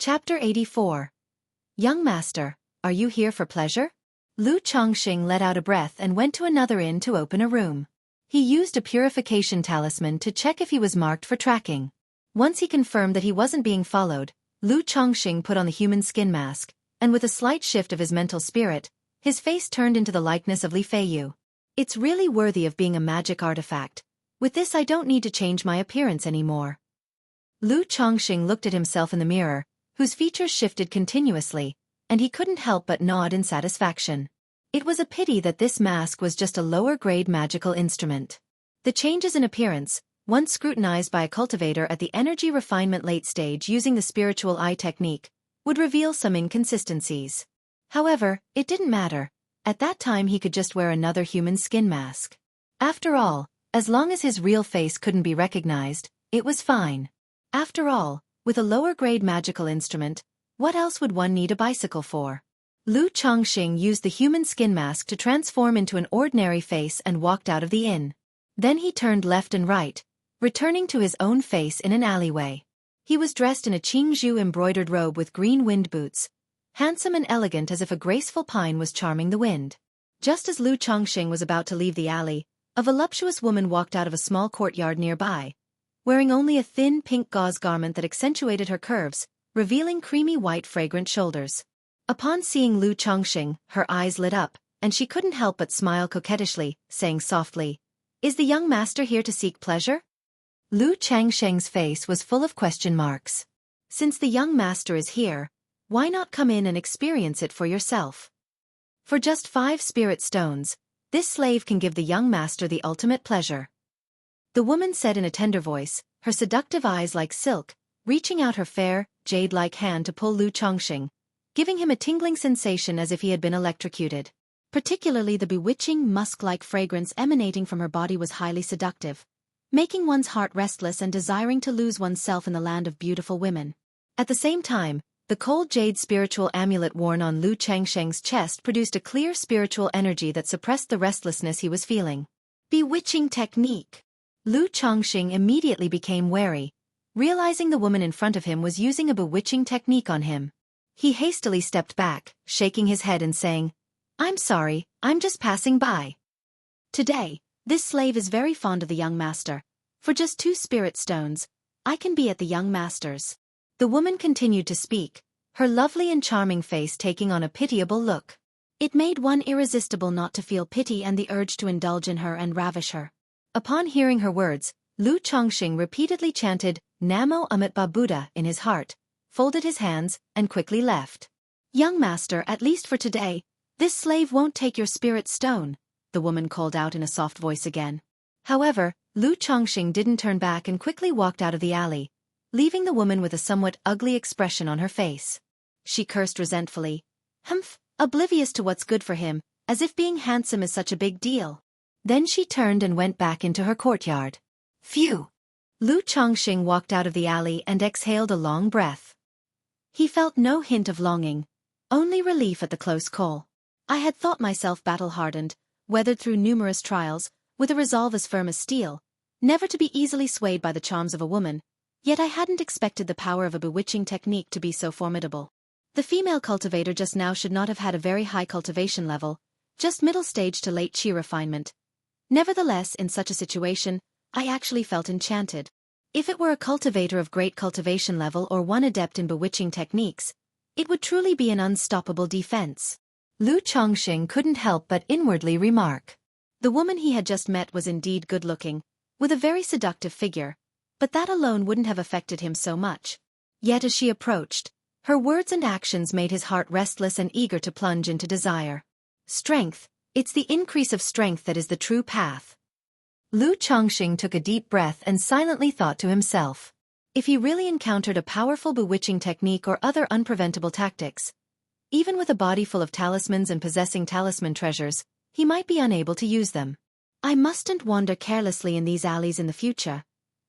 Chapter 84. Young Master, are you here for pleasure? Lu Chongqing let out a breath and went to another inn to open a room. He used a purification talisman to check if he was marked for tracking. Once he confirmed that he wasn't being followed, Lu Chongqing put on the human skin mask, and with a slight shift of his mental spirit, his face turned into the likeness of Li Feiyu. It's really worthy of being a magic artifact. With this I don't need to change my appearance anymore. Lu Chongqing looked at himself in the mirror, whose features shifted continuously, and he couldn't help but nod in satisfaction. It was a pity that this mask was just a lower-grade magical instrument. The changes in appearance, once scrutinized by a cultivator at the energy refinement late stage using the spiritual eye technique, would reveal some inconsistencies. However, it didn't matter. At that time he could just wear another human skin mask. After all, as long as his real face couldn't be recognized, it was fine. After all, with a lower-grade magical instrument, what else would one need a bicycle for? Lu Chongqing used the human skin mask to transform into an ordinary face and walked out of the inn. Then he turned left and right, returning to his own face in an alleyway. He was dressed in a Qingzhou embroidered robe with green wind boots, handsome and elegant as if a graceful pine was charming the wind. Just as Lu Chongqing was about to leave the alley, a voluptuous woman walked out of a small courtyard nearby, wearing only a thin pink gauze garment that accentuated her curves, revealing creamy white fragrant shoulders. Upon seeing Lu Chongqing, her eyes lit up, and she couldn't help but smile coquettishly, saying softly, "Is the young master here to seek pleasure?" Lu Chongqing's face was full of question marks. Since the young master is here, why not come in and experience it for yourself? For just 5 spirit stones, this slave can give the young master the ultimate pleasure. The woman said in a tender voice, her seductive eyes like silk, reaching out her fair, jade-like hand to pull Lu Chongqing, giving him a tingling sensation as if he had been electrocuted. Particularly the bewitching musk-like fragrance emanating from her body was highly seductive, making one's heart restless and desiring to lose oneself in the land of beautiful women. At the same time, the cold jade spiritual amulet worn on Lu Chongqing's chest produced a clear spiritual energy that suppressed the restlessness he was feeling. Bewitching technique. Lu Chongqing immediately became wary, realizing the woman in front of him was using a bewitching technique on him. He hastily stepped back, shaking his head and saying, "I'm sorry, I'm just passing by." Today, this slave is very fond of the young master. For just 2 spirit stones, I can be at the young master's. The woman continued to speak, her lovely and charming face taking on a pitiable look. It made one irresistible not to feel pity and the urge to indulge in her and ravish her. Upon hearing her words, Lu Chongqing repeatedly chanted, "Namo Amitabha Buddha" in his heart, folded his hands, and quickly left. "Young master, at least for today, this slave won't take your spirit stone," the woman called out in a soft voice again. However, Lu Chongqing didn't turn back and quickly walked out of the alley, leaving the woman with a somewhat ugly expression on her face. She cursed resentfully, "Humph, oblivious to what's good for him, as if being handsome is such a big deal." Then she turned and went back into her courtyard. Phew! Lu Chongqing walked out of the alley and exhaled a long breath. He felt no hint of longing, only relief at the close call. "I had thought myself battle-hardened, weathered through numerous trials, with a resolve as firm as steel, never to be easily swayed by the charms of a woman, yet I hadn't expected the power of a bewitching technique to be so formidable. The female cultivator just now should not have had a very high cultivation level, just middle stage to late chi refinement. Nevertheless, in such a situation, I actually felt enchanted. If it were a cultivator of great cultivation level or one adept in bewitching techniques, it would truly be an unstoppable defense." Lu Chongqing couldn't help but inwardly remark. The woman he had just met was indeed good-looking, with a very seductive figure, but that alone wouldn't have affected him so much. Yet as she approached, her words and actions made his heart restless and eager to plunge into desire. Strength. It's the increase of strength that is the true path. Lu Chongqing took a deep breath and silently thought to himself. If he really encountered a powerful bewitching technique or other unpreventable tactics, even with a body full of talismans and possessing talisman treasures, he might be unable to use them. "I mustn't wander carelessly in these alleys in the future.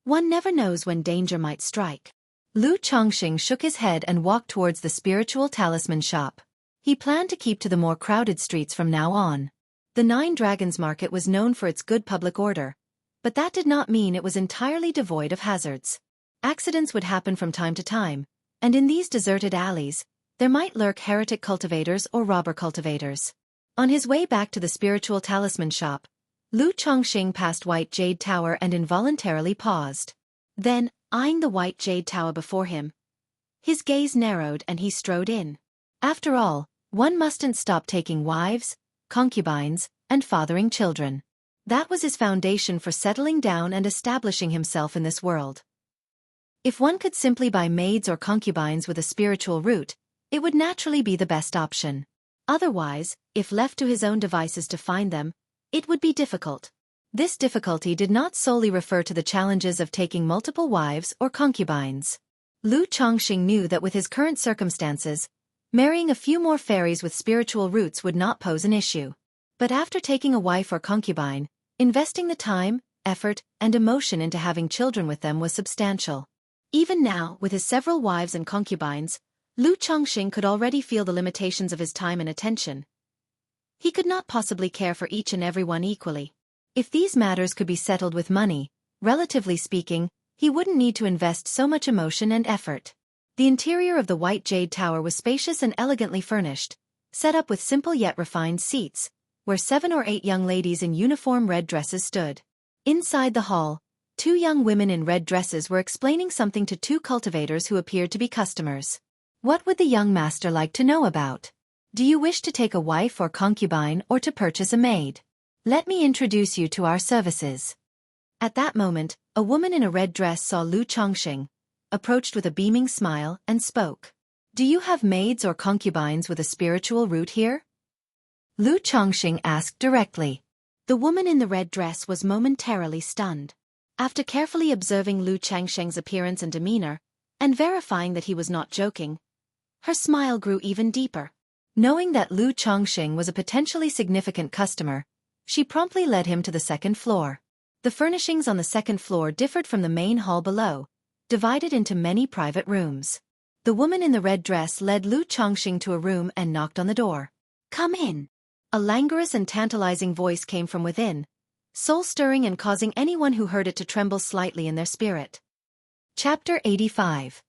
One never knows when danger might strike." Lu Chongqing shook his head and walked towards the spiritual talisman shop. He planned to keep to the more crowded streets from now on. The 9 Dragons Market was known for its good public order, but that did not mean it was entirely devoid of hazards. Accidents would happen from time to time, and in these deserted alleys, there might lurk heretic cultivators or robber cultivators. On his way back to the spiritual talisman shop, Lu Chongqing passed White Jade Tower and involuntarily paused. Then, eyeing the White Jade Tower before him, his gaze narrowed and he strode in. After all, one mustn't stop taking wives, concubines, and fathering children. That was his foundation for settling down and establishing himself in this world. If one could simply buy maids or concubines with a spiritual root, it would naturally be the best option. Otherwise, if left to his own devices to find them, it would be difficult. This difficulty did not solely refer to the challenges of taking multiple wives or concubines. Lu Chongqing knew that with his current circumstances, marrying a few more fairies with spiritual roots would not pose an issue. But after taking a wife or concubine, investing the time, effort, and emotion into having children with them was substantial. Even now, with his several wives and concubines, Lu Chongqing could already feel the limitations of his time and attention. He could not possibly care for each and every one equally. If these matters could be settled with money, relatively speaking, he wouldn't need to invest so much emotion and effort. The interior of the White Jade Tower was spacious and elegantly furnished, set up with simple yet refined seats, where 7 or 8 young ladies in uniform red dresses stood. Inside the hall, 2 young women in red dresses were explaining something to 2 cultivators who appeared to be customers. What would the young master like to know about? Do you wish to take a wife or concubine or to purchase a maid? Let me introduce you to our services. At that moment, a woman in a red dress saw Lu Chongqing, approached with a beaming smile, and spoke. Do you have maids or concubines with a spiritual root here? Lu Chongqing asked directly. The woman in the red dress was momentarily stunned. After carefully observing Lu Chongqing's appearance and demeanor, and verifying that he was not joking, her smile grew even deeper. Knowing that Lu Chongqing was a potentially significant customer, she promptly led him to the second floor. The furnishings on the second floor differed from the main hall below, divided into many private rooms. The woman in the red dress led Lu Chongqing to a room and knocked on the door. Come in. A languorous and tantalizing voice came from within, soul-stirring and causing anyone who heard it to tremble slightly in their spirit. Chapter 85.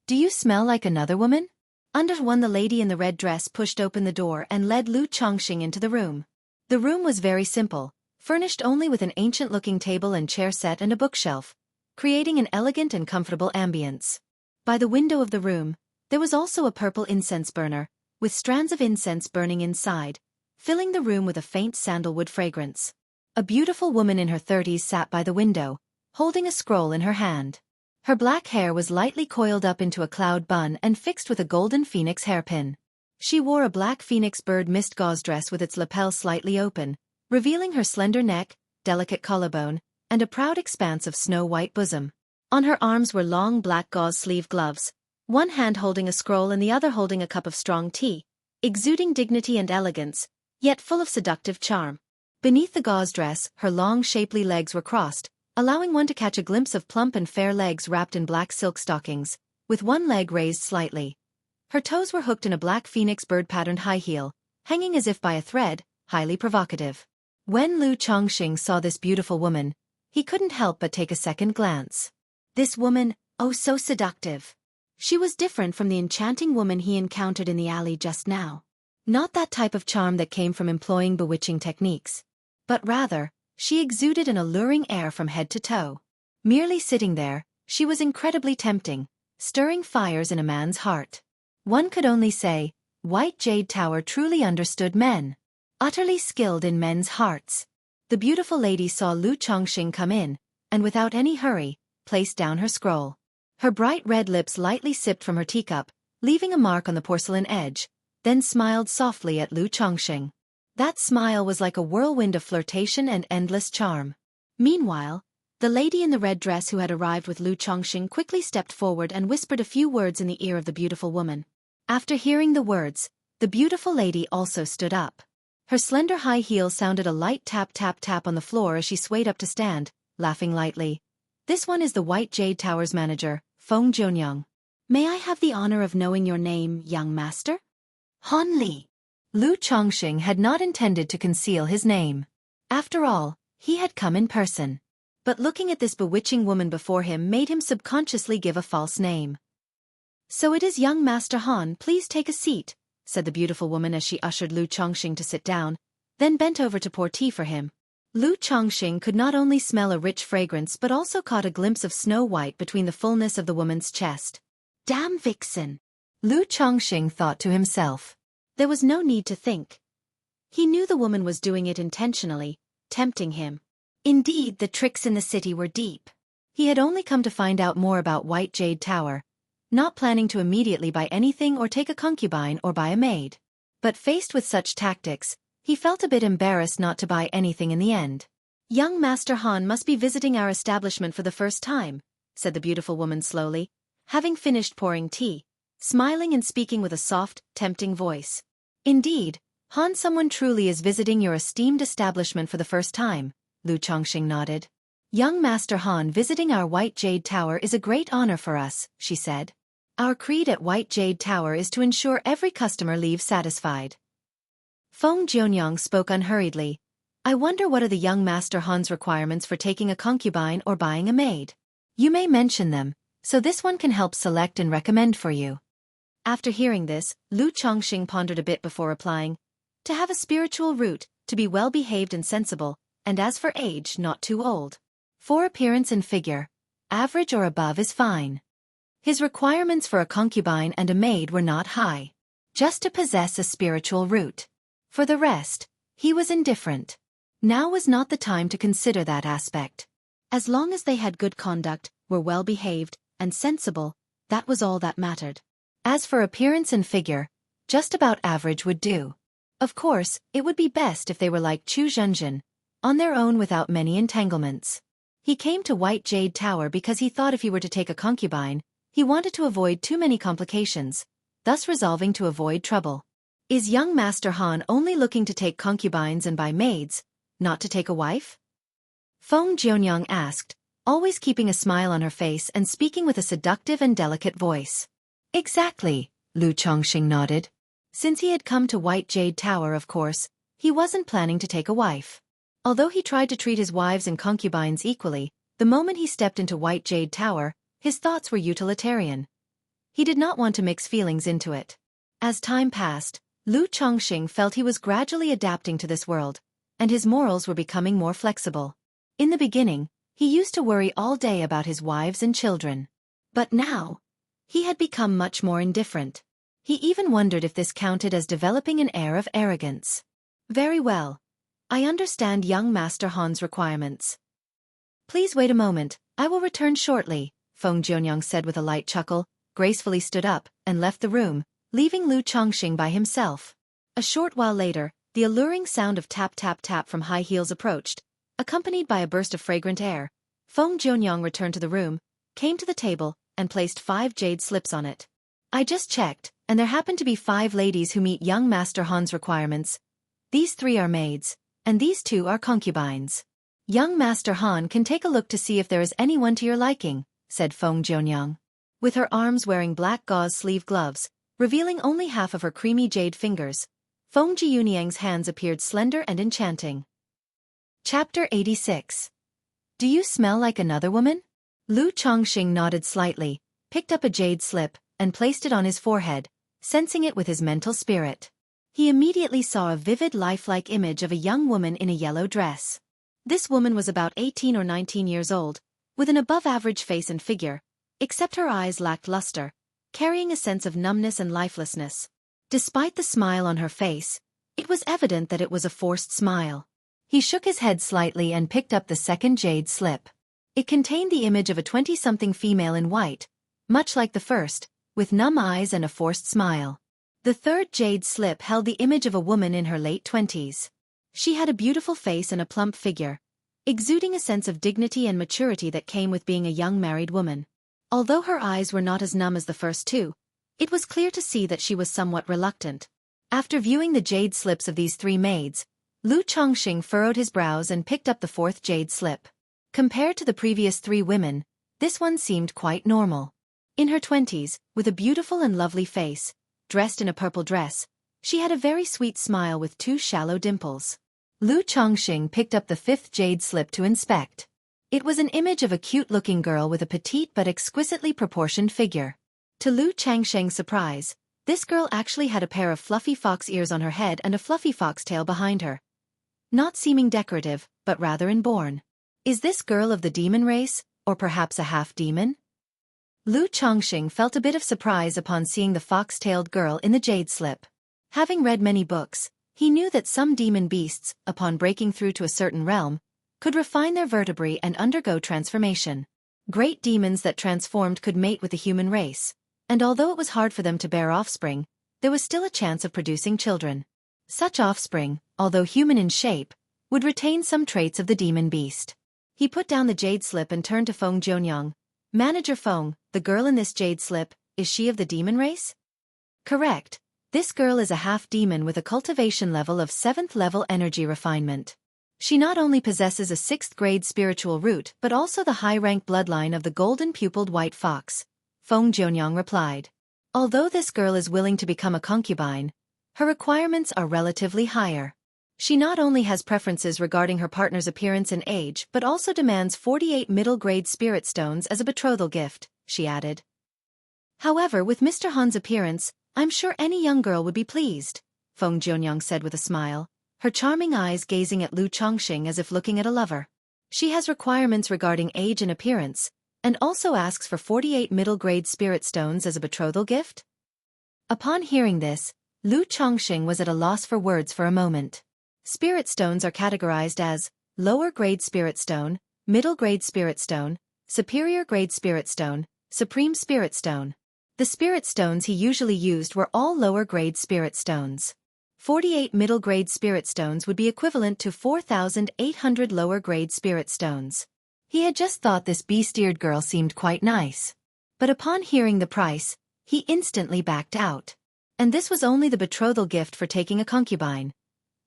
Do you smell like another woman? Under one, the lady in the red dress pushed open the door and led Lu Chongqing into the room. The room was very simple, furnished only with an ancient-looking table and chair set and a bookshelf, creating an elegant and comfortable ambience. By the window of the room, there was also a purple incense burner, with strands of incense burning inside, filling the room with a faint sandalwood fragrance. A beautiful woman in her 30s sat by the window, holding a scroll in her hand. Her black hair was lightly coiled up into a cloud bun and fixed with a golden phoenix hairpin. She wore a black phoenix bird mist gauze dress with its lapel slightly open, revealing her slender neck, delicate collarbone, and a proud expanse of snow-white bosom. On her arms were long black gauze sleeve gloves, one hand holding a scroll and the other holding a cup of strong tea, exuding dignity and elegance, yet full of seductive charm. Beneath the gauze dress, her long shapely legs were crossed, allowing one to catch a glimpse of plump and fair legs wrapped in black silk stockings, with one leg raised slightly. Her toes were hooked in a black phoenix bird-patterned high heel, hanging as if by a thread, highly provocative. When Lu Chongqing saw this beautiful woman, he couldn't help but take a second glance. This woman, oh so seductive. She was different from the enchanting woman he encountered in the alley just now. Not that type of charm that came from employing bewitching techniques. But rather, she exuded an alluring air from head to toe. Merely sitting there, she was incredibly tempting, stirring fires in a man's heart. One could only say, White Jade Tower truly understood men. Utterly skilled in men's hearts. The beautiful lady saw Lu Chongqing come in, and without any hurry, placed down her scroll. Her bright red lips lightly sipped from her teacup, leaving a mark on the porcelain edge, then smiled softly at Lu Chongqing. That smile was like a whirlwind of flirtation and endless charm. Meanwhile, the lady in the red dress who had arrived with Lu Chongqing quickly stepped forward and whispered a few words in the ear of the beautiful woman. After hearing the words, the beautiful lady also stood up. Her slender high heel sounded a light tap-tap-tap on the floor as she swayed up to stand, laughing lightly. This one is the White Jade Tower's manager, Feng Jianyang. May I have the honor of knowing your name, young master? Han Li. Lu Chongqing had not intended to conceal his name. After all, he had come in person. But looking at this bewitching woman before him made him subconsciously give a false name. "So it is young Master Han, please take a seat," said the beautiful woman as she ushered Lu Chongqing to sit down, then bent over to pour tea for him. Lu Chongqing could not only smell a rich fragrance but also caught a glimpse of Snow White between the fullness of the woman's chest. "Damn vixen," Lu Chongqing thought to himself. There was no need to think. He knew the woman was doing it intentionally, tempting him. Indeed, the tricks in the city were deep. He had only come to find out more about White Jade Tower, not planning to immediately buy anything or take a concubine or buy a maid. But faced with such tactics, he felt a bit embarrassed not to buy anything in the end. "Young Master Han must be visiting our establishment for the first time," said the beautiful woman slowly, having finished pouring tea, smiling and speaking with a soft, tempting voice. "Indeed, Han, someone truly is visiting your esteemed establishment for the first time," Lu Chongqing nodded. "Young Master Han visiting our White Jade Tower is a great honor for us," she said. "Our creed at White Jade Tower is to ensure every customer leaves satisfied." Feng Jianyang spoke unhurriedly. "I wonder what are the young Master Han's requirements for taking a concubine or buying a maid? You may mention them, so this one can help select and recommend for you." After hearing this, Lu Chongqing pondered a bit before replying. "To have a spiritual root, to be well-behaved and sensible, and as for age, not too old. For appearance and figure, average or above is fine." His requirements for a concubine and a maid were not high. Just to possess a spiritual root. For the rest, he was indifferent. Now was not the time to consider that aspect. As long as they had good conduct, were well-behaved, and sensible, that was all that mattered. As for appearance and figure, just about average would do. Of course, it would be best if they were like Chu Zhenjin, on their own without many entanglements. He came to White Jade Tower because he thought if he were to take a concubine, he wanted to avoid too many complications, thus resolving to avoid trouble. Is young Master Han only looking to take concubines and buy maids, not to take a wife? Feng Jianyang asked, always keeping a smile on her face and speaking with a seductive and delicate voice. Exactly, Lu Chongqing nodded. Since he had come to White Jade Tower, of course, he wasn't planning to take a wife. Although he tried to treat his wives and concubines equally, the moment he stepped into White Jade Tower, his thoughts were utilitarian. He did not want to mix feelings into it. As time passed, Lu Chongqing felt he was gradually adapting to this world, and his morals were becoming more flexible. In the beginning, he used to worry all day about his wives and children. But now, he had become much more indifferent. He even wondered if this counted as developing an air of arrogance. "Very well. I understand young Master Han's requirements. Please wait a moment, I will return shortly," Feng Jianyang said with a light chuckle, gracefully stood up, and left the room, leaving Lu Chongqing by himself. A short while later, the alluring sound of tap-tap-tap from high heels approached, accompanied by a burst of fragrant air. Feng Jianyang returned to the room, came to the table, and placed 5 jade slips on it. "I just checked, and there happen to be 5 ladies who meet young Master Han's requirements. These 3 are maids, and these 2 are concubines. Young Master Han can take a look to see if there is anyone to your liking," said Feng Jianyang. With her arms wearing black gauze sleeve gloves, revealing only half of her creamy jade fingers, Feng Jianyang's hands appeared slender and enchanting. Chapter 86. "Do you smell like another woman?" Lu Chongqing nodded slightly, picked up a jade slip, and placed it on his forehead, sensing it with his mental spirit. He immediately saw a vivid lifelike image of a young woman in a yellow dress. This woman was about 18 or 19 years old, with an above-average face and figure, except her eyes lacked luster, carrying a sense of numbness and lifelessness. Despite the smile on her face, it was evident that it was a forced smile. He shook his head slightly and picked up the second jade slip. It contained the image of a 20-something female in white, much like the first, with numb eyes and a forced smile. The third jade slip held the image of a woman in her late 20s. She had a beautiful face and a plump figure, exuding a sense of dignity and maturity that came with being a young married woman. Although her eyes were not as numb as the first 2, it was clear to see that she was somewhat reluctant. After viewing the jade slips of these 3 maids, Lu Chongqing furrowed his brows and picked up the 4th jade slip. Compared to the previous 3 women, this one seemed quite normal. In her 20s, with a beautiful and lovely face, dressed in a purple dress, she had a very sweet smile with 2 shallow dimples. Lu Chongqing picked up the 5th jade slip to inspect. It was an image of a cute-looking girl with a petite but exquisitely proportioned figure. To Lu Changsheng's surprise, this girl actually had a pair of fluffy fox ears on her head and a fluffy fox tail behind her. Not seeming decorative, but rather inborn. Is this girl of the demon race, or perhaps a half-demon? Lu Changsheng felt a bit of surprise upon seeing the fox-tailed girl in the jade slip. Having read many books, he knew that some demon beasts, upon breaking through to a certain realm, could refine their vertebrae and undergo transformation. Great demons that transformed could mate with the human race, and although it was hard for them to bear offspring, there was still a chance of producing children. Such offspring, although human in shape, would retain some traits of the demon beast. He put down the jade slip and turned to Feng Jianyang. Manager Feng, the girl in this jade slip, is she of the demon race? Correct. This girl is a half-demon with a cultivation level of 7th level energy refinement. She not only possesses a 6th grade spiritual root but also the high-rank bloodline of the golden-pupiled white fox, Feng Jianyang replied. Although this girl is willing to become a concubine, her requirements are relatively higher. She not only has preferences regarding her partner's appearance and age but also demands 48 middle-grade spirit stones as a betrothal gift, she added. However, with Mr. Han's appearance, I'm sure any young girl would be pleased, Feng Jianyang said with a smile, her charming eyes gazing at Lu Changsheng as if looking at a lover. She has requirements regarding age and appearance, and also asks for 48 middle-grade spirit stones as a betrothal gift? Upon hearing this, Lu Changsheng was at a loss for words for a moment. Spirit stones are categorized as lower-grade spirit stone, middle-grade spirit stone, superior-grade spirit stone, supreme spirit stone. The spirit stones he usually used were all lower-grade spirit stones. 48 middle-grade spirit stones would be equivalent to 4,800 lower-grade spirit stones. He had just thought this beast-eared girl seemed quite nice. But upon hearing the price, he instantly backed out. And this was only the betrothal gift for taking a concubine.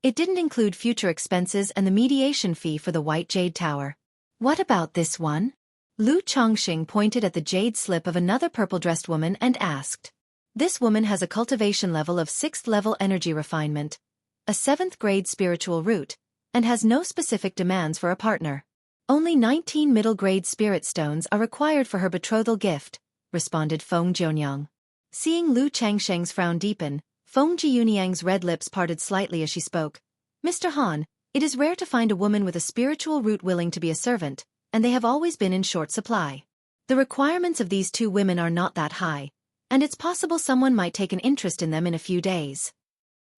It didn't include future expenses and the mediation fee for the White Jade Tower. What about this one? Lu Changsheng pointed at the jade slip of another purple-dressed woman and asked. This woman has a cultivation level of 6th level energy refinement, a 7th grade spiritual root, and has no specific demands for a partner. Only 19 middle-grade spirit stones are required for her betrothal gift, responded Feng Jianyang. Seeing Lu Changsheng's frown deepen, Feng Jianyang's red lips parted slightly as she spoke. Mr. Han, it is rare to find a woman with a spiritual root willing to be a servant, and they have always been in short supply. The requirements of these two women are not that high, and it's possible someone might take an interest in them in a few days.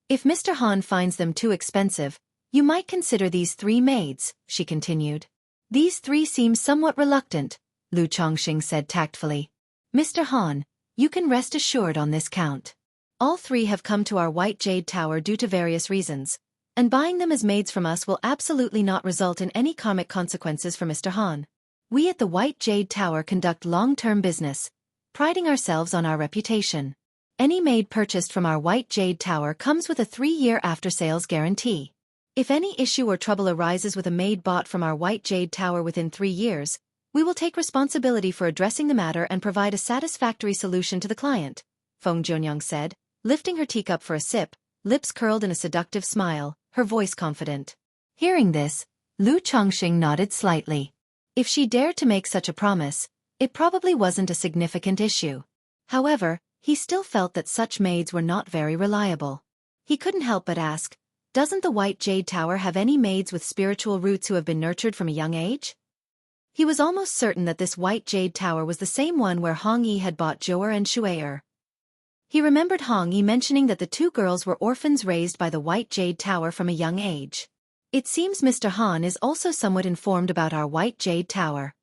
If Mr. Han finds them too expensive, you might consider these 3 maids, she continued. These 3 seem somewhat reluctant, Lu Changsheng said tactfully. Mr. Han, you can rest assured on this count. All 3 have come to our White Jade Tower due to various reasons, and buying them as maids from us will absolutely not result in any karmic consequences for Mr. Han. We at the White Jade Tower conduct long-term business, priding ourselves on our reputation. Any maid purchased from our White Jade Tower comes with a 3-year after-sales guarantee. If any issue or trouble arises with a maid bought from our White Jade Tower within 3 years, we will take responsibility for addressing the matter and provide a satisfactory solution to the client, Feng Jianyang said, lifting her teacup for a sip, lips curled in a seductive smile, her voice confident. Hearing this, Lu Changsheng nodded slightly. If she dared to make such a promise, it probably wasn't a significant issue. However, he still felt that such maids were not very reliable. He couldn't help but ask, doesn't the White Jade Tower have any maids with spiritual roots who have been nurtured from a young age? He was almost certain that this White Jade Tower was the same one where Hong Yi had bought Zhou'er and Shu'er. He remembered Hong Yi mentioning that the 2 girls were orphans raised by the White Jade Tower from a young age. It seems Mr. Han is also somewhat informed about our White Jade Tower.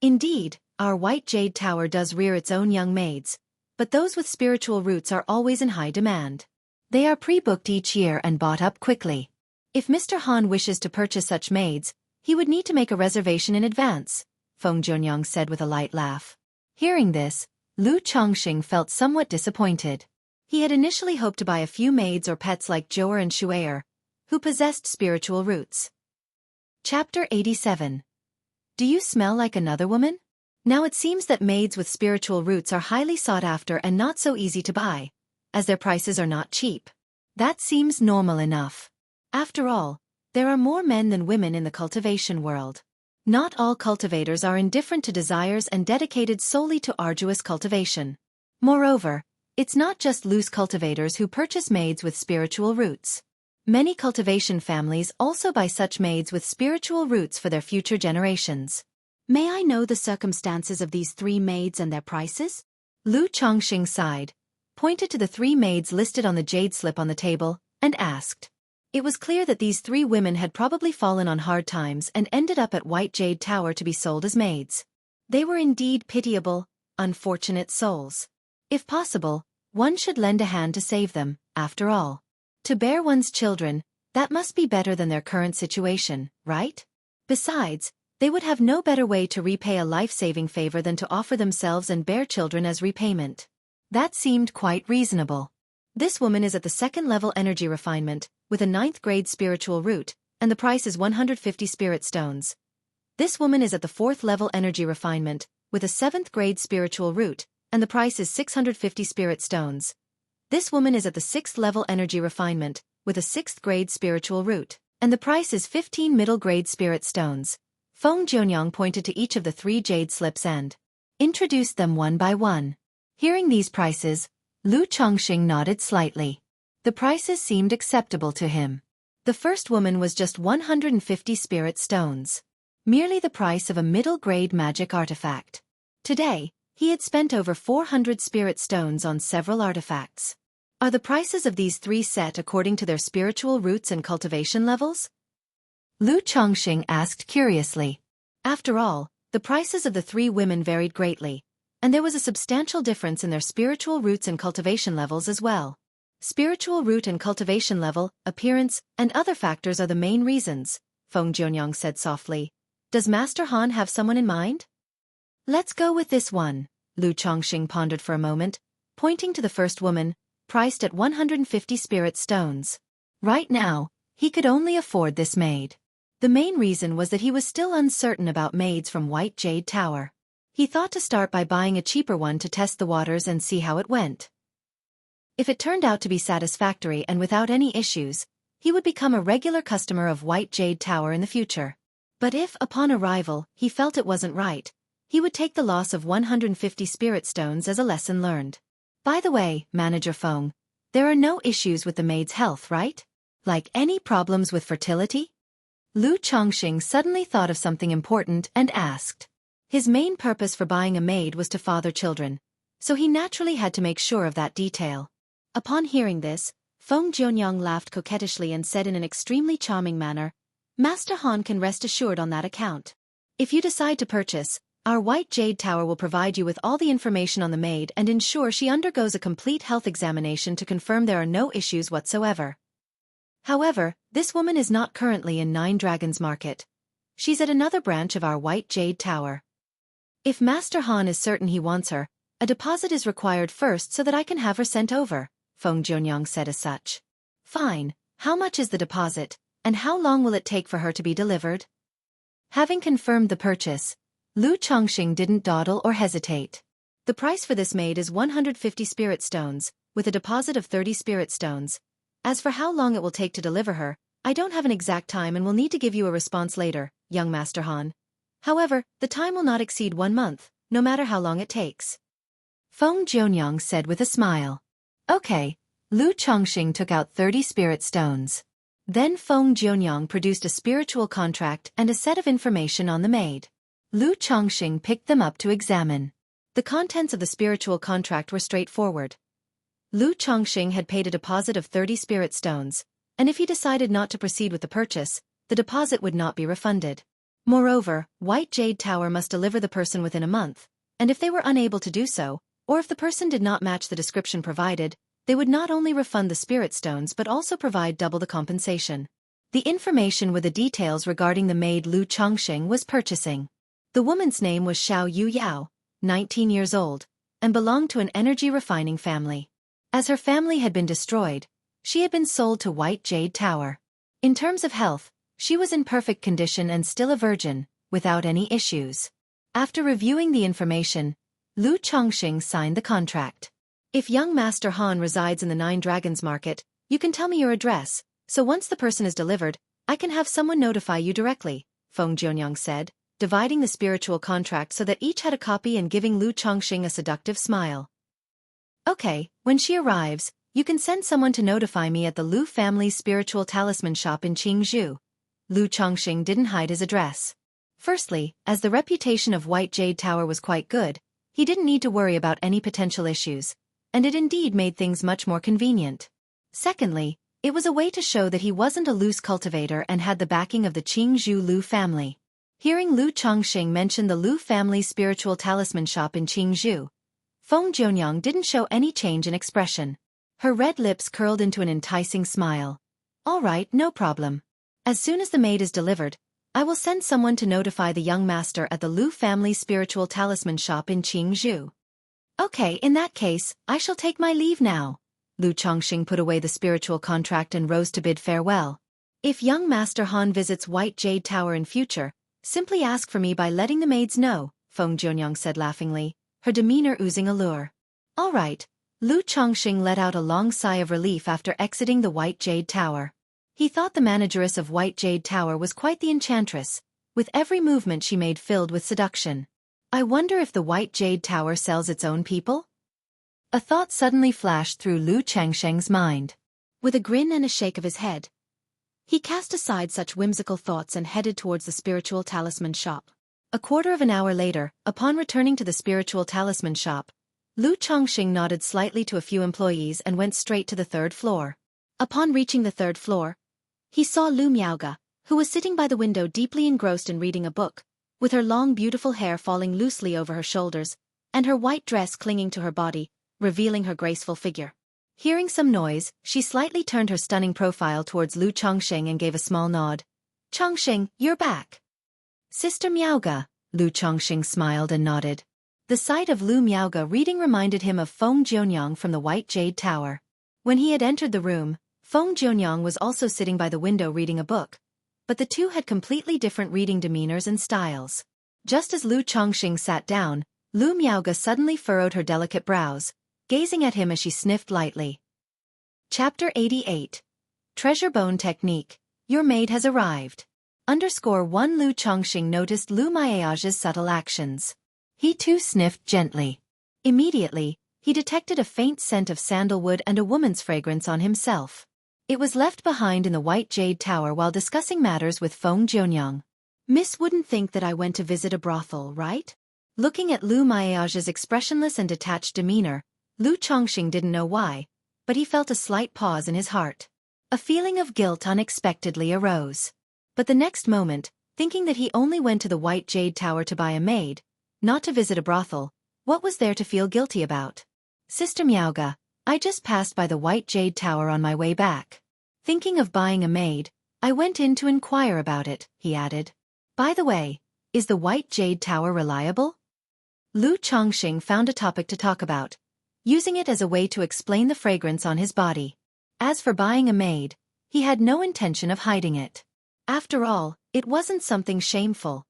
Indeed, our White Jade Tower does rear its own young maids, but those with spiritual roots are always in high demand. They are pre-booked each year and bought up quickly. If Mr. Han wishes to purchase such maids, he would need to make a reservation in advance, Feng Jianyang said with a light laugh. Hearing this, Lu Changsheng felt somewhat disappointed. He had initially hoped to buy a few maids or pets like Zhou'er and Shu'er, who possessed spiritual roots. Chapter 87. Do you smell like another woman? Now it seems that maids with spiritual roots are highly sought after and not so easy to buy, as their prices are not cheap. That seems normal enough. After all, there are more men than women in the cultivation world. Not all cultivators are indifferent to desires and dedicated solely to arduous cultivation. Moreover, it's not just loose cultivators who purchase maids with spiritual roots. Many cultivation families also buy such maids with spiritual roots for their future generations. May I know the circumstances of these 3 maids and their prices? Lu Chongqing sighed, pointed to the 3 maids listed on the jade slip on the table, and asked. It was clear that these 3 women had probably fallen on hard times and ended up at White Jade Tower to be sold as maids. They were indeed pitiable, unfortunate souls. If possible, one should lend a hand to save them, after all. To bear one's children, that must be better than their current situation, right? Besides, they would have no better way to repay a life-saving favor than to offer themselves and bear children as repayment. That seemed quite reasonable. This woman is at the 2nd level energy refinement, with a 9th grade spiritual root, and the price is 150 spirit stones. This woman is at the 4th level energy refinement, with a 7th grade spiritual root, and the price is 650 spirit stones. This woman is at the 6th level energy refinement, with a 6th grade spiritual root, and the price is 15 middle grade spirit stones. Feng Jianyang pointed to each of the 3 jade slips and introduced them one by one. Hearing these prices, Lu Chongqing nodded slightly. The prices seemed acceptable to him. The first woman was just 150 spirit stones. Merely the price of a middle-grade magic artifact. Today, he had spent over 400 spirit stones on several artifacts. Are the prices of these 3 set according to their spiritual roots and cultivation levels? Lu Chongqing asked curiously. After all, the prices of the 3 women varied greatly, and there was a substantial difference in their spiritual roots and cultivation levels as well. Spiritual root and cultivation level, appearance, and other factors are the main reasons, Feng Jianyang said softly. Does Master Han have someone in mind? Let's go with this one, Lu Chongqing pondered for a moment, pointing to the first woman, priced at 150 spirit stones. Right now, he could only afford this maid. The main reason was that he was still uncertain about maids from White Jade Tower. He thought to start by buying a cheaper one to test the waters and see how it went. If it turned out to be satisfactory and without any issues, he would become a regular customer of White Jade Tower in the future. But if, upon arrival, he felt it wasn't right, he would take the loss of 150 spirit stones as a lesson learned. By the way, Manager Feng, there are no issues with the maid's health, right? Like any problems with fertility? Lu Chongqing suddenly thought of something important and asked. His main purpose for buying a maid was to father children, so he naturally had to make sure of that detail. Upon hearing this, Feng Jianyang laughed coquettishly and said in an extremely charming manner, Master Han can rest assured on that account. If you decide to purchase, our White Jade Tower will provide you with all the information on the maid and ensure she undergoes a complete health examination to confirm there are no issues whatsoever. However, this woman is not currently in 9 Dragons Market. She's at another branch of our White Jade Tower. If Master Han is certain he wants her, a deposit is required first so that I can have her sent over, Feng Jianyang said as such. Fine, how much is the deposit, and how long will it take for her to be delivered? Having confirmed the purchase, Lu Chongqing didn't dawdle or hesitate. The price for this maid is 150 spirit stones, with a deposit of 30 spirit stones. As for how long it will take to deliver her, I don't have an exact time and will need to give you a response later, young Master Han. However, the time will not exceed 1 month, no matter how long it takes. Feng Jianyang said with a smile. Okay. Lu Chongqing took out 30 spirit stones. Then Feng Jianyang produced a spiritual contract and a set of information on the maid. Lu Chongqing picked them up to examine. The contents of the spiritual contract were straightforward. Lu Chongqing had paid a deposit of 30 spirit stones, and if he decided not to proceed with the purchase, the deposit would not be refunded. Moreover, White Jade Tower must deliver the person within a month, and if they were unable to do so, or if the person did not match the description provided, they would not only refund the spirit stones but also provide double the compensation. The information with the details regarding the maid Lu Chongqing was purchasing. The woman's name was Xiao Yu Yao, 19 years old, and belonged to an energy refining family. As her family had been destroyed, she had been sold to White Jade Tower. In terms of health, she was in perfect condition and still a virgin, without any issues. After reviewing the information, Lu Chongqing signed the contract. If young Master Han resides in the 9 Dragons Market, you can tell me your address, so once the person is delivered, I can have someone notify you directly, Feng Jianyang said, dividing the spiritual contract so that each had a copy and giving Lu Chongqing a seductive smile. Okay, when she arrives, you can send someone to notify me at the Lu family's spiritual talisman shop in Qingzhou. Lu Chongqing didn't hide his address. Firstly, as the reputation of White Jade Tower was quite good, he didn't need to worry about any potential issues, and it indeed made things much more convenient. Secondly, it was a way to show that he wasn't a loose cultivator and had the backing of the Qingzhou Lu family. Hearing Lu Chongqing mention the Lu family's spiritual talisman shop in Qingzhou, Feng Jianyang didn't show any change in expression. Her red lips curled into an enticing smile. All right, no problem. As soon as the maid is delivered, I will send someone to notify the young master at the Lu family's spiritual talisman shop in Qingzhou. Okay, in that case, I shall take my leave now. Lu Chongqing put away the spiritual contract and rose to bid farewell. If young Master Han visits White Jade Tower in future, simply ask for me by letting the maids know, Feng Jianyang said laughingly, her demeanor oozing allure. All right. Lu Chongqing let out a long sigh of relief after exiting the White Jade Tower. He thought the manageress of White Jade Tower was quite the enchantress, with every movement she made filled with seduction. I wonder if the White Jade Tower sells its own people? A thought suddenly flashed through Lu Changsheng's mind. With a grin and a shake of his head, he cast aside such whimsical thoughts and headed towards the spiritual talisman shop. A quarter of an hour later, upon returning to the spiritual talisman shop, Lu Chongqing nodded slightly to a few employees and went straight to the third floor. Upon reaching the third floor, he saw Lu Miaoge, who was sitting by the window deeply engrossed in reading a book, with her long beautiful hair falling loosely over her shoulders, and her white dress clinging to her body, revealing her graceful figure. Hearing some noise, she slightly turned her stunning profile towards Lu Chongqing and gave a small nod. Chongqing, you're back. Sister Miaoge, Lu Chongqing smiled and nodded. The sight of Lu Miaoge reading reminded him of Feng Jianyang from the White Jade Tower. When he had entered the room, Feng Jianyang was also sitting by the window reading a book, but the two had completely different reading demeanors and styles. Just as Lu Chongqing sat down, Lu Miaoge suddenly furrowed her delicate brows, gazing at him as she sniffed lightly. Chapter 88. Treasure Bone Technique. Your maid has arrived. _1 Lu Chongqing noticed Lu Miaoge's subtle actions. He too sniffed gently. Immediately, he detected a faint scent of sandalwood and a woman's fragrance on himself. It was left behind in the White Jade Tower while discussing matters with Feng Jianyang. Miss wouldn't think that I went to visit a brothel, right? Looking at Lu Miaoge's expressionless and detached demeanor, Lu Chongqing didn't know why, but he felt a slight pause in his heart. A feeling of guilt unexpectedly arose. But the next moment, thinking that he only went to the White Jade Tower to buy a maid, not to visit a brothel, what was there to feel guilty about? Sister Miaoge, I just passed by the White Jade Tower on my way back. Thinking of buying a maid, I went in to inquire about it, he added. By the way, is the White Jade Tower reliable? Lu Chongqing found a topic to talk about, using it as a way to explain the fragrance on his body. As for buying a maid, he had no intention of hiding it. After all, it wasn't something shameful.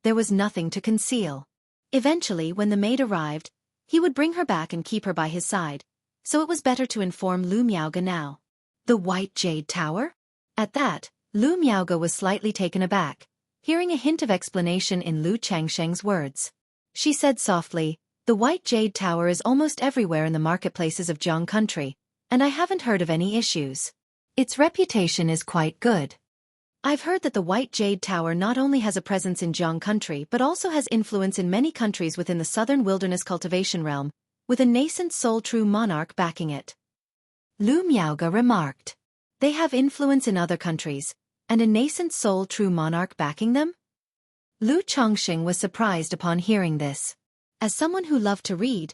There was nothing to conceal. Eventually, when the maid arrived, he would bring her back and keep her by his side, so it was better to inform Lu Miaoge now. The White Jade Tower? At that, Lu Miaoge was slightly taken aback, hearing a hint of explanation in Lu Changsheng's words. She said softly, the White Jade Tower is almost everywhere in the marketplaces of Jiang country, and I haven't heard of any issues. Its reputation is quite good. I've heard that the White Jade Tower not only has a presence in Jiang country but also has influence in many countries within the southern wilderness cultivation realm, with a nascent soul-true monarch backing it. Lu Miaoge remarked. They have influence in other countries, and a nascent soul-true monarch backing them? Lu Chongqing was surprised upon hearing this. As someone who loved to read,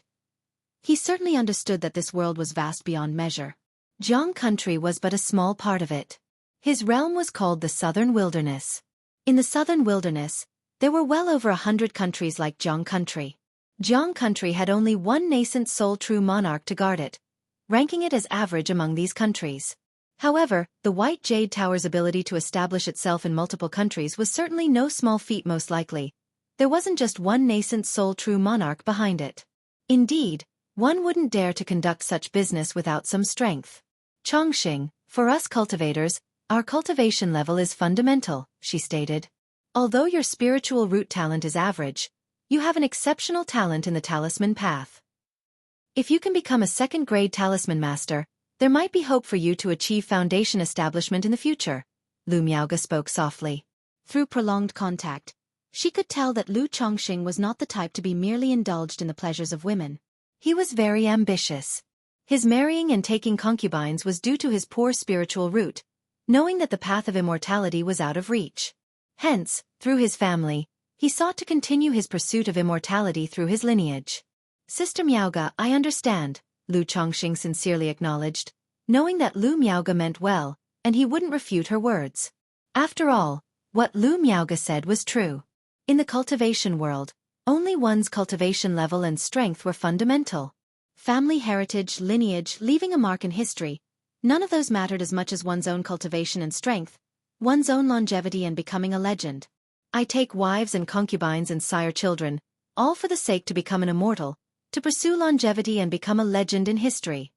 he certainly understood that this world was vast beyond measure. Jiang country was but a small part of it. His realm was called the Southern Wilderness. In the Southern Wilderness, there were well over 100 countries like Jiang country. Jiang country had only one nascent soul-true monarch to guard it, ranking it as average among these countries. However, the White Jade Tower's ability to establish itself in multiple countries was certainly no small feat. Most likely, there wasn't just one nascent soul-true monarch behind it. Indeed, one wouldn't dare to conduct such business without some strength. Chongqing, for us cultivators, our cultivation level is fundamental, she stated. Although your spiritual root talent is average, you have an exceptional talent in the talisman path. If you can become a second-grade talisman master, there might be hope for you to achieve foundation establishment in the future. Lu Miaoge spoke softly. Through prolonged contact, she could tell that Lu Chongqing was not the type to be merely indulged in the pleasures of women. He was very ambitious. His marrying and taking concubines was due to his poor spiritual root, knowing that the path of immortality was out of reach. Hence, through his family, he sought to continue his pursuit of immortality through his lineage. Sister Miaoge, I understand, Lu Chongqing sincerely acknowledged, knowing that Lu Miaoge meant well, and he wouldn't refute her words. After all, what Lu Miaoge said was true. In the cultivation world, only one's cultivation level and strength were fundamental. Family heritage, lineage, leaving a mark in history, none of those mattered as much as one's own cultivation and strength, one's own longevity and becoming a legend. I take wives and concubines and sire children, all for the sake to become an immortal, to pursue longevity and become a legend in history.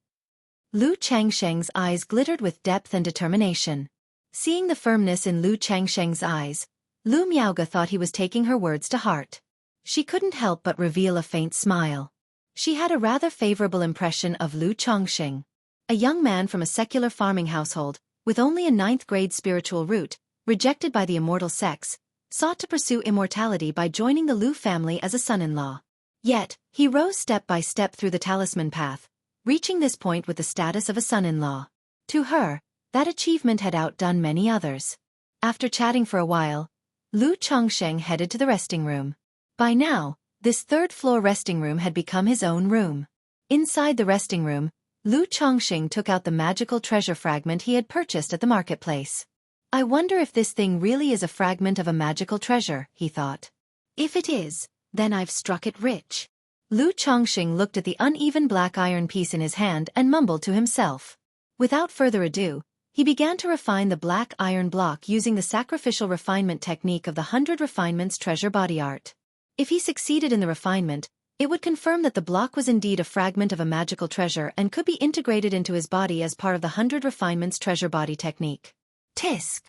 Lu Changsheng's eyes glittered with depth and determination. Seeing the firmness in Lu Changsheng's eyes, Lu Miaoge thought he was taking her words to heart. She couldn't help but reveal a faint smile. She had a rather favorable impression of Lu Chongqing. A young man from a secular farming household, with only a 9th-grade spiritual root, rejected by the immortal sex, sought to pursue immortality by joining the Lu family as a son-in-law. Yet, he rose step by step through the talisman path, reaching this point with the status of a son-in-law. To her, that achievement had outdone many others. After chatting for a while, Lu Chongqing headed to the resting room. By now, this third-floor resting room had become his own room. Inside the resting room, Lu Chongqing took out the magical treasure fragment he had purchased at the marketplace. I wonder if this thing really is a fragment of a magical treasure, he thought. If it is, then I've struck it rich. Lu Chongqing looked at the uneven black iron piece in his hand and mumbled to himself. Without further ado, he began to refine the black iron block using the sacrificial refinement technique of the 100 Refinements treasure body art. If he succeeded in the refinement, it would confirm that the block was indeed a fragment of a magical treasure and could be integrated into his body as part of the 100 Refinements treasure body technique. Tisk!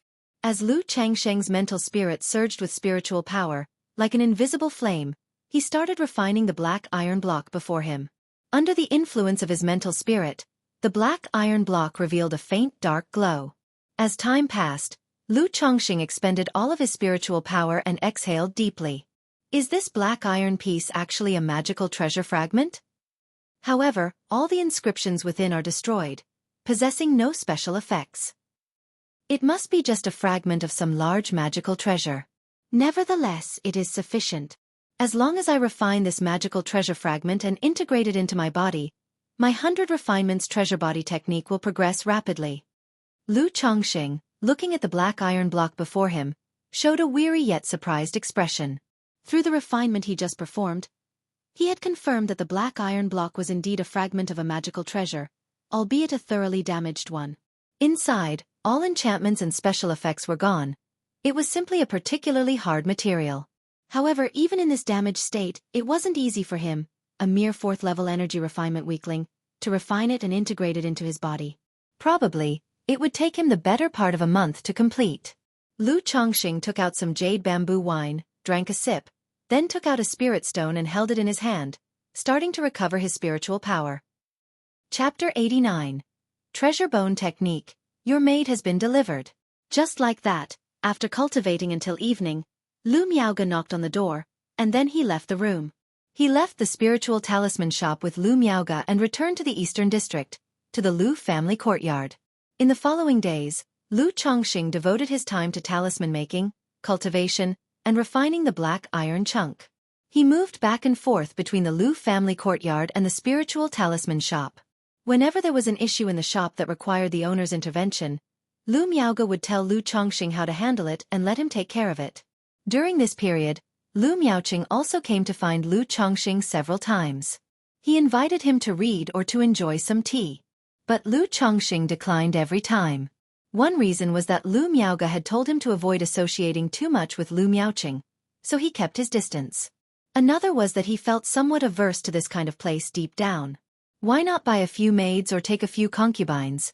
As Lu Changsheng's mental spirit surged with spiritual power, like an invisible flame, he started refining the black iron block before him. Under the influence of his mental spirit, the black iron block revealed a faint dark glow. As time passed, Lu Chongqing expended all of his spiritual power and exhaled deeply. Is this black iron piece actually a magical treasure fragment? However, all the inscriptions within are destroyed, possessing no special effects. It must be just a fragment of some large magical treasure. Nevertheless, it is sufficient. As long as I refine this magical treasure fragment and integrate it into my body, my 100 Refinements treasure body technique will progress rapidly. Lu Chongqing, looking at the black iron block before him, showed a weary yet surprised expression. Through the refinement he just performed, he had confirmed that the black iron block was indeed a fragment of a magical treasure, albeit a thoroughly damaged one. Inside, all enchantments and special effects were gone. It was simply a particularly hard material. However, even in this damaged state, it wasn't easy for him, a mere 4th-level energy refinement weakling, to refine it and integrate it into his body. Probably, it would take him the better part of a month to complete. Lu Chongqing took out some jade bamboo wine, drank a sip, then took out a spirit stone and held it in his hand, starting to recover his spiritual power. Chapter 89. Treasure Bone Technique. Your maid has been delivered. Just like that, after cultivating until evening, Lu Miaoge knocked on the door, and then he left the room. He left the spiritual talisman shop with Lu Miaoge and returned to the Eastern District, to the Lu family courtyard. In the following days, Lu Chongqing devoted his time to talisman making, cultivation, and refining the black iron chunk. He moved back and forth between the Lu family courtyard and the spiritual talisman shop. Whenever there was an issue in the shop that required the owner's intervention, Lu Miaoge would tell Lu Chongqing how to handle it and let him take care of it. During this period, Lu Miaoqing also came to find Lu Chongqing several times. He invited him to read or to enjoy some tea. But Lu Chongqing declined every time. One reason was that Lu Miaoge had told him to avoid associating too much with Lu Miaoqing, so he kept his distance. Another was that he felt somewhat averse to this kind of place deep down. Why not buy a few maids or take a few concubines?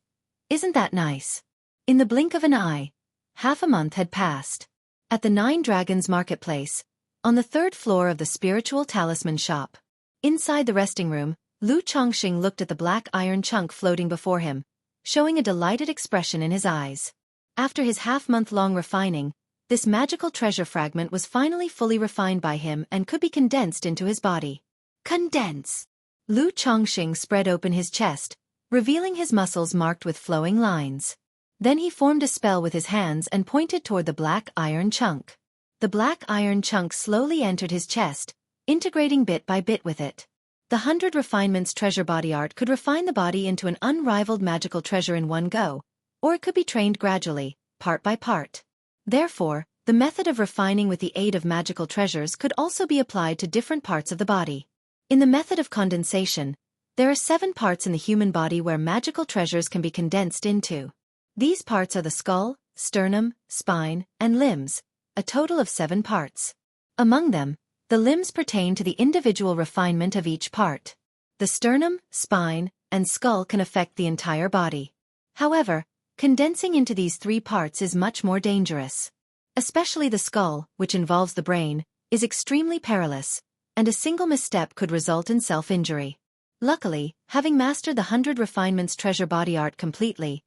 Isn't that nice? In the blink of an eye, half a month had passed. At the Nine Dragons marketplace, on the 3rd floor of the spiritual talisman shop. Inside the resting room, Lu Chongqing looked at the black iron chunk floating before him, showing a delighted expression in his eyes. After his half-month-long refining, this magical treasure fragment was finally fully refined by him and could be condensed into his body. Condense! Lu Chongqing spread open his chest, revealing his muscles marked with flowing lines. Then he formed a spell with his hands and pointed toward the black iron chunk. The black iron chunk slowly entered his chest, integrating bit by bit with it. The 100 Refinements treasure body art could refine the body into an unrivaled magical treasure in one go, or it could be trained gradually, part by part. Therefore, the method of refining with the aid of magical treasures could also be applied to different parts of the body. In the method of condensation, there are 7 parts in the human body where magical treasures can be condensed into. These parts are the skull, sternum, spine, and limbs, a total of 7 parts. Among them, the limbs pertain to the individual refinement of each part. The sternum, spine, and skull can affect the entire body. However, condensing into these 3 parts is much more dangerous. Especially the skull, which involves the brain, is extremely perilous, and a single misstep could result in self-injury. Luckily, having mastered the 100 Refinements treasure body art completely,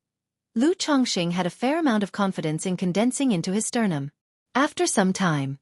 Lu Chongqing had a fair amount of confidence in condensing into his sternum. After some time,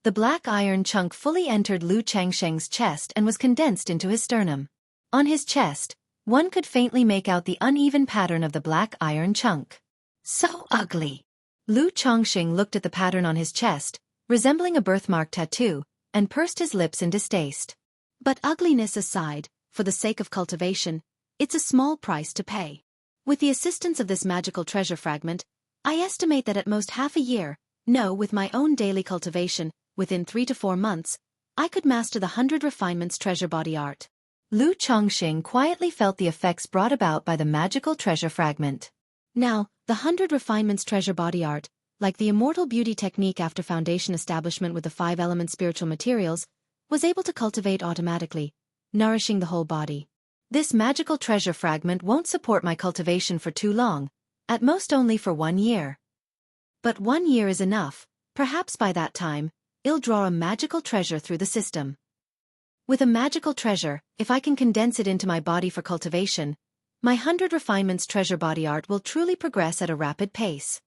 the black iron chunk fully entered Lu Chongqing's chest and was condensed into his sternum. On his chest, one could faintly make out the uneven pattern of the black iron chunk. So ugly! Lu Chongqing looked at the pattern on his chest, resembling a birthmark tattoo, and pursed his lips in distaste. But ugliness aside, for the sake of cultivation, it's a small price to pay. With the assistance of this magical treasure fragment, I estimate that at most half a year, with my own daily cultivation, within 3 to 4 months, I could master the 100 Refinements treasure body art. Lu Chongqing quietly felt the effects brought about by the magical treasure fragment. Now, the 100 Refinements treasure body art, like the immortal beauty technique after foundation establishment with the 5-element spiritual materials, was able to cultivate automatically, nourishing the whole body. This magical treasure fragment won't support my cultivation for too long, at most only for 1 year. But 1 year is enough, perhaps by that time, I'll draw a magical treasure through the system. With a magical treasure, if I can condense it into my body for cultivation, my 100 Refinements treasure body art will truly progress at a rapid pace.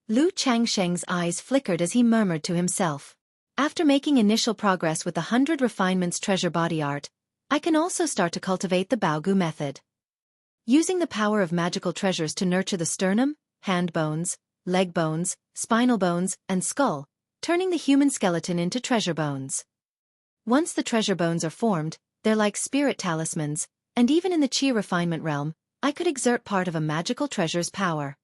Lu Chongqing's eyes flickered as he murmured to himself. After making initial progress with the 100 Refinements treasure body art, I can also start to cultivate the Baogu method. Using the power of magical treasures to nurture the sternum, hand bones, leg bones, spinal bones, and skull, turning the human skeleton into treasure bones. Once the treasure bones are formed, they're like spirit talismans, and even in the Qi refinement realm, I could exert part of a magical treasure's power.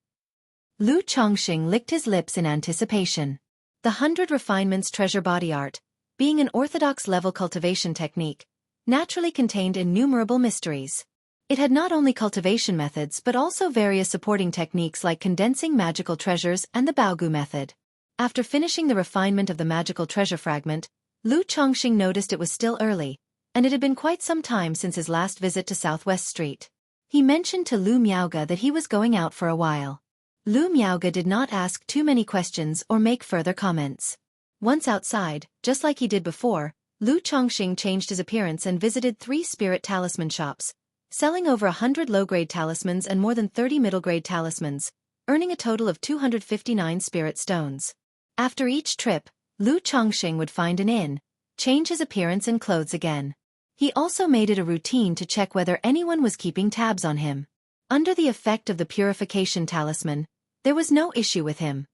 Lu Chongqing licked his lips in anticipation. The 100 Refinements treasure body art, being an orthodox-level cultivation technique, naturally contained innumerable mysteries. It had not only cultivation methods but also various supporting techniques like condensing magical treasures and the Baogu method. After finishing the refinement of the magical treasure fragment, Lu Chongqing noticed it was still early, and it had been quite some time since his last visit to Southwest Street. He mentioned to Lu Miaoge that he was going out for a while. Lu Miaoge did not ask too many questions or make further comments. Once outside, just like he did before, Lu Chongqing changed his appearance and visited 3 spirit talisman shops, selling over 100 low-grade talismans and more than 30 middle-grade talismans, earning a total of 259 spirit stones. After each trip, Lu Chongqing would find an inn, change his appearance and clothes again. He also made it a routine to check whether anyone was keeping tabs on him. Under the effect of the purification talisman, there was no issue with him.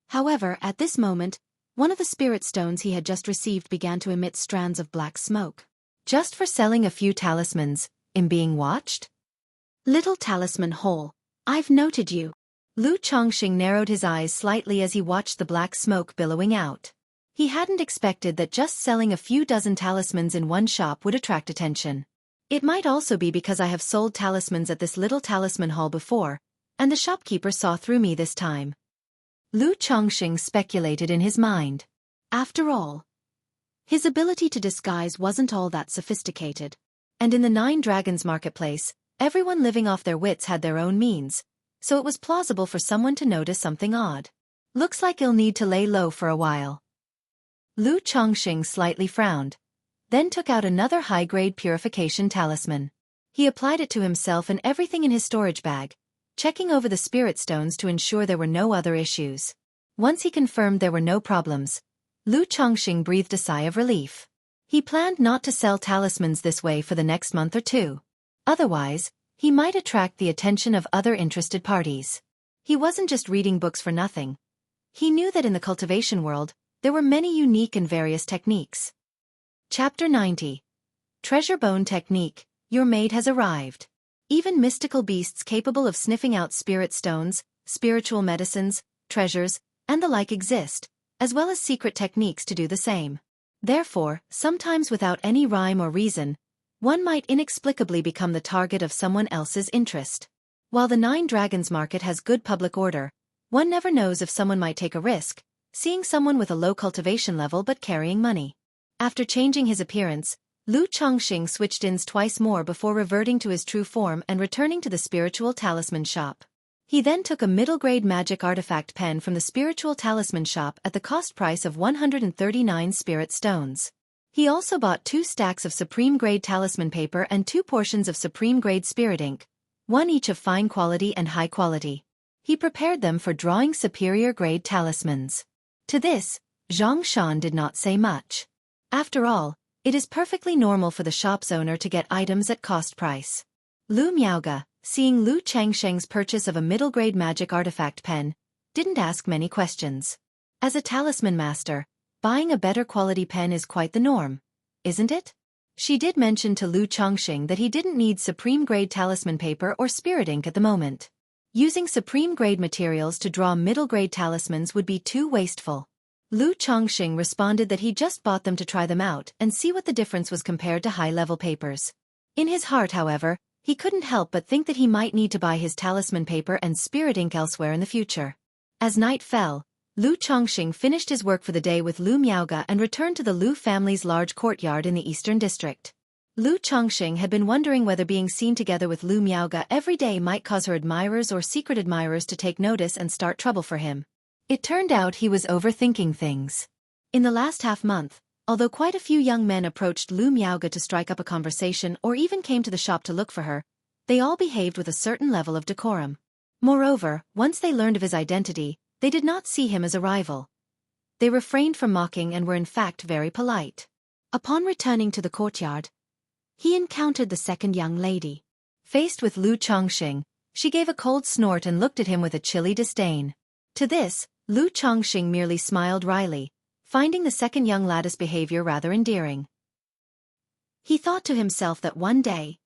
However, at this moment, one of the spirit stones he had just received began to emit strands of black smoke. Just for selling a few talismans, in being watched? Little talisman hole, I've noted you. Lu Chongqing narrowed his eyes slightly as he watched the black smoke billowing out. He hadn't expected that just selling a few dozen talismans in one shop would attract attention. It might also be because I have sold talismans at this little talisman hall before, and the shopkeeper saw through me this time. Lu Chongqing speculated in his mind. After all, his ability to disguise wasn't all that sophisticated. And in the 9 Dragons marketplace, everyone living off their wits had their own means, so it was plausible for someone to notice something odd. Looks like he'll need to lay low for a while. Lu Chongqing slightly frowned. then took out another high-grade purification talisman. He applied it to himself and everything in his storage bag, checking over the spirit stones to ensure there were no other issues. Once he confirmed there were no problems, Lu Chongqing breathed a sigh of relief. He planned not to sell talismans this way for the next month or two. Otherwise, he might attract the attention of other interested parties. He wasn't just reading books for nothing. He knew that in the cultivation world, there were many unique and various techniques. Chapter 90. Treasure Bone Technique. Your maid has arrived. Even mystical beasts capable of sniffing out spirit stones, spiritual medicines, treasures, and the like exist, as well as secret techniques to do the same. Therefore, sometimes without any rhyme or reason, one might inexplicably become the target of someone else's interest. While the Nine Dragons market has good public order, one never knows if someone might take a risk, seeing someone with a low cultivation level but carrying money. After changing his appearance, Lu Chongqing switched ins twice more before reverting to his true form and returning to the spiritual talisman shop. He then took a middle-grade magic artifact pen from the spiritual talisman shop at the cost price of 139 spirit stones. He also bought 2 stacks of supreme-grade talisman paper and 2 portions of supreme-grade spirit ink, one each of fine quality and high quality. He prepared them for drawing superior-grade talismans. To this, Zhang Shan did not say much. After all, it is perfectly normal for the shop's owner to get items at cost price. Lu Miaoge, seeing Lu Changsheng's purchase of a middle-grade magic artifact pen, didn't ask many questions. As a talisman master, buying a better quality pen is quite the norm, isn't it? She did mention to Lu Chongqing that he didn't need supreme-grade talisman paper or spirit ink at the moment. Using supreme-grade materials to draw middle-grade talismans would be too wasteful. Lu Chongqing responded that he just bought them to try them out and see what the difference was compared to high-level papers. In his heart, however, he couldn't help but think that he might need to buy his talisman paper and spirit ink elsewhere in the future. As night fell, Lu Chongqing finished his work for the day with Lu Miaoge and returned to the Lu family's large courtyard in the eastern district. Lu Chongqing had been wondering whether being seen together with Lu Miaoge every day might cause her admirers or secret admirers to take notice and start trouble for him. It turned out he was overthinking things. In the last half-month, although quite a few young men approached Lu Miaoge to strike up a conversation or even came to the shop to look for her, they all behaved with a certain level of decorum. Moreover, once they learned of his identity, they did not see him as a rival. They refrained from mocking and were in fact very polite. Upon returning to the courtyard, he encountered the second young lady. Faced with Lu Chongqing, she gave a cold snort and looked at him with a chilly disdain. To this, Lu Chongqing merely smiled wryly, finding the second young lady's behavior rather endearing. He thought to himself that one day,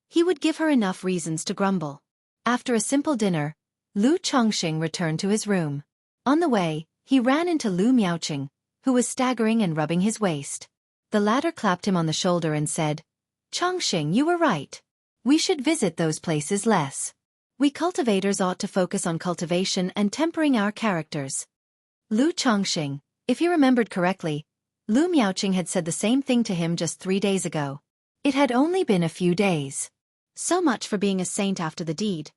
he would give her enough reasons to grumble. After a simple dinner, Lu Chongqing returned to his room. On the way, he ran into Lu Miaoqing, who was staggering and rubbing his waist. The latter clapped him on the shoulder and said, "Chongqing, you were right. We should visit those places less. We cultivators ought to focus on cultivation and tempering our characters." Lu Chongqing, if he remembered correctly, Lu Miaoqing had said the same thing to him just 3 days ago. It had only been a few days. So much for being a saint after the deed.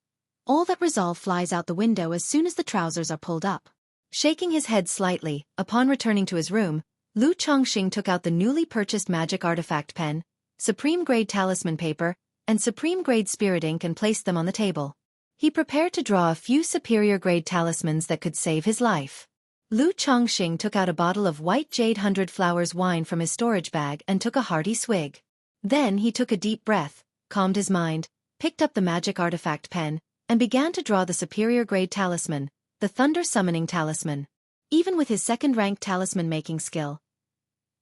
All that resolve flies out the window as soon as the trousers are pulled up. Shaking his head slightly, upon returning to his room, Lu Chongqing took out the newly purchased magic artifact pen, supreme-grade talisman paper, and supreme-grade spirit ink and placed them on the table. He prepared to draw a few superior-grade talismans that could save his life. Lu Chongqing took out a bottle of white jade 100 flowers wine from his storage bag and took a hearty swig. Then he took a deep breath, calmed his mind, picked up the magic artifact pen, and began to draw the superior-grade talisman, the Thunder Summoning Talisman. Even with his second-ranked talisman-making skill,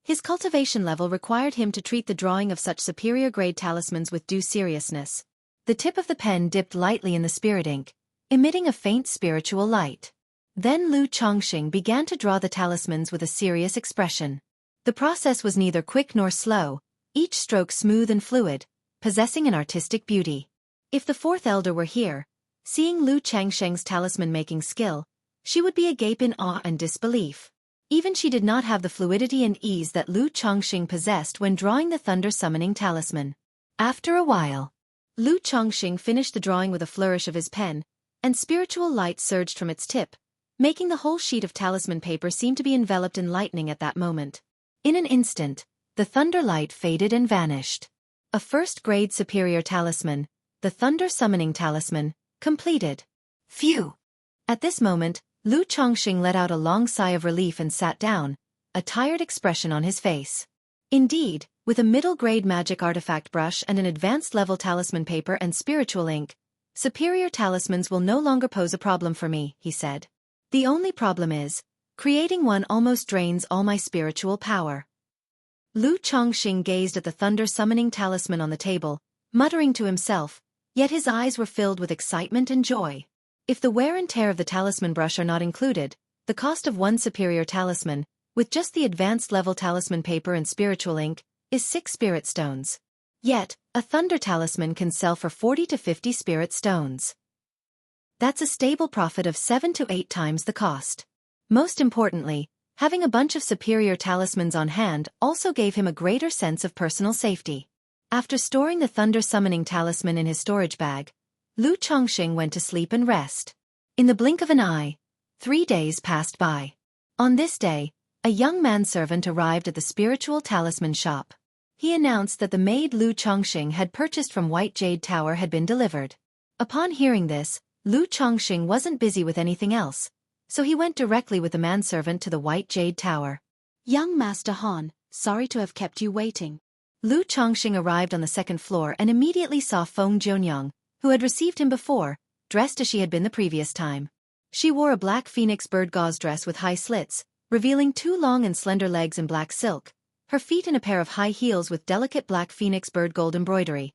his cultivation level required him to treat the drawing of such superior-grade talismans with due seriousness. The tip of the pen dipped lightly in the spirit ink, emitting a faint spiritual light. Then Lu Chongqing began to draw the talismans with a serious expression. The process was neither quick nor slow, each stroke smooth and fluid, possessing an artistic beauty. If the fourth elder were here, seeing Lu Changsheng's talisman-making skill, she would be agape in awe and disbelief. Even she did not have the fluidity and ease that Lu Chongqing possessed when drawing the thunder-summoning talisman. After a while, Lu Chongqing finished the drawing with a flourish of his pen, and spiritual light surged from its tip, making the whole sheet of talisman paper seem to be enveloped in lightning at that moment. In an instant, the thunder light faded and vanished. A first-grade superior talisman, the thunder summoning talisman, completed. Phew! At this moment, Lu Chongqing let out a long sigh of relief and sat down, a tired expression on his face. Indeed, with a middle-grade magic artifact brush and an advanced-level talisman paper and spiritual ink, superior talismans will no longer pose a problem for me, he said. The only problem is, creating one almost drains all my spiritual power. Lu Chongqing gazed at the thunder-summoning talisman on the table, muttering to himself, yet his eyes were filled with excitement and joy. If the wear and tear of the talisman brush are not included, the cost of one superior talisman, with just the advanced-level talisman paper and spiritual ink, is 6 spirit stones. Yet, a thunder talisman can sell for 40 to 50 spirit stones. That's a stable profit of 7 to 8 times the cost. Most importantly, having a bunch of superior talismans on hand also gave him a greater sense of personal safety. After storing the thunder-summoning talisman in his storage bag, Lu Chongqing went to sleep and rest. In the blink of an eye, 3 days passed by. On this day, a young manservant arrived at the spiritual talisman shop. He announced that the maid Lu Chongqing had purchased from White Jade Tower had been delivered. Upon hearing this, Lu Chongqing wasn't busy with anything else, so he went directly with the manservant to the White Jade Tower. "Young Master Han, sorry to have kept you waiting." Lu Chongqing arrived on the second floor and immediately saw Feng Jianyang, who had received him before, dressed as she had been the previous time. She wore a black phoenix bird gauze dress with high slits, revealing 2 long and slender legs in black silk, her feet in a pair of high heels with delicate black phoenix bird gold embroidery.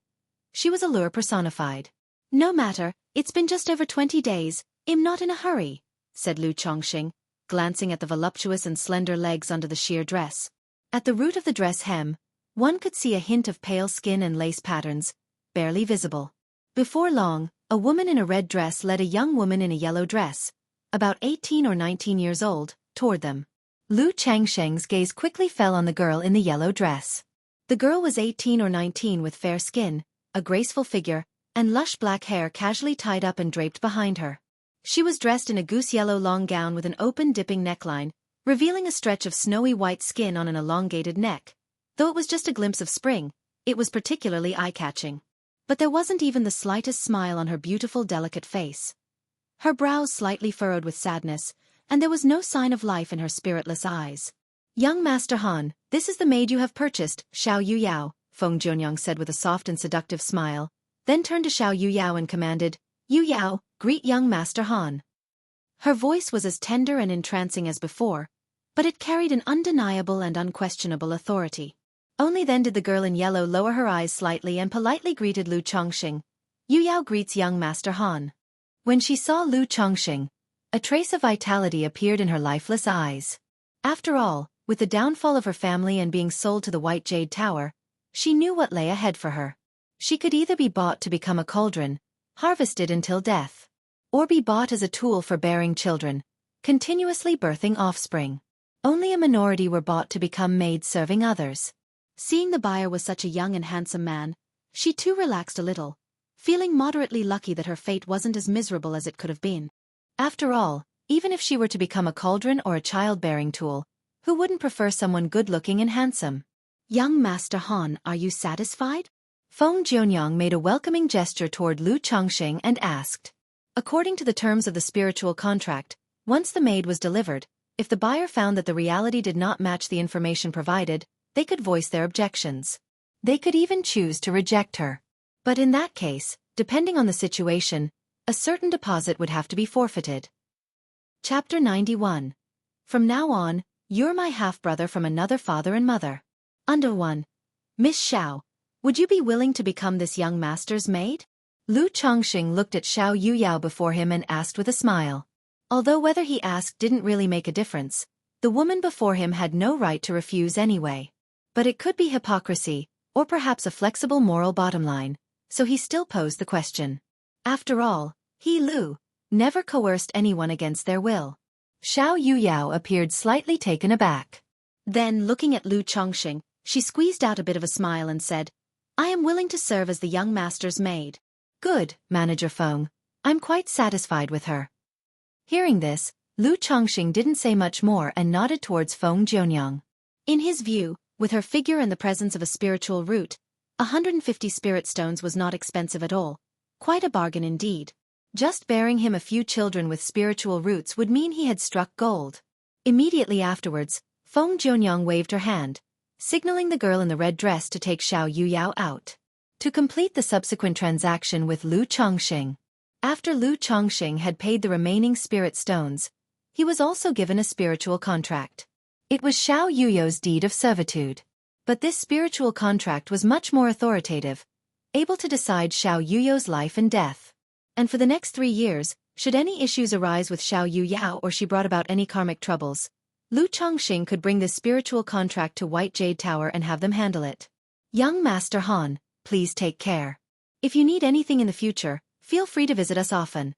She was allure personified. "No matter, it's been just over 20 days, I'm not in a hurry," said Lu Chongqing, glancing at the voluptuous and slender legs under the sheer dress. At the root of the dress hem, one could see a hint of pale skin and lace patterns, barely visible. Before long, a woman in a red dress led a young woman in a yellow dress, about 18 or 19 years old, toward them. Lu Chongqing's gaze quickly fell on the girl in the yellow dress. The girl was 18 or 19 with fair skin, a graceful figure, and lush black hair casually tied up and draped behind her. She was dressed in a goose-yellow long gown with an open dipping neckline, revealing a stretch of snowy white skin on an elongated neck. Though it was just a glimpse of spring, it was particularly eye-catching. But there wasn't even the slightest smile on her beautiful delicate face. Her brows slightly furrowed with sadness, and there was no sign of life in her spiritless eyes. "Young Master Han, this is the maid you have purchased, Xiao Yuyao," Feng Jianyang said with a soft and seductive smile, then turned to Xiao Yuyao and commanded, "Yuyao, greet young Master Han." Her voice was as tender and entrancing as before, but it carried an undeniable and unquestionable authority. Only then did the girl in yellow lower her eyes slightly and politely greeted Lu Chongqing. "Yuyao greets young Master Han." When she saw Lu Chongqing, a trace of vitality appeared in her lifeless eyes. After all, with the downfall of her family and being sold to the White Jade Tower, she knew what lay ahead for her. She could either be bought to become a cauldron, harvested until death, or be bought as a tool for bearing children, continuously birthing offspring. Only a minority were bought to become maids serving others. Seeing the buyer was such a young and handsome man, she too relaxed a little, feeling moderately lucky that her fate wasn't as miserable as it could have been. After all, even if she were to become a cauldron or a childbearing tool, who wouldn't prefer someone good-looking and handsome? "Young Master Han, are you satisfied?" Feng Jianyang made a welcoming gesture toward Lu Chongqing and asked. According to the terms of the spiritual contract, once the maid was delivered, if the buyer found that the reality did not match the information provided, they could voice their objections. They could even choose to reject her. But in that case, depending on the situation, a certain deposit would have to be forfeited. Chapter 91. From now on, you're my half-brother from another father and mother. Under 1. Miss Xiao, would you be willing to become this young master's maid? Lu Chongqing looked at Xiao Yuyao before him and asked with a smile. Although whether he asked didn't really make a difference, the woman before him had no right to refuse anyway. But it could be hypocrisy, or perhaps a flexible moral bottom line, so he still posed the question. After all, he, Lu, never coerced anyone against their will. Xiao Yuyao appeared slightly taken aback. Then, looking at Lu Chongqing, she squeezed out a bit of a smile and said, "I am willing to serve as the young master's maid." "Good, Manager Feng. I'm quite satisfied with her." Hearing this, Lu Chongqing didn't say much more and nodded towards Feng Jianyang. In his view, With her figure and the presence of a spiritual root, 150 spirit stones was not expensive at all. Quite a bargain indeed. Just bearing him a few children with spiritual roots would mean he had struck gold. Immediately afterwards, Feng Jianyang waved her hand, signaling the girl in the red dress to take Xiao Yuyao out. To complete the subsequent transaction with Lu Chongxing. After Lu Chongxing had paid the remaining spirit stones, he was also given a spiritual contract. It was Xiao Yuyao's deed of servitude. But this spiritual contract was much more authoritative, able to decide Xiao Yuyao's life and death. And for the next 3 years, should any issues arise with Xiao Yuyao or she brought about any karmic troubles, Lu Chongxing could bring this spiritual contract to White Jade Tower and have them handle it. Young Master Han, please take care. If you need anything in the future, feel free to visit us often.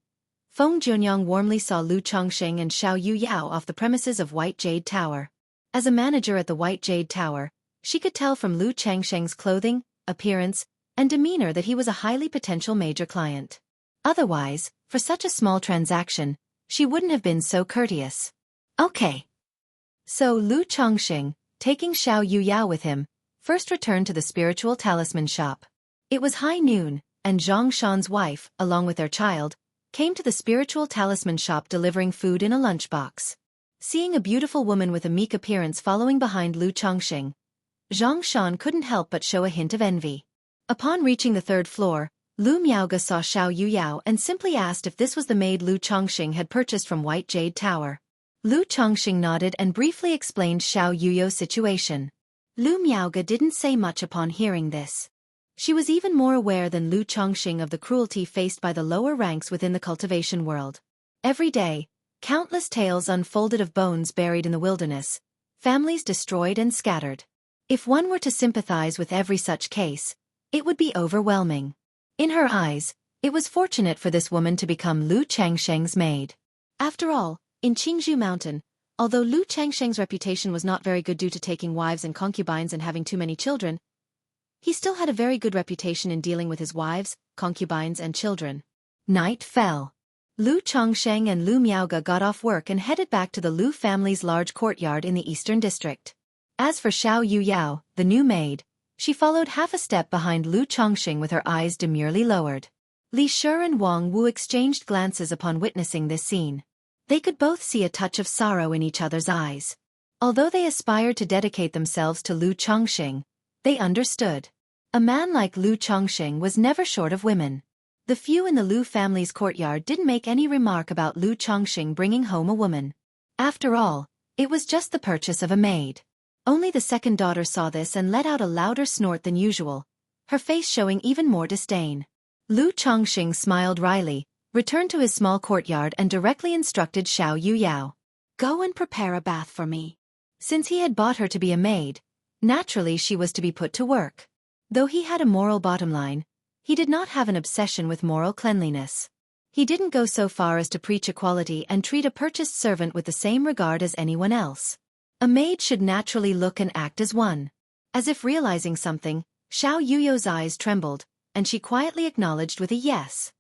Feng Jianyang warmly saw Lu Chongxing and Xiao Yuyao off the premises of White Jade Tower. As a manager at the White Jade Tower, she could tell from Lu Chongxing's clothing, appearance, and demeanor that he was a highly potential major client. Otherwise, for such a small transaction, she wouldn't have been so courteous. Okay. So Lu Chongxing, taking Xiao Yuyao with him, first returned to the spiritual talisman shop. It was high noon, and Zhang Shan's wife, along with their child, came to the spiritual talisman shop delivering food in a lunchbox. Seeing a beautiful woman with a meek appearance following behind Lu Chongxing, Zhang Shan couldn't help but show a hint of envy. Upon reaching the 3rd floor, Lu Miaoge saw Xiao Yuyao and simply asked if this was the maid Lu Chongxing had purchased from White Jade Tower. Lu Chongxing nodded and briefly explained Xiao Yuyao's situation. Lu Miaoge didn't say much upon hearing this. She was even more aware than Lu Chongxing of the cruelty faced by the lower ranks within the cultivation world. Every day, countless tales unfolded of bones buried in the wilderness, families destroyed and scattered. If one were to sympathize with every such case, it would be overwhelming. In her eyes, it was fortunate for this woman to become Lu Changsheng's maid. After all, in Qingzhou Mountain, although Lu Changsheng's reputation was not very good due to taking wives and concubines and having too many children, he still had a very good reputation in dealing with his wives, concubines and children. Night fell. Lu Chongsheng and Lu Miaoge got off work and headed back to the Lu family's large courtyard in the eastern district. As for Xiao Yuyao, the new maid, she followed half a step behind Lu Chongxing with her eyes demurely lowered. Li Shi and Wang Wu exchanged glances upon witnessing this scene. They could both see a touch of sorrow in each other's eyes. Although they aspired to dedicate themselves to Lu Chongxing, they understood. A man like Lu Chongxing was never short of women. The few in the Lu family's courtyard didn't make any remark about Lu Chongxing bringing home a woman. After all, it was just the purchase of a maid. Only the second daughter saw this and let out a louder snort than usual, her face showing even more disdain. Lu Chongxing smiled wryly, returned to his small courtyard and directly instructed Xiao Yuyao. Go and prepare a bath for me. Since he had bought her to be a maid, naturally she was to be put to work. Though he had a moral bottom line, he did not have an obsession with moral cleanliness. He didn't go so far as to preach equality and treat a purchased servant with the same regard as anyone else. A maid should naturally look and act as one. As if realizing something, Xiao Yuyao's eyes trembled, and she quietly acknowledged with a yes.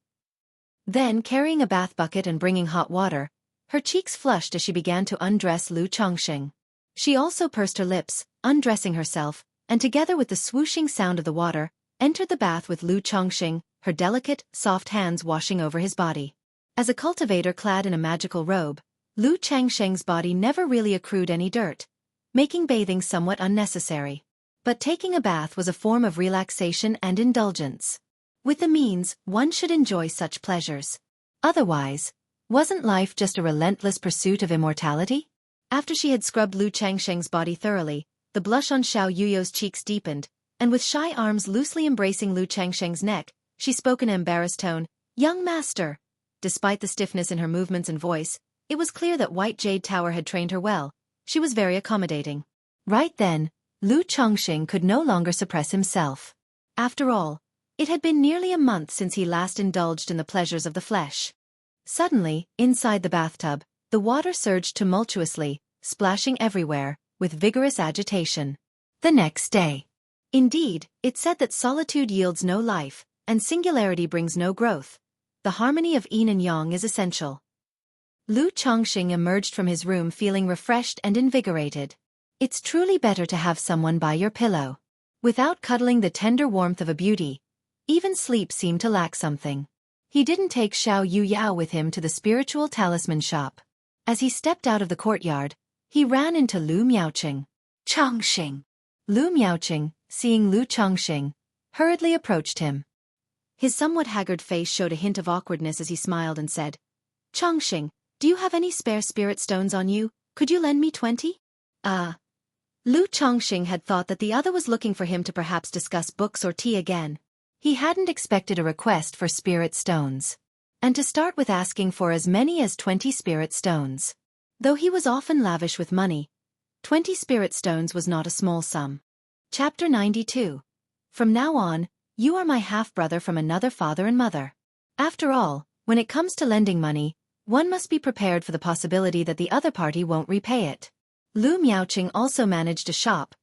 Then, carrying a bath bucket and bringing hot water, her cheeks flushed as she began to undress Lu Chongxing. She also pursed her lips, undressing herself, and together with the swooshing sound of the water, entered the bath with Lu Chongxing, her delicate, soft hands washing over his body. As a cultivator clad in a magical robe, Lu Changsheng's body never really accrued any dirt, making bathing somewhat unnecessary. But taking a bath was a form of relaxation and indulgence. With the means, one should enjoy such pleasures. Otherwise, wasn't life just a relentless pursuit of immortality? After she had scrubbed Lu Changsheng's body thoroughly, the blush on Xiao Yuyao's cheeks deepened, and with shy arms loosely embracing Lu Changsheng's neck, she spoke in an embarrassed tone, "Young master." Despite the stiffness in her movements and voice, it was clear that White Jade Tower had trained her well. She was very accommodating. Right then, Lu Chongxing could no longer suppress himself. After all, it had been nearly a month since he last indulged in the pleasures of the flesh. Suddenly, inside the bathtub, the water surged tumultuously, splashing everywhere, with vigorous agitation. The next day. Indeed, it said that solitude yields no life, and singularity brings no growth. The harmony of yin and yang is essential. Lu Chongxing emerged from his room feeling refreshed and invigorated. It's truly better to have someone by your pillow. Without cuddling the tender warmth of a beauty, even sleep seemed to lack something. He didn't take Xiao Yao with him to the spiritual talisman shop. As he stepped out of the courtyard, he ran into Lu Miaoqing. Chongqing. Lu Miaoqing, seeing Lu Chongqing, hurriedly approached him. His somewhat haggard face showed a hint of awkwardness as he smiled and said, Chongqing, do you have any spare spirit stones on you? Could you lend me 20? Lu Chongqing had thought that the other was looking for him to perhaps discuss books or tea again. He hadn't expected a request for spirit stones. And to start with asking for as many as 20 spirit stones. Though he was often lavish with money, 20 spirit stones was not a small sum. Chapter 92. From now on, you are my half-brother from another father and mother. After all, when it comes to lending money, one must be prepared for the possibility that the other party won't repay it. Lu Miaoqing also managed a shop,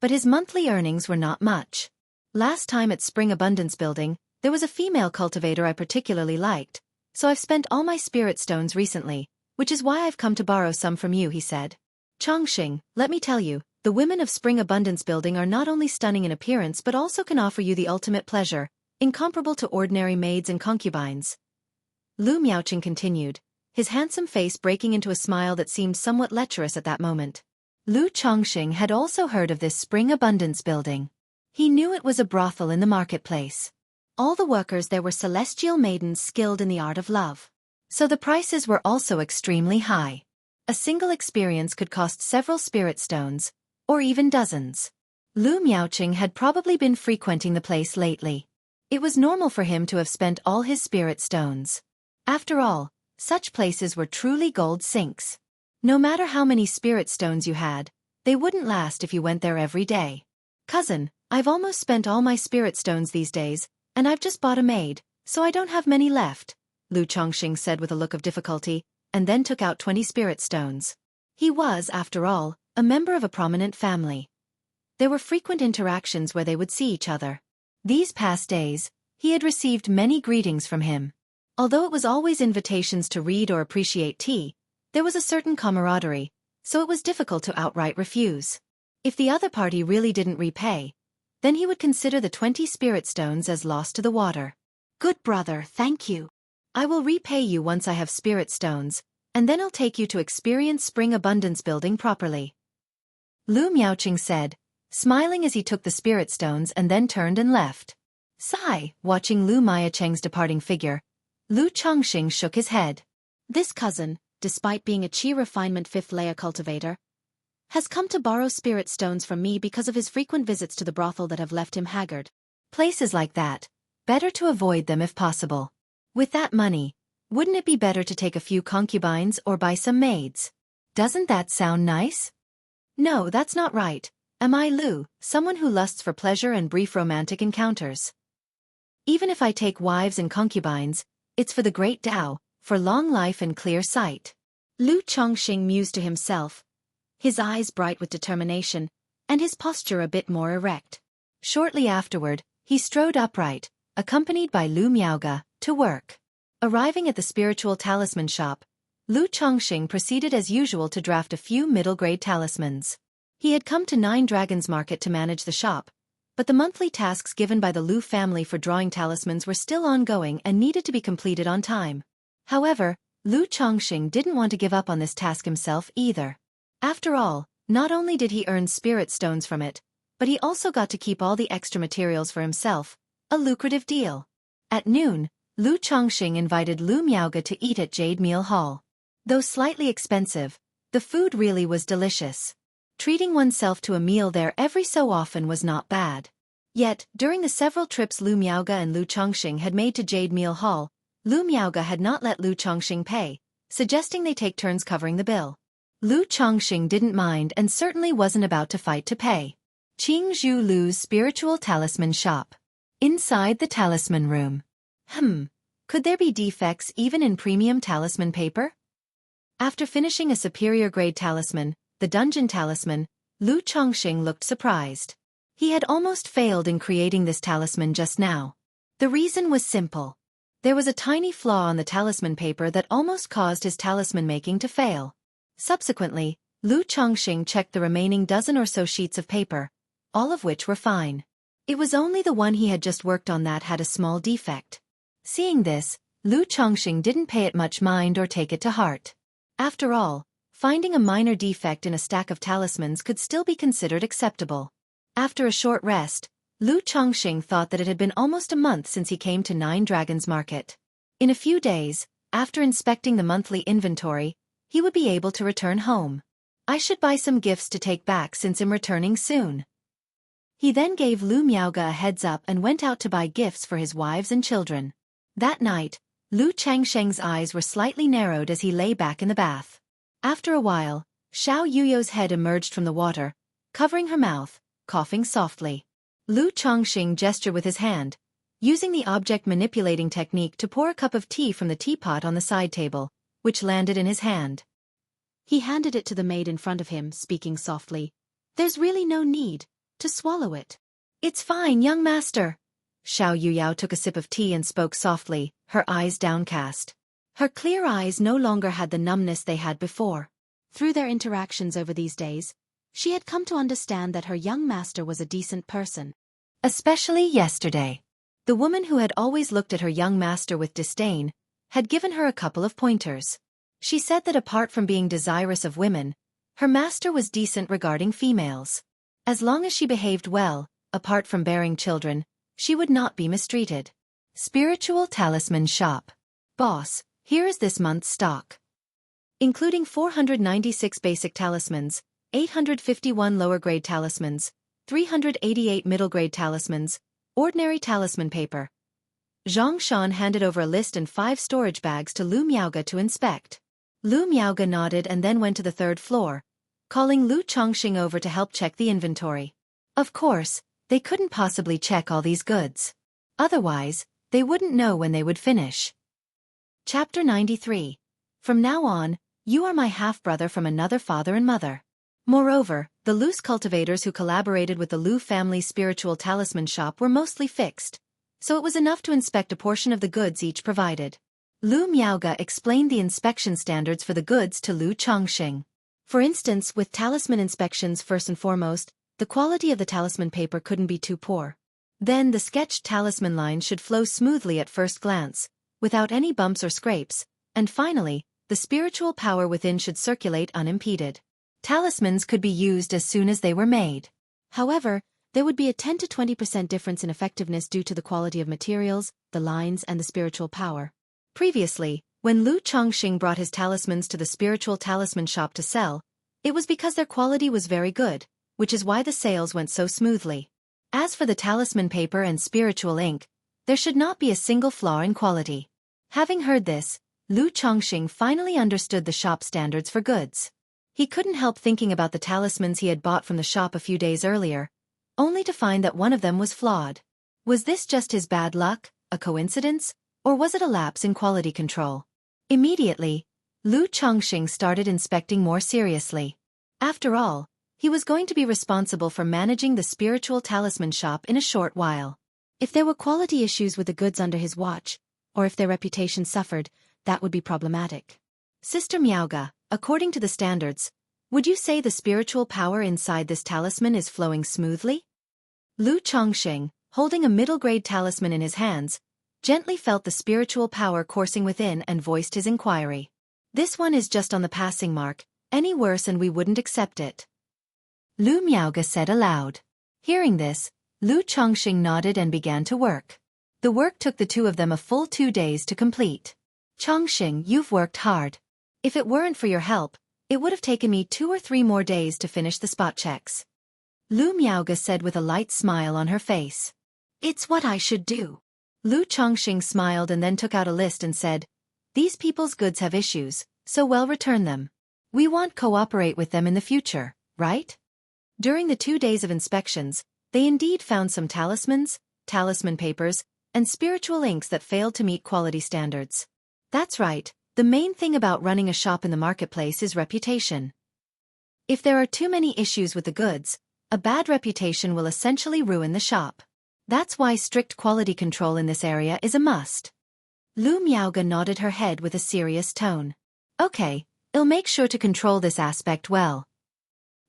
but his monthly earnings were not much. Last time at Spring Abundance Building, there was a female cultivator I particularly liked, so I've spent all my spirit stones recently, which is why I've come to borrow some from you, he said. Chongqing, let me tell you, the women of Spring Abundance Building are not only stunning in appearance but also can offer you the ultimate pleasure, incomparable to ordinary maids and concubines. Lu Miaoqing continued, his handsome face breaking into a smile that seemed somewhat lecherous at that moment. Lu Chongqing had also heard of this Spring Abundance Building. He knew it was a brothel in the marketplace. All the workers there were celestial maidens skilled in the art of love. So the prices were also extremely high. A single experience could cost several spirit stones, or even dozens. Lu Miaoqing had probably been frequenting the place lately. It was normal for him to have spent all his spirit stones. After all, such places were truly gold sinks. No matter how many spirit stones you had, they wouldn't last if you went there every day. Cousin, I've almost spent all my spirit stones these days, and I've just bought a maid, so I don't have many left, Lu Chongqing said with a look of difficulty, and then took out 20 spirit stones. He was, after all, a member of a prominent family. There were frequent interactions where they would see each other. These past days, he had received many greetings from him. Although it was always invitations to read or appreciate tea, there was a certain camaraderie, so it was difficult to outright refuse. If the other party really didn't repay, then he would consider the 20 spirit stones as lost to the water. Good brother, thank you. I will repay you once I have spirit stones, and then I'll take you to experience Spring Abundance Building properly. Lu Miaoqing said, smiling as he took the spirit stones and then turned and left. Sigh, watching Lu Miaoqing's departing figure, Lu Chongqing shook his head. This cousin, despite being a chi refinement 5th layer cultivator, has come to borrow spirit stones from me because of his frequent visits to the brothel that have left him haggard. Places like that, better to avoid them if possible. With that money, wouldn't it be better to take a few concubines or buy some maids? Doesn't that sound nice? No, that's not right. Am I Lu, someone who lusts for pleasure and brief romantic encounters? Even if I take wives and concubines, it's for the great Tao, for long life and clear sight. Lu Chongqing mused to himself, his eyes bright with determination, and his posture a bit more erect. Shortly afterward, he strode upright, accompanied by Lu Miaoga, to work. Arriving at the spiritual talisman shop, Lu Chongqing proceeded as usual to draft a few middle-grade talismans. He had come to 9 Dragons Market to manage the shop, but the monthly tasks given by the Lu family for drawing talismans were still ongoing and needed to be completed on time. However, Lu Chongqing didn't want to give up on this task himself either. After all, not only did he earn spirit stones from it, but he also got to keep all the extra materials for himself, a lucrative deal. At noon, Lu Chongqing invited Lu Miaoga to eat at Jade Meal Hall. Though slightly expensive, the food really was delicious. Treating oneself to a meal there every so often was not bad. Yet, during the several trips Lu Miaoga and Lu Chongqing had made to Jade Meal Hall, Lu Miaoga had not let Lu Chongqing pay, suggesting they take turns covering the bill. Lu Chongqing didn't mind and certainly wasn't about to fight to pay. Qingzhu Lu's spiritual talisman shop. Inside the talisman room. Could there be defects even in premium talisman paper? After finishing a superior grade talisman, the dungeon talisman, Lu Chongqing looked surprised. He had almost failed in creating this talisman just now. The reason was simple. There was a tiny flaw on the talisman paper that almost caused his talisman making to fail. Subsequently, Lu Chongqing checked the remaining dozen or so sheets of paper, all of which were fine. It was only the one he had just worked on that had a small defect. Seeing this, Lu Chongqing didn't pay it much mind or take it to heart. After all, finding a minor defect in a stack of talismans could still be considered acceptable. After a short rest, Lu Chongqing thought that it had been almost a month since he came to Nine Dragons Market. In a few days, after inspecting the monthly inventory, he would be able to return home. I should buy some gifts to take back since I'm returning soon. He then gave Lu Miaoge a heads up and went out to buy gifts for his wives and children. That night, Lu Changsheng's eyes were slightly narrowed as he lay back in the bath. After a while, Xiao Yuyo's head emerged from the water, covering her mouth, coughing softly. Lu Chongqing gestured with his hand, using the object manipulating technique to pour a cup of tea from the teapot on the side table, which landed in his hand. He handed it to the maid in front of him, speaking softly. "There's really no need to swallow it." "It's fine, young master." Xiao Yuyao took a sip of tea and spoke softly, her eyes downcast. Her clear eyes no longer had the numbness they had before. Through their interactions over these days, she had come to understand that her young master was a decent person. Especially yesterday. The woman who had always looked at her young master with disdain had given her a couple of pointers. She said that apart from being desirous of women, her master was decent regarding females. As long as she behaved well, apart from bearing children, she would not be mistreated. Spiritual Talisman Shop. Boss, here is this month's stock. Including 496 basic talismans, 851 lower-grade talismans, 388 middle-grade talismans, ordinary talisman paper. Zhang Shan handed over a list and 5 storage bags to Lu Miaoge to inspect. Lu Miaoge nodded and then went to the 3rd floor, calling Lu Chongqing over to help check the inventory. Of course, they couldn't possibly check all these goods. Otherwise, they wouldn't know when they would finish. Chapter 93. From now on, you are my half-brother from another father and mother. Moreover, the loose cultivators who collaborated with the Lu family's spiritual talisman shop were mostly fixed, so it was enough to inspect a portion of the goods each provided. Lu Miaoge explained the inspection standards for the goods to Lu Chongqing. For instance, with talisman inspections first and foremost, the quality of the talisman paper couldn't be too poor. Then the sketched talisman lines should flow smoothly at first glance, without any bumps or scrapes, and finally, the spiritual power within should circulate unimpeded. Talismans could be used as soon as they were made. However, there would be a 10 to 20% difference in effectiveness due to the quality of materials, the lines, and the spiritual power. Previously, when Lu Chongqing brought his talismans to the spiritual talisman shop to sell, it was because their quality was very good, which is why the sales went so smoothly. As for the talisman paper and spiritual ink, there should not be a single flaw in quality. Having heard this, Lu Chongqing finally understood the shop standards for goods. He couldn't help thinking about the talismans he had bought from the shop a few days earlier, only to find that one of them was flawed. Was this just his bad luck, a coincidence, or was it a lapse in quality control? Immediately, Lu Chongqing started inspecting more seriously. After all, he was going to be responsible for managing the spiritual talisman shop in a short while. If there were quality issues with the goods under his watch, or if their reputation suffered, that would be problematic. Sister Miaoge, according to the standards, would you say the spiritual power inside this talisman is flowing smoothly? Lu Chongqing, holding a middle-grade talisman in his hands, gently felt the spiritual power coursing within and voiced his inquiry. This one is just on the passing mark, any worse and we wouldn't accept it. Lu Miaoge said aloud. Hearing this, Lu Chongqing nodded and began to work. The work took the two of them a full 2 days to complete. Chongqing, you've worked hard. If it weren't for your help, it would have taken me 2 or 3 more days to finish the spot checks. Lu Miaoge said with a light smile on her face. It's what I should do. Lu Chongqing smiled and then took out a list and said, these people's goods have issues, so we'll return them. We won't cooperate with them in the future, right? During the 2 days of inspections, they indeed found some talismans, talisman papers, and spiritual inks that failed to meet quality standards. That's right, the main thing about running a shop in the marketplace is reputation. If there are too many issues with the goods, a bad reputation will essentially ruin the shop. That's why strict quality control in this area is a must. Lu Miaoge nodded her head with a serious tone. Okay, I'll make sure to control this aspect well.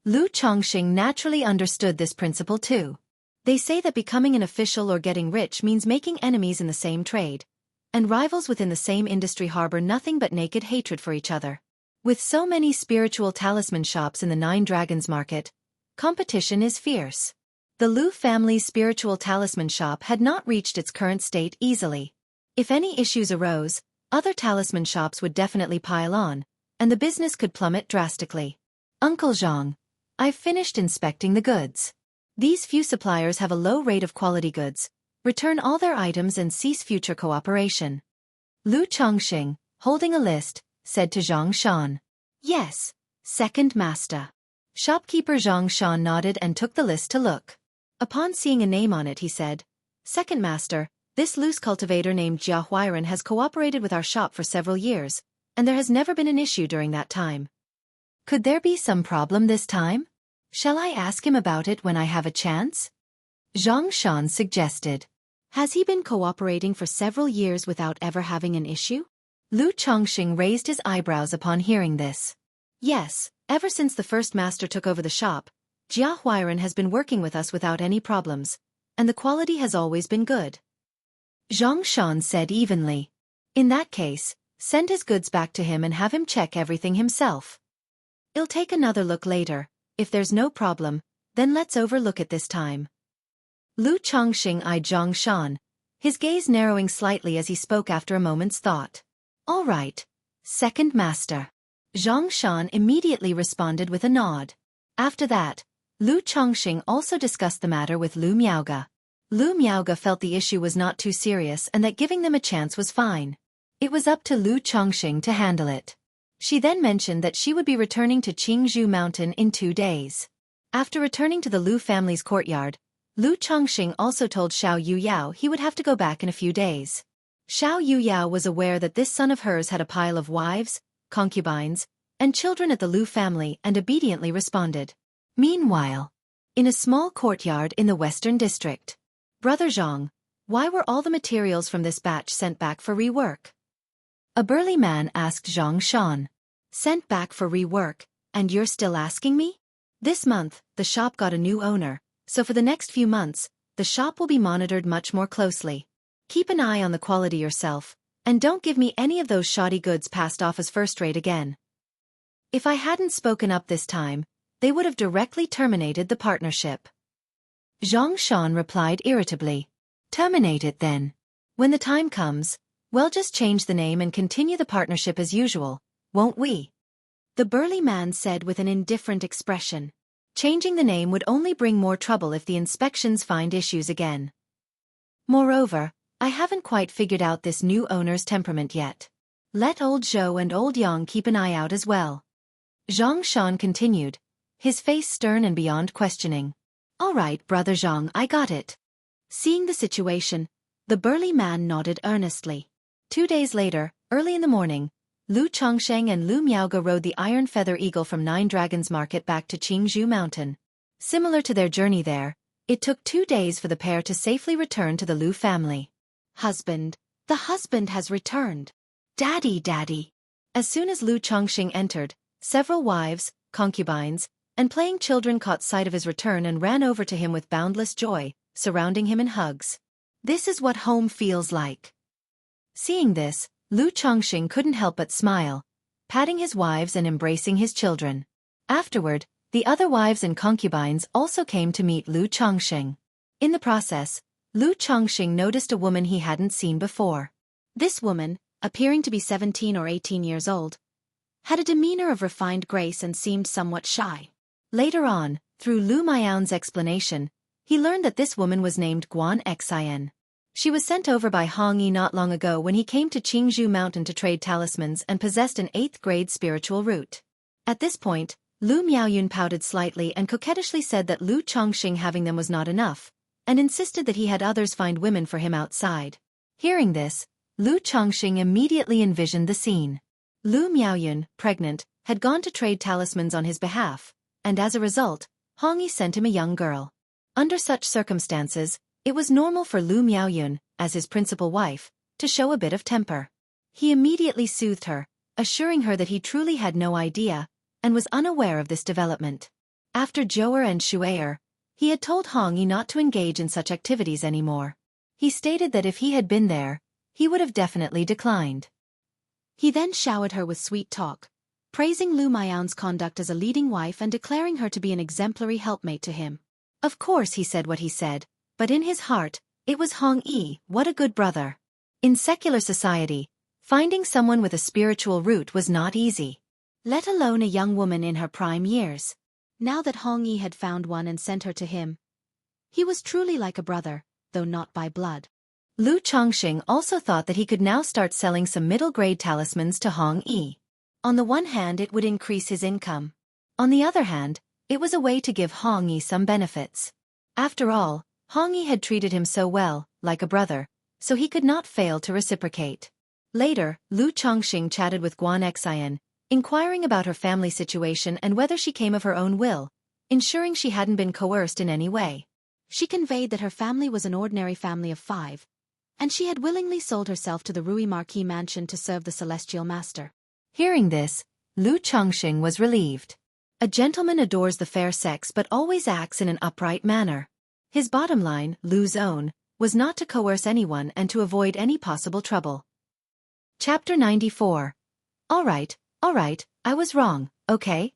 Lu Chongqing naturally understood this principle too. They say that becoming an official or getting rich means making enemies in the same trade, and rivals within the same industry harbor nothing but naked hatred for each other. With so many spiritual talisman shops in the Nine Dragons market, competition is fierce. The Lu family's spiritual talisman shop had not reached its current state easily. If any issues arose, other talisman shops would definitely pile on, and the business could plummet drastically. Uncle Zhang, I've finished inspecting the goods. These few suppliers have a low rate of quality goods. Return all their items and cease future cooperation. Lu Chongqing, holding a list, said to Zhang Shan. Yes, second master. Shopkeeper Zhang Shan nodded and took the list to look. Upon seeing a name on it, he said, Second master, this loose cultivator named Jia Huiran has cooperated with our shop for several years, and there has never been an issue during that time. Could there be some problem this time? Shall I ask him about it when I have a chance? Zhang Shan suggested. Has he been cooperating for several years without ever having an issue? Lu Chongqing raised his eyebrows upon hearing this. Yes, ever since the first master took over the shop, Jia Huiran has been working with us without any problems, and the quality has always been good. Zhang Shan said evenly. In that case, send his goods back to him and have him check everything himself. I'll take another look later. If there's no problem, then let's overlook it this time. Lu Chongqing eyed Zhang Shan, his gaze narrowing slightly as he spoke after a moment's thought. All right, second master. Zhang Shan immediately responded with a nod. After that, Lu Chongqing also discussed the matter with Lu Miaoge. Lu Miaoge felt the issue was not too serious and that giving them a chance was fine. It was up to Lu Chongqing to handle it. She then mentioned that she would be returning to Qingzhou Mountain in 2 days. After returning to the Lu family's courtyard, Lu Chongqing also told Xiao Yuyao he would have to go back in a few days. Xiao Yuyao was aware that this son of hers had a pile of wives, concubines, and children at the Lu family and obediently responded. Meanwhile, in a small courtyard in the Western District, Brother Zhang, why were all the materials from this batch sent back for rework? A burly man asked Zhang Shan. Sent back for rework, and you're still asking me? This month, the shop got a new owner, so for the next few months, the shop will be monitored much more closely. Keep an eye on the quality yourself, and don't give me any of those shoddy goods passed off as first-rate again. If I hadn't spoken up this time, they would have directly terminated the partnership. Zhang Shan replied irritably. Terminate it then. When the time comes, we'll just change the name and continue the partnership as usual, won't we? The burly man said with an indifferent expression. Changing the name would only bring more trouble if the inspections find issues again. Moreover, I haven't quite figured out this new owner's temperament yet. Let old Zhou and old Yang keep an eye out as well. Zhang Shan continued, his face stern and beyond questioning. All right, Brother Zhang, I got it. Seeing the situation, the burly man nodded earnestly. 2 days later, early in the morning, Lu Chongqing and Lu Miaoge rode the Iron Feather Eagle from Nine Dragons Market back to Qingzhou Mountain. Similar to their journey there, it took 2 days for the pair to safely return to the Lu family. Husband, the husband has returned. Daddy, daddy. As soon as Lu Chongqing entered, several wives, concubines, and playing children caught sight of his return and ran over to him with boundless joy, surrounding him in hugs. This is what home feels like. Seeing this, Lu Chongqing couldn't help but smile, patting his wives and embracing his children. Afterward, the other wives and concubines also came to meet Lu Chongqing. In the process, Lu Chongqing noticed a woman he hadn't seen before. This woman, appearing to be 17 or 18 years old, had a demeanor of refined grace and seemed somewhat shy. Later on, through Lu Miao's explanation, he learned that this woman was named Guan Xin. She was sent over by Hong Yi not long ago when he came to Qingzhou Mountain to trade talismans and possessed an 8th-grade spiritual root. At this point, Lu Miaoyun pouted slightly and coquettishly said that Lu Chongqing having them was not enough, and insisted that he had others find women for him outside. Hearing this, Lu Chongqing immediately envisioned the scene. Lu Miaoyun, pregnant, had gone to trade talismans on his behalf, and as a result, Hong Yi sent him a young girl. Under such circumstances, it was normal for Lu Miaoyun, as his principal wife, to show a bit of temper. He immediately soothed her, assuring her that he truly had no idea, and was unaware of this development. After Zhou'er and Shu'er, he had told Hong Yi not to engage in such activities anymore. He stated that if he had been there, he would have definitely declined. He then showered her with sweet talk, praising Lu Miao's conduct as a leading wife and declaring her to be an exemplary helpmate to him. Of course he said what he said, but in his heart, it was Hong Yi, what a good brother. In secular society, finding someone with a spiritual root was not easy, let alone a young woman in her prime years. Now that Hong Yi had found one and sent her to him, he was truly like a brother, though not by blood. Lu Chongqing also thought that he could now start selling some middle-grade talismans to Hong Yi. On the one hand, it would increase his income. On the other hand, it was a way to give Hong Yi some benefits. After all, Hong Yi had treated him so well, like a brother, so he could not fail to reciprocate. Later, Lu Chongqing chatted with Guan Xian, inquiring about her family situation and whether she came of her own will, ensuring she hadn't been coerced in any way. She conveyed that her family was an ordinary family of 5, and she had willingly sold herself to the Rui Marquis mansion to serve the Celestial Master. Hearing this, Lu Chongqing was relieved. A gentleman adores the fair sex but always acts in an upright manner. His bottom line, Lu's own, was not to coerce anyone and to avoid any possible trouble. Chapter 94. All right, I was wrong, okay?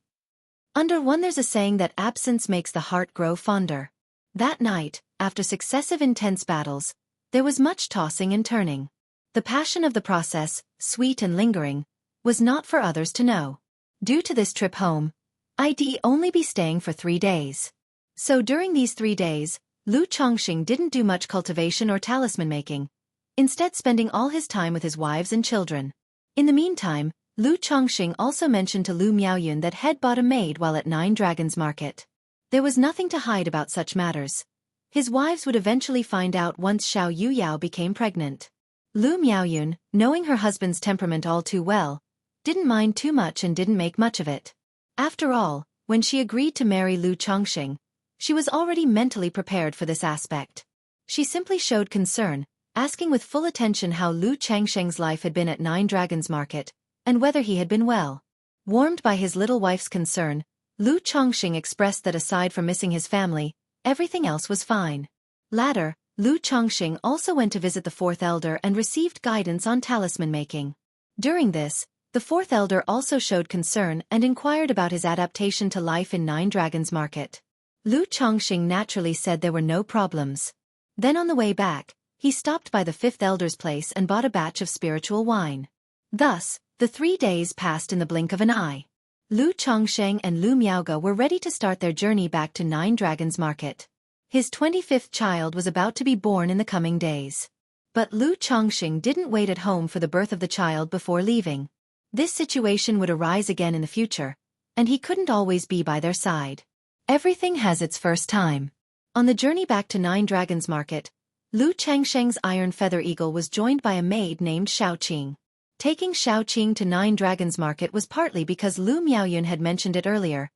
Under one there's a saying that absence makes the heart grow fonder. That night, after successive intense battles, there was much tossing and turning. The passion of the process, sweet and lingering, was not for others to know. Due to this trip home, I'd only be staying for 3 days. So during these 3 days, Lu Chongqing didn't do much cultivation or talisman making, instead spending all his time with his wives and children. In the meantime, Lu Chongqing also mentioned to Lu Miaoyun that he'd bought a maid while at 9 Dragons Market. There was nothing to hide about such matters. His wives would eventually find out once Xiao Yuyao became pregnant. Lu Miaoyun, knowing her husband's temperament all too well, didn't mind too much and didn't make much of it. After all, when she agreed to marry Lu Chongqing, she was already mentally prepared for this aspect. She simply showed concern, asking with full attention how Lu Changsheng's life had been at 9 Dragons Market, and whether he had been well. Warmed by his little wife's concern, Lu Chongqing expressed that aside from missing his family, everything else was fine. Later, Lu Chongqing also went to visit the 4th elder and received guidance on talisman making. During this, the 4th elder also showed concern and inquired about his adaptation to life in 9 Dragons Market. Lu Chongqing naturally said there were no problems. Then on the way back, he stopped by the 5th elder's place and bought a batch of spiritual wine. Thus, the 3 days passed in the blink of an eye. Lu Chongqing and Lu Miaoge were ready to start their journey back to 9 Dragons Market. His 25th child was about to be born in the coming days. But Lu Chongqing didn't wait at home for the birth of the child before leaving. This situation would arise again in the future, and he couldn't always be by their side. Everything has its first time. On the journey back to 9 Dragons Market, Lu Changsheng's iron feather eagle was joined by a maid named Xiaoqing. Taking Xiaoqing to 9 Dragons Market was partly because Lu Miaoyun had mentioned it earlier,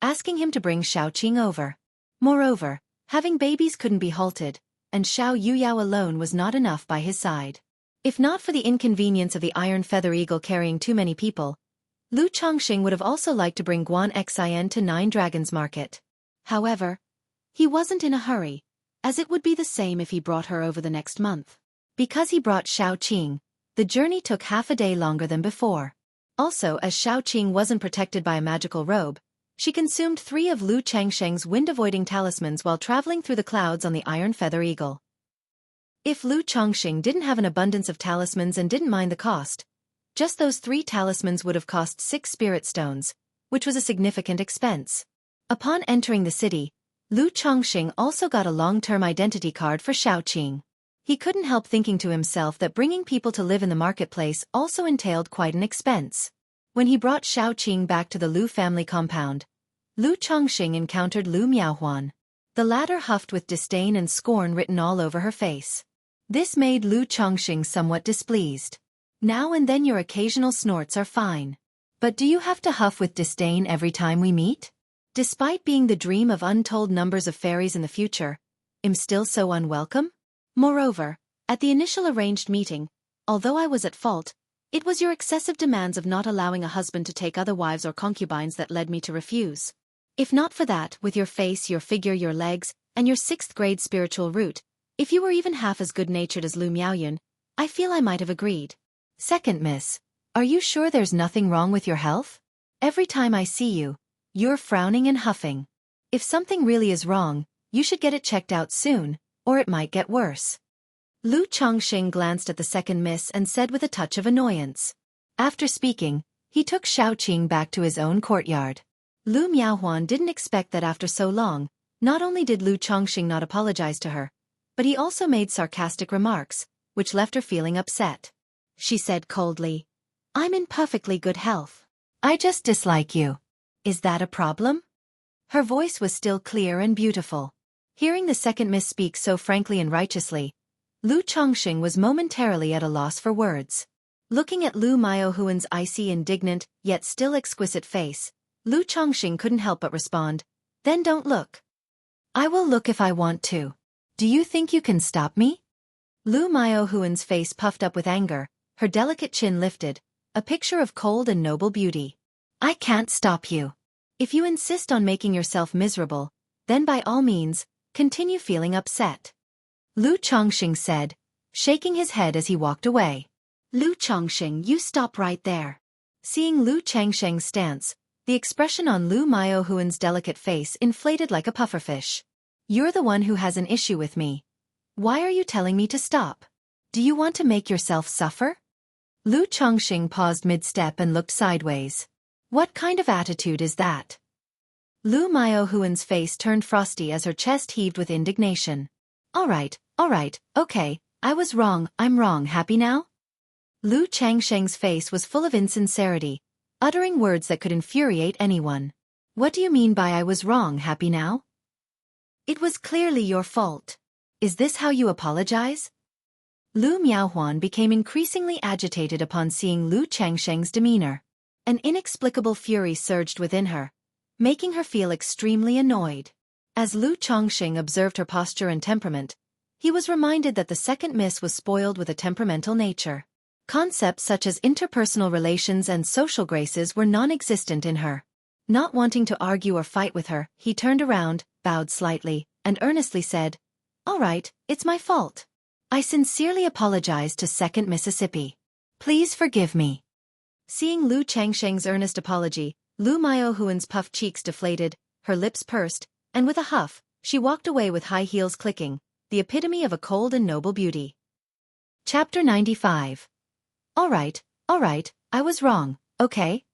asking him to bring Xiaoqing over. Moreover, having babies couldn't be halted, and Xiao Yuyao alone was not enough by his side. If not for the inconvenience of the iron feather eagle carrying too many people, Lu Chongqing would have also liked to bring Guan Xian to 9 Dragons Market. However, he wasn't in a hurry, as it would be the same if he brought her over the next month. Because he brought Xiaoqing, the journey took half a day longer than before. Also, as Xiaoqing wasn't protected by a magical robe, she consumed 3 of Lu Changsheng's wind-avoiding talismans while traveling through the clouds on the iron feather eagle. If Lu Chongqing didn't have an abundance of talismans and didn't mind the cost, just those 3 talismans would have cost 6 spirit stones, which was a significant expense. Upon entering the city, Lu Chongqing also got a long-term identity card for Xiaoqing. He couldn't help thinking to himself that bringing people to live in the marketplace also entailed quite an expense. When he brought Xiaoqing back to the Lu family compound, Lu Chongqing encountered Lu Miaohuan. The latter huffed with disdain and scorn written all over her face. This made Lu Chongqing somewhat displeased. Now and then your occasional snorts are fine. But do you have to huff with disdain every time we meet? Despite being the dream of untold numbers of fairies in the future, am still so unwelcome? Moreover, at the initial arranged meeting, although I was at fault, it was your excessive demands of not allowing a husband to take other wives or concubines that led me to refuse. If not for that, with your face, your figure, your legs, and your 6th grade spiritual root, if you were even half as good-natured as Lu Miaoyun, I feel I might have agreed. Second miss, are you sure there's nothing wrong with your health? Every time I see you, you're frowning and huffing. If something really is wrong, you should get it checked out soon, or it might get worse. Lu Chongxing glanced at the second miss and said with a touch of annoyance. After speaking, he took Xiaoqing back to his own courtyard. Lu Miaohuan didn't expect that after so long, not only did Lu Chongxing not apologize to her, but he also made sarcastic remarks, which left her feeling upset. She said coldly, "I'm in perfectly good health. I just dislike you. Is that a problem?" Her voice was still clear and beautiful. Hearing the second miss speak so frankly and righteously, Lu Chongxing was momentarily at a loss for words. Looking at Lu Miaohuan's icy, indignant, yet still exquisite face, Lu Chongxing couldn't help but respond, "Then don't look. I will look if I want to. Do you think you can stop me?" Lu Miaohuan's face puffed up with anger, her delicate chin lifted, a picture of cold and noble beauty. "I can't stop you. If you insist on making yourself miserable, then by all means, continue feeling upset," Lu Chongxing said, shaking his head as he walked away. "Lu Chongxing, you stop right there." Seeing Lu Changsheng's stance, the expression on Lu Miaohuan's delicate face inflated like a pufferfish. "You're the one who has an issue with me. Why are you telling me to stop? Do you want to make yourself suffer?" Lu Chongxing paused mid-step and looked sideways. What kind of attitude is that? Lu Miaohuan's face turned frosty as her chest heaved with indignation. All right, okay, I was wrong, I'm wrong, happy now?" Lu Changsheng's face was full of insincerity, uttering words that could infuriate anyone. "What do you mean by I was wrong, happy now? It was clearly your fault. Is this how you apologize?" Lu Miaohuan became increasingly agitated upon seeing Lu Changsheng's demeanor. An inexplicable fury surged within her, making her feel extremely annoyed. As Lu Chongxing observed her posture and temperament, he was reminded that the second miss was spoiled with a temperamental nature. Concepts such as interpersonal relations and social graces were non-existent in her. Not wanting to argue or fight with her, he turned around, bowed slightly, and earnestly said, "All right, it's my fault. I sincerely apologize to Second Mississippi. Please forgive me." Seeing Lu Changsheng's earnest apology, Lu Miaohuan's puffed cheeks deflated, her lips pursed, and with a huff, she walked away with high heels clicking, the epitome of a cold and noble beauty. Chapter 95. All right, I was wrong, okay?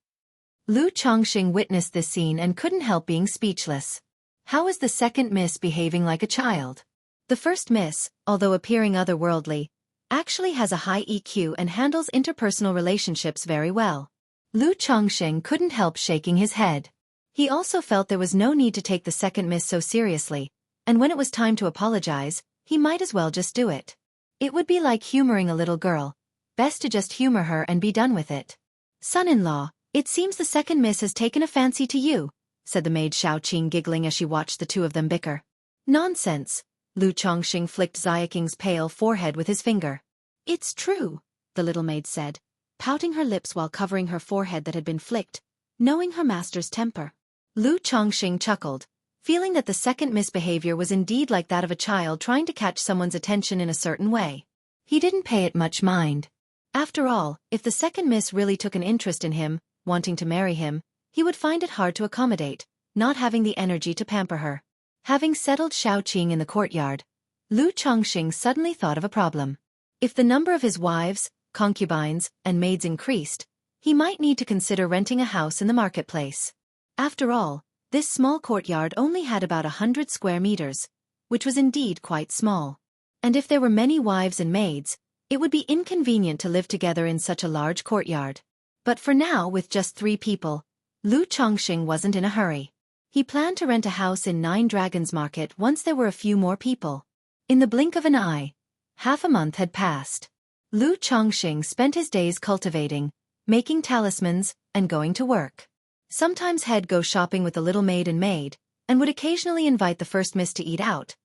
Lu Chongxing witnessed this scene and couldn't help being speechless. How is the second miss behaving like a child? The first miss, although appearing otherworldly, actually has a high EQ and handles interpersonal relationships very well. Lu Chongxing couldn't help shaking his head. He also felt there was no need to take the second miss so seriously, and when it was time to apologize, he might as well just do it. It would be like humoring a little girl. Best to just humor her and be done with it. "Son-in-law, it seems the second miss has taken a fancy to you," said the maid Xiaoqing giggling as she watched the two of them bicker. "Nonsense," Lu Chongxing flicked Xiaoqing's pale forehead with his finger. "It's true," the little maid said, pouting her lips while covering her forehead that had been flicked, knowing her master's temper. Lu Chongxing chuckled, feeling that the second misbehavior was indeed like that of a child trying to catch someone's attention in a certain way. He didn't pay it much mind. After all, if the second miss really took an interest in him, wanting to marry him, he would find it hard to accommodate, not having the energy to pamper her. Having settled Xiaoqing in the courtyard, Lu Chongxing suddenly thought of a problem. If the number of his wives, concubines, and maids increased, he might need to consider renting a house in the marketplace. After all, this small courtyard only had about 100 square meters, which was indeed quite small. And if there were many wives and maids, it would be inconvenient to live together in such a large courtyard. But for now, with just 3 people, Lu Chongxing wasn't in a hurry. He planned to rent a house in 9 Dragons Market once there were a few more people. In the blink of an eye, half a month had passed. Lu Chongxing spent his days cultivating, making talismans, and going to work. Sometimes he'd go shopping with the little maid and maid, and would occasionally invite the first miss to eat out.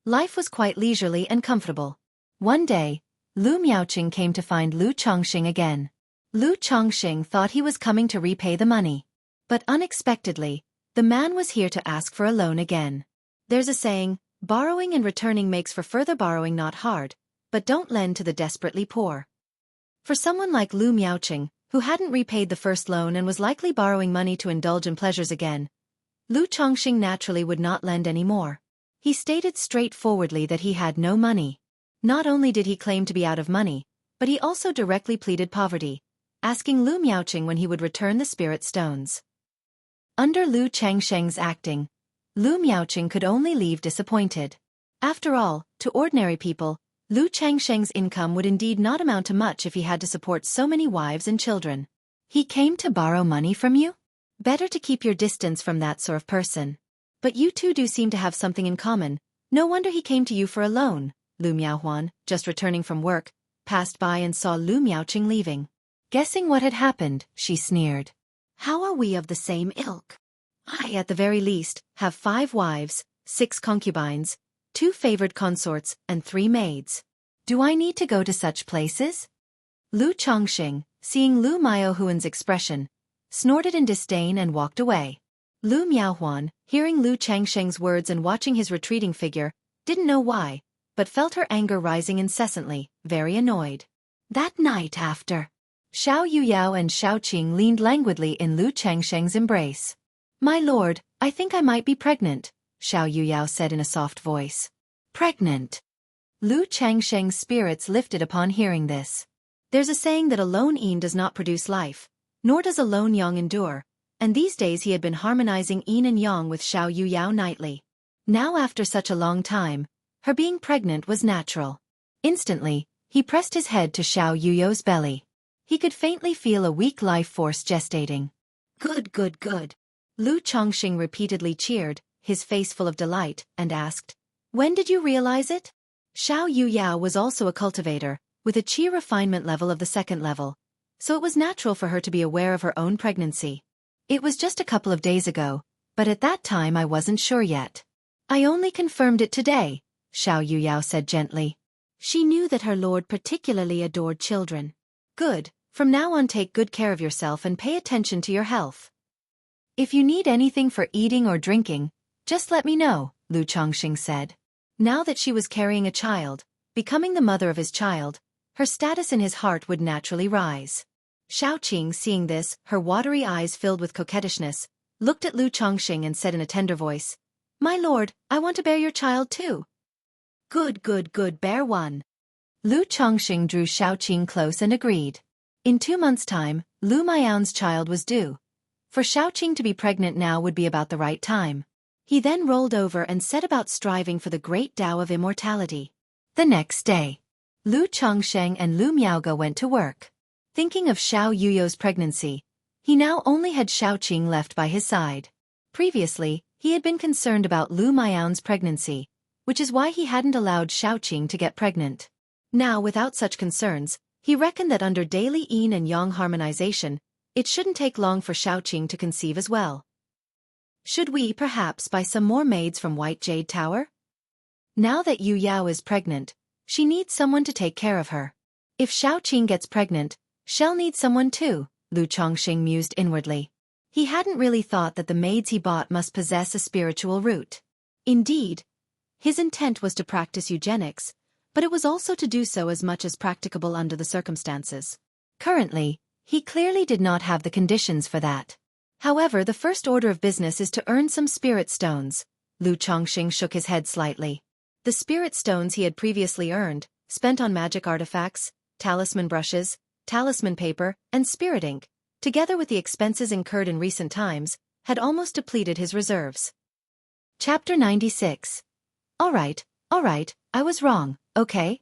Life was quite leisurely and comfortable. One day, Lu Miaoqing came to find Lu Chongxing again. Lu Chongxing thought he was coming to repay the money. But unexpectedly, The man was here to ask for a loan again. There's a saying, borrowing and returning makes for further borrowing not hard, but don't lend to the desperately poor. For someone like Lu Miaoqing, who hadn't repaid the first loan and was likely borrowing money to indulge in pleasures again, Lu Chongqing naturally would not lend any more. He stated straightforwardly that he had no money. Not only did he claim to be out of money, but he also directly pleaded poverty, asking Lu Miaoqing when he would return the spirit stones. Under Lu Changsheng's acting, Lu Miaoqing could only leave disappointed. After all, to ordinary people, Lu Changsheng's income would indeed not amount to much if he had to support so many wives and children. He came to borrow money from you? Better to keep your distance from that sort of person. But you two do seem to have something in common. No wonder he came to you for a loan. Lu Miaohuan, just returning from work, passed by and saw Lu Miaoqing leaving. Guessing what had happened, she sneered. How are we of the same ilk? I, at the very least, have 5 wives, 6 concubines, 2 favored consorts, and 3 maids. Do I need to go to such places? Lu Chongqing, seeing Lu Miaohuan's expression, snorted in disdain and walked away. Lu Miaohuan, hearing Lu Changsheng's words and watching his retreating figure, didn't know why, but felt her anger rising incessantly, very annoyed. That night after, Xiao Yuyao and Xiao Qing leaned languidly in Lu Changsheng's embrace. My lord, I think I might be pregnant, Xiao Yuyao said in a soft voice. Pregnant? Lu Changsheng's spirits lifted upon hearing this. There's a saying that a lone yin does not produce life, nor does a lone yang endure, and these days he had been harmonizing yin and yang with Xiao Yuyao nightly. Now after such a long time, her being pregnant was natural. Instantly, he pressed his head to Xiao Yuyao's belly. He could faintly feel a weak life force gestating. Good, good, good. Lu Chongqing repeatedly cheered, his face full of delight, and asked, when did you realize it? Xiao Yuyao was also a cultivator, with a qi refinement level of the 2nd level, so it was natural for her to be aware of her own pregnancy. It was just a couple of days ago, but at that time I wasn't sure yet. I only confirmed it today, Xiao Yuyao said gently. She knew that her lord particularly adored children. Good, from now on take good care of yourself and pay attention to your health. If you need anything for eating or drinking, just let me know, Lu Chongqing said. Now that she was carrying a child, becoming the mother of his child, her status in his heart would naturally rise. Xiao Qing, seeing this, her watery eyes filled with coquettishness, looked at Lu Chongqing and said in a tender voice, My lord, I want to bear your child too. Good, good, good, bear one. Lu Chongqing drew Xiao Qing close and agreed. In 2 months' time, Lu Miao's child was due. For Xiao Qing to be pregnant now would be about the right time. He then rolled over and set about striving for the great Tao of immortality. The next day, Lu Chongsheng and Lu Miaoge went to work. Thinking of Xiao Yuyao's pregnancy, he now only had Xiao Qing left by his side. Previously, he had been concerned about Lu Miao's pregnancy, which is why he hadn't allowed Xiao Qing to get pregnant. Now, without such concerns, he reckoned that under daily yin and yang harmonization, it shouldn't take long for Xiao Qing to conceive as well. Should we perhaps buy some more maids from White Jade Tower? Now that Yu Yao is pregnant, she needs someone to take care of her. If Xiao Qing gets pregnant, she'll need someone too, Lu Chongqing mused inwardly. He hadn't really thought that the maids he bought must possess a spiritual root. Indeed, his intent was to practice eugenics, but it was also to do so as much as practicable under the circumstances. Currently, he clearly did not have the conditions for that. However, the first order of business is to earn some spirit stones. Lu Chongqing shook his head slightly. The spirit stones he had previously earned, spent on magic artifacts, talisman brushes, talisman paper, and spirit ink, together with the expenses incurred in recent times, had almost depleted his reserves. Chapter 96. All right, I was wrong, okay?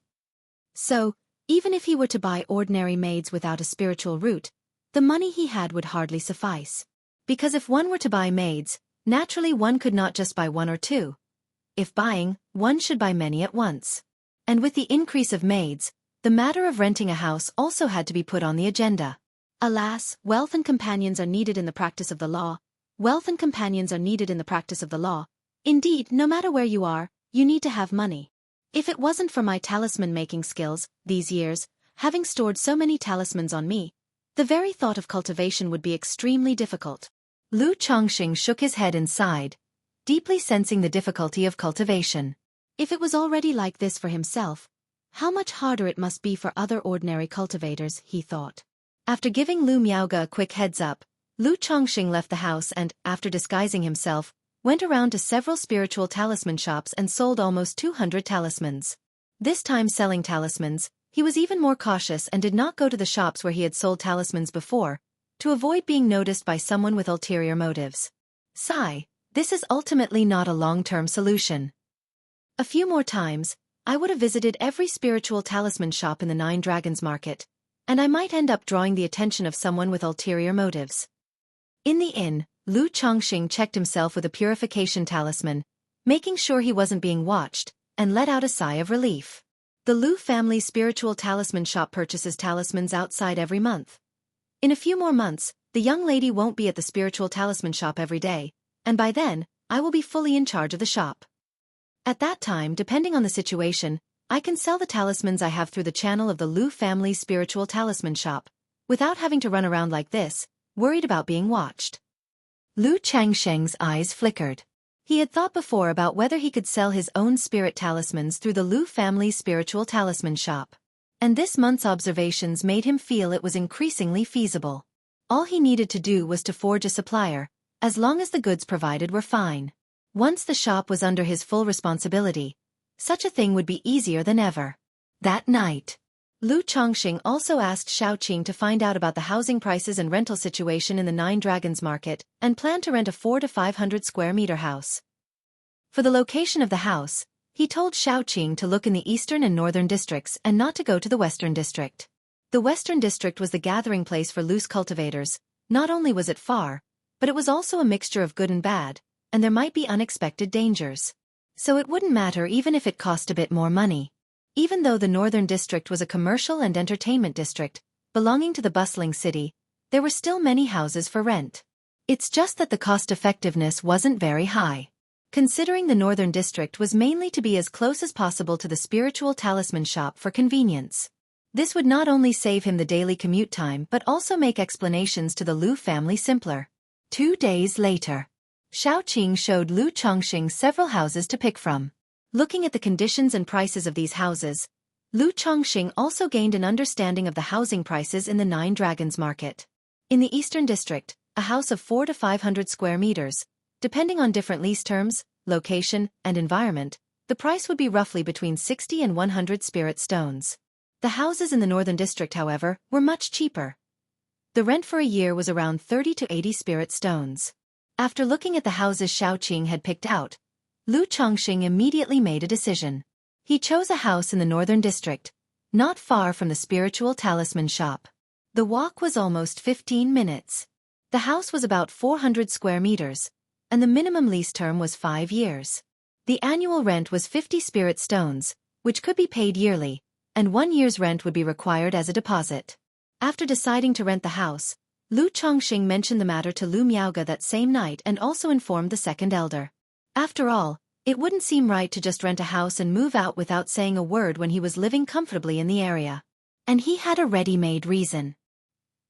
So, even if he were to buy ordinary maids without a spiritual root, the money he had would hardly suffice. Because if one were to buy maids, naturally one could not just buy 1 or 2. If buying, one should buy many at once. And with the increase of maids, the matter of renting a house also had to be put on the agenda. Alas, wealth and companions are needed in the practice of the law. Indeed, no matter where you are, you need to have money. If it wasn't for my talisman-making skills, these years, having stored so many talismans on me, the very thought of cultivation would be extremely difficult. Lu Chongqing shook his head and sighed, deeply sensing the difficulty of cultivation. If it was already like this for himself, how much harder it must be for other ordinary cultivators, he thought. After giving Lu Miaoge a quick heads-up, Lu Chongqing left the house and, after disguising himself, went around to several spiritual talisman shops and sold almost 200 talismans. This time selling talismans, he was even more cautious and did not go to the shops where he had sold talismans before, to avoid being noticed by someone with ulterior motives. Sigh, this is ultimately not a long-term solution. A few more times, I would have visited every spiritual talisman shop in the Nine Dragons market, and I might end up drawing the attention of someone with ulterior motives. In the inn, Lu Chongqing checked himself with a purification talisman, making sure he wasn't being watched, and let out a sigh of relief. The Lu family's spiritual talisman shop purchases talismans outside every month. In a few more months, the young lady won't be at the spiritual talisman shop every day, and by then, I will be fully in charge of the shop. At that time, depending on the situation, I can sell the talismans I have through the channel of the Lu family's spiritual talisman shop, without having to run around like this, worried about being watched. Lu Changsheng's eyes flickered. He had thought before about whether he could sell his own spirit talismans through the Lu family's spiritual talisman shop. And this month's observations made him feel it was increasingly feasible. All he needed to do was to forge a supplier, as long as the goods provided were fine. Once the shop was under his full responsibility, such a thing would be easier than ever. That night, Lu Chongqing also asked Xiaoqing to find out about the housing prices and rental situation in the Nine Dragons market, and planned to rent a 400 to 500 square meter house. For the location of the house, he told Xiaoqing to look in the eastern and northern districts and not to go to the western district. The western district was the gathering place for loose cultivators. Not only was it far, but it was also a mixture of good and bad, and there might be unexpected dangers. So it wouldn't matter even if it cost a bit more money. Even though the northern district was a commercial and entertainment district, belonging to the bustling city, there were still many houses for rent. It's just that the cost-effectiveness wasn't very high. Considering the northern district was mainly to be as close as possible to the spiritual talisman shop for convenience. This would not only save him the daily commute time but also make explanations to the Lu family simpler. 2 days later, Xiaoqing showed Lu Chongqing several houses to pick from. Looking at the conditions and prices of these houses, Lu Chongqing also gained an understanding of the housing prices in the Nine Dragons market. In the eastern district, a house of 400 to 500 square meters, depending on different lease terms, location, and environment, the price would be roughly between 60 and 100 spirit stones. The houses in the northern district, however, were much cheaper. The rent for a year was around 30 to 80 spirit stones. After looking at the houses Xiaoqing had picked out, Lu Chongqing immediately made a decision. He chose a house in the northern district, not far from the spiritual talisman shop. The walk was almost 15 minutes. The house was about 400 square meters, and the minimum lease term was 5 years. The annual rent was 50 spirit stones, which could be paid yearly, and 1 year's rent would be required as a deposit. After deciding to rent the house, Lu Chongqing mentioned the matter to Lu Miaoge that same night and also informed the second elder. After all, it wouldn't seem right to just rent a house and move out without saying a word when he was living comfortably in the area. And he had a ready-made reason.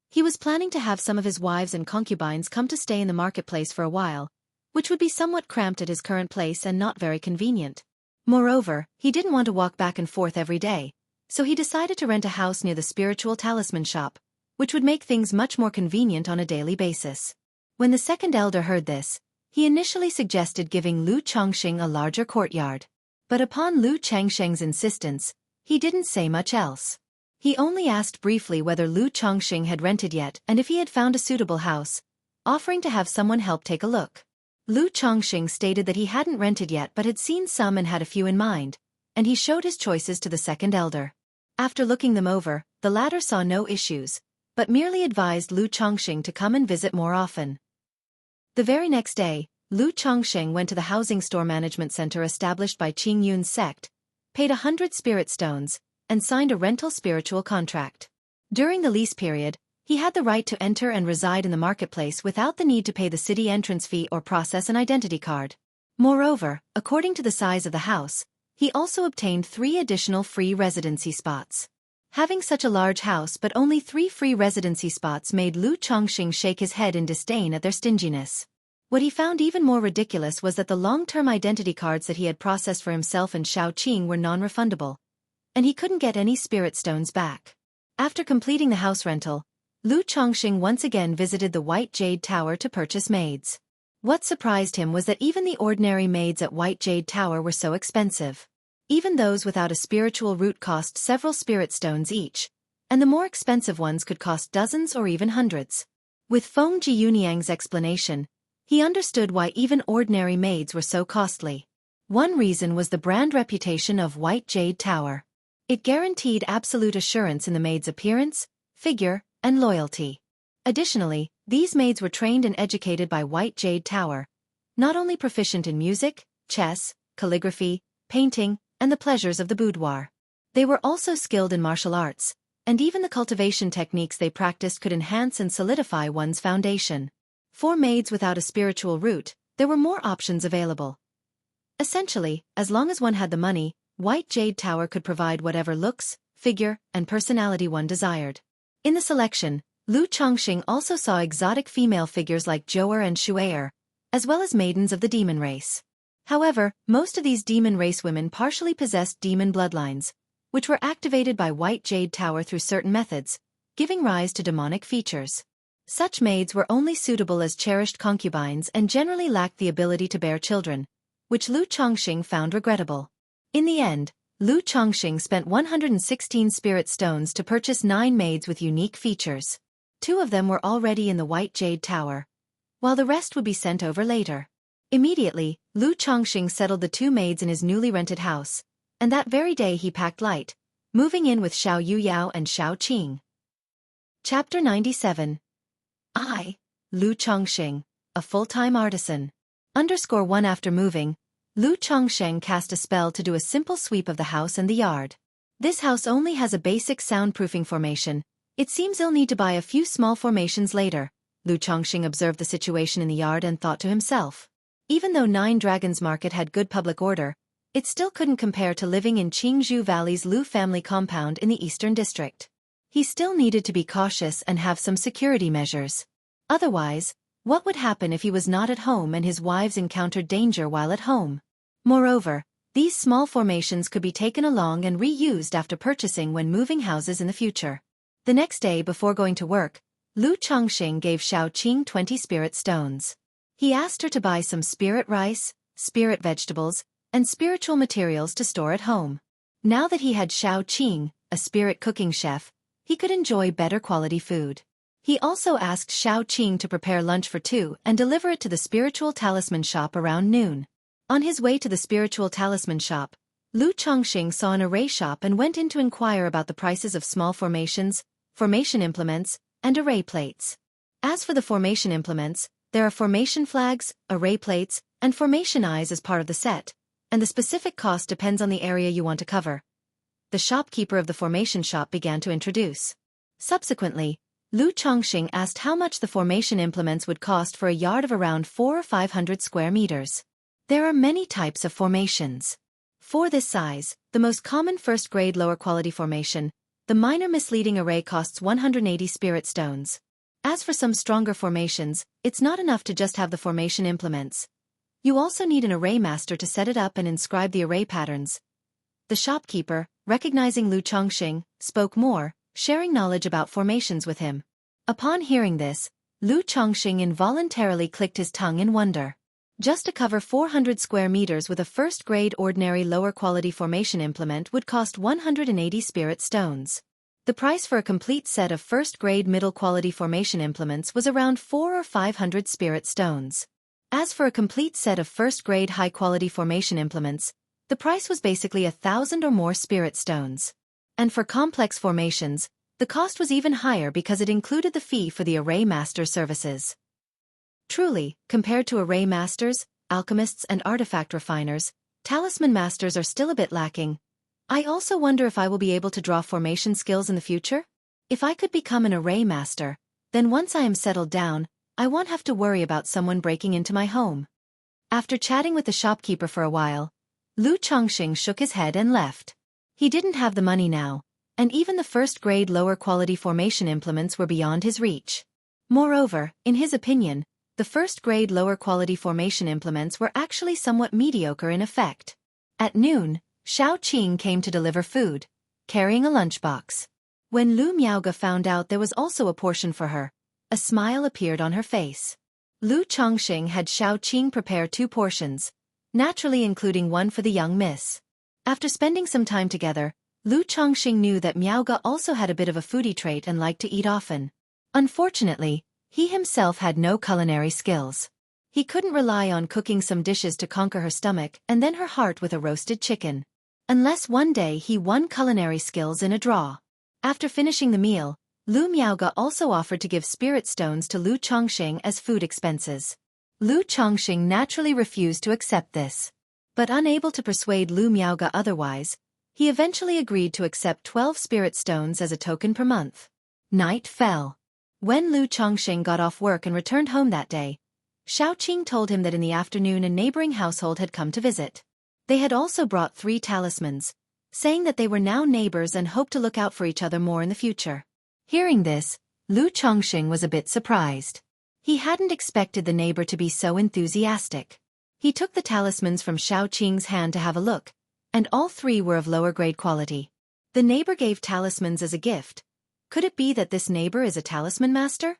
He was planning to have some of his wives and concubines come to stay in the marketplace for a while, which would be somewhat cramped at his current place and not very convenient. Moreover, he didn't want to walk back and forth every day, so he decided to rent a house near the spiritual talisman shop, which would make things much more convenient on a daily basis. When the second elder heard this, he initially suggested giving Lu Chongqing a larger courtyard. But upon Lu Changsheng's insistence, he didn't say much else. He only asked briefly whether Lu Chongqing had rented yet and if he had found a suitable house, offering to have someone help take a look. Lu Chongqing stated that he hadn't rented yet but had seen some and had a few in mind, and he showed his choices to the second elder. After looking them over, the latter saw no issues, but merely advised Lu Chongqing to come and visit more often. The very next day, Lu Chongqing went to the housing store management center established by Qing Yun's sect, paid 100 spirit stones, and signed a rental spiritual contract. During the lease period, he had the right to enter and reside in the marketplace without the need to pay the city entrance fee or process an identity card. Moreover, according to the size of the house, he also obtained 3 additional free residency spots. Having such a large house but only 3 free residency spots made Lu Chongqing shake his head in disdain at their stinginess. What he found even more ridiculous was that the long-term identity cards that he had processed for himself and Xiaoqing were non-refundable, and he couldn't get any spirit stones back. After completing the house rental, Lu Chongqing once again visited the White Jade Tower to purchase maids. What surprised him was that even the ordinary maids at White Jade Tower were so expensive. Even those without a spiritual root cost several spirit stones each, and the more expensive ones could cost dozens or even hundreds. With Feng Jiyuniang's explanation, he understood why even ordinary maids were so costly. One reason was the brand reputation of White Jade Tower. It guaranteed absolute assurance in the maid's appearance, figure, and loyalty. Additionally, these maids were trained and educated by White Jade Tower, not only proficient in music, chess, calligraphy, painting, and the pleasures of the boudoir. They were also skilled in martial arts, and even the cultivation techniques they practiced could enhance and solidify one's foundation. For maids without a spiritual root, there were more options available. Essentially, as long as one had the money, White Jade Tower could provide whatever looks, figure, and personality one desired. In the selection, Lu Chongqing also saw exotic female figures like Zhou'er and Shu'er, as well as maidens of the demon race. However, most of these demon race women partially possessed demon bloodlines, which were activated by White Jade Tower through certain methods, giving rise to demonic features. Such maids were only suitable as cherished concubines and generally lacked the ability to bear children, which Lu Chongqing found regrettable. In the end, Lu Chongqing spent 116 spirit stones to purchase 9 maids with unique features. 2 of them were already in the White Jade Tower, while the rest would be sent over later. Immediately, Lu Chongqing settled the 2 maids in his newly rented house, and that very day he packed light, moving in with Xiao Yuyao and Xiaoqing. Chapter 97. Lu Chongqing, a full-time artisan. _1 After moving, Lu Chongqing cast a spell to do a simple sweep of the house and the yard. This house only has a basic soundproofing formation. It seems he'll need to buy a few small formations later. Lu Chongqing observed the situation in the yard and thought to himself. Even though 9 Dragons Market had good public order, it still couldn't compare to living in Qingzhou Valley's Lu family compound in the Eastern District. He still needed to be cautious and have some security measures. Otherwise, what would happen if he was not at home and his wives encountered danger while at home? Moreover, these small formations could be taken along and reused after purchasing when moving houses in the future. The next day before going to work, Lu Chongqing gave Xiaoqing 20 spirit stones. He asked her to buy some spirit rice, spirit vegetables, and spiritual materials to store at home. Now that he had Xiaoqing, a spirit cooking chef, he could enjoy better quality food. He also asked Xiaoqing to prepare lunch for 2 and deliver it to the spiritual talisman shop around noon. On his way to the spiritual talisman shop, Lu Chongqing saw an array shop and went in to inquire about the prices of small formations, formation implements, and array plates. As for the formation implements, there are formation flags, array plates, and formation eyes as part of the set, and the specific cost depends on the area you want to cover. The shopkeeper of the formation shop began to introduce. Subsequently, Lu Chongqing asked how much the formation implements would cost for a yard of around 400 or 500 square meters. There are many types of formations. For this size, the most common first-grade lower-quality formation, the minor misleading array costs 180 spirit stones. As for some stronger formations, it's not enough to just have the formation implements. You also need an array master to set it up and inscribe the array patterns. The shopkeeper, recognizing Lu Chongqing, spoke more, sharing knowledge about formations with him. Upon hearing this, Lu Chongqing involuntarily clicked his tongue in wonder. Just to cover 400 square meters with a first-grade ordinary lower-quality formation implement would cost 180 spirit stones. The price for a complete set of first-grade middle-quality formation implements was around 400 or 500 spirit stones. As for a complete set of first-grade high-quality formation implements, the price was basically 1,000 or more spirit stones. And for complex formations, the cost was even higher because it included the fee for the array master services. Truly, compared to array masters, alchemists and artifact refiners, talisman masters are still a bit lacking. I also wonder if I will be able to draw formation skills in the future? If I could become an array master, then once I am settled down, I won't have to worry about someone breaking into my home. After chatting with the shopkeeper for a while, Lu Chongqing shook his head and left. He didn't have the money now, and even the first-grade lower-quality formation implements were beyond his reach. Moreover, in his opinion, the first-grade lower-quality formation implements were actually somewhat mediocre in effect. At noon, Xiaoqing came to deliver food, carrying a lunchbox. When Lu Miaoge found out there was also a portion for her, a smile appeared on her face. Lu Chongqing had Xiaoqing prepare 2 portions, naturally including one for the young miss. After spending some time together, Lu Chongqing knew that Miaoge also had a bit of a foodie trait and liked to eat often. Unfortunately, he himself had no culinary skills. He couldn't rely on cooking some dishes to conquer her stomach and then her heart with a roasted chicken. Unless one day he won culinary skills in a draw. After finishing the meal, Lu Miaoge also offered to give spirit stones to Lu Chongqing as food expenses. Lu Chongqing naturally refused to accept this. But unable to persuade Lu Miaoge otherwise, he eventually agreed to accept 12 spirit stones as a token per month. Night fell. When Lu Chongqing got off work and returned home that day, Xiaoqing told him that in the afternoon a neighboring household had come to visit. They had also brought 3 talismans, saying that they were now neighbors and hoped to look out for each other more in the future. Hearing this, Lu Chongqing was a bit surprised. He hadn't expected the neighbor to be so enthusiastic. He took the talismans from Xiaoqing's hand to have a look, and all 3 were of lower-grade quality. The neighbor gave talismans as a gift. Could it be that this neighbor is a talisman master?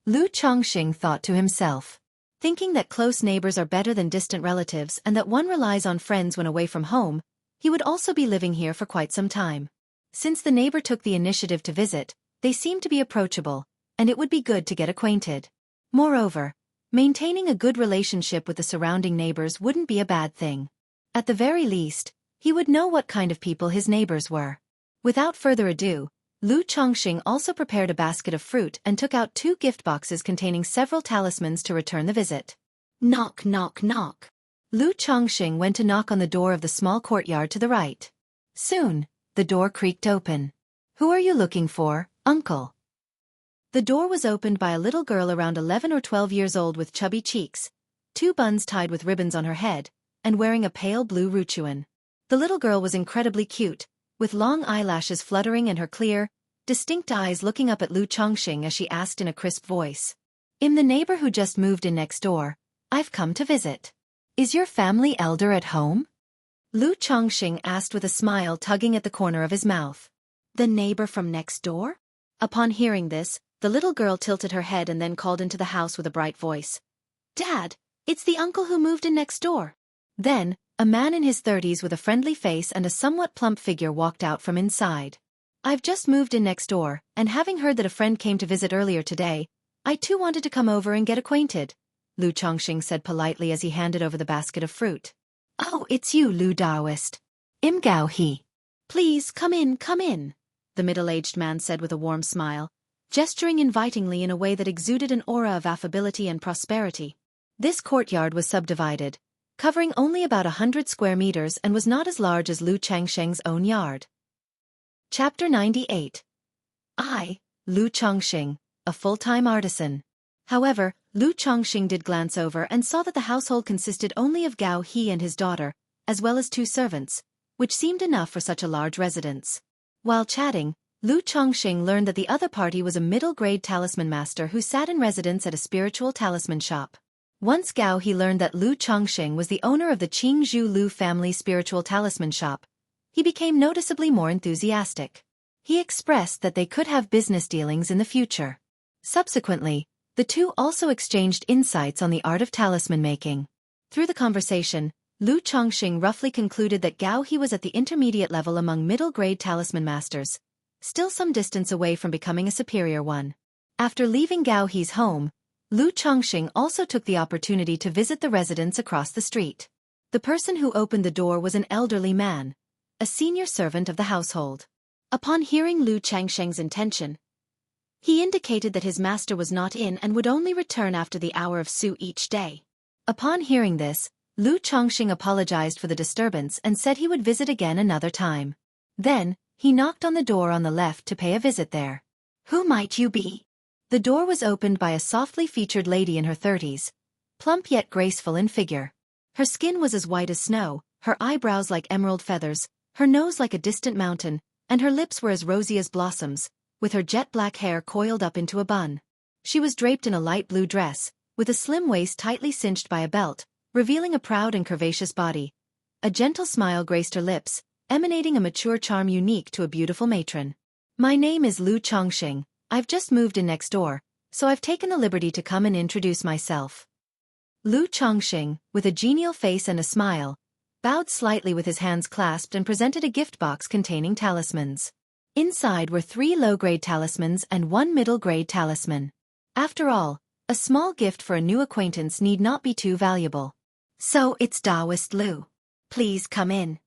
Lu Chongqing thought to himself. Thinking that close neighbors are better than distant relatives and that one relies on friends when away from home, he would also be living here for quite some time. Since the neighbor took the initiative to visit, they seemed to be approachable, and it would be good to get acquainted. Moreover, maintaining a good relationship with the surrounding neighbors wouldn't be a bad thing. At the very least, he would know what kind of people his neighbors were. Without further ado, Lu Chongqing also prepared a basket of fruit and took out 2 gift boxes containing several talismans to return the visit. Knock, knock, knock. Lu Chongqing went to knock on the door of the small courtyard to the right. Soon, the door creaked open. "Who are you looking for, uncle?" The door was opened by a little girl around 11 or 12 years old with chubby cheeks, 2 buns tied with ribbons on her head, and wearing a pale blue ruchuan. The little girl was incredibly cute, with long eyelashes fluttering and her clear, distinct eyes looking up at Lu Chongqing as she asked in a crisp voice. "I'm the neighbor who just moved in next door. I've come to visit. Is your family elder at home?" Lu Chongqing asked with a smile tugging at the corner of his mouth. "The neighbor from next door?" Upon hearing this, the little girl tilted her head and then called into the house with a bright voice. "Dad, it's the uncle who moved in next door." Then, a man in his 30s with a friendly face and a somewhat plump figure walked out from inside. "I've just moved in next door, and having heard that a friend came to visit earlier today, I too wanted to come over and get acquainted," Lu Chongqing said politely as he handed over the basket of fruit. "Oh, it's you, Lu Daoist. Im Gao He. Please, come in," the middle-aged man said with a warm smile, gesturing invitingly in a way that exuded an aura of affability and prosperity. This courtyard was subdivided, covering only about 100 square meters and was not as large as Lu Changsheng's own yard. Chapter 98. I, Lu Chongqing, a full-time artisan. However, Lu Chongqing did glance over and saw that the household consisted only of Gao He and his daughter, as well as 2 servants, which seemed enough for such a large residence. While chatting, Lu Chongqing learned that the other party was a middle-grade talisman master who sat in residence at a spiritual talisman shop. Once Gao He learned that Lu Chongqing was the owner of the Qingzhou Lu family spiritual talisman shop, he became noticeably more enthusiastic. He expressed that they could have business dealings in the future. Subsequently, the two also exchanged insights on the art of talisman making. Through the conversation, Lu Chongqing roughly concluded that Gao He was at the intermediate level among middle-grade talisman masters, still some distance away from becoming a superior one. After leaving Gao He's home, Lu Chongqing also took the opportunity to visit the residence across the street. The person who opened the door was an elderly man, a senior servant of the household. Upon hearing Lu Changsheng's intention, he indicated that his master was not in and would only return after the hour of Su each day. Upon hearing this, Lu Chongqing apologized for the disturbance and said he would visit again another time. Then, he knocked on the door on the left to pay a visit there. "Who might you be?" The door was opened by a softly featured lady in her 30s, plump yet graceful in figure. Her skin was as white as snow, her eyebrows like emerald feathers, her nose like a distant mountain, and her lips were as rosy as blossoms, with her jet-black hair coiled up into a bun. She was draped in a light blue dress, with a slim waist tightly cinched by a belt, revealing a proud and curvaceous body. A gentle smile graced her lips, emanating a mature charm unique to a beautiful matron. "My name is Lu Chongxing. I've just moved in next door, so I've taken the liberty to come and introduce myself." Lu Chongxing, with a genial face and a smile, bowed slightly with his hands clasped and presented a gift box containing talismans. Inside were 3 low-grade talismans and 1 middle-grade talisman. After all, a small gift for a new acquaintance need not be too valuable. "So it's Taoist Lu. Please come in."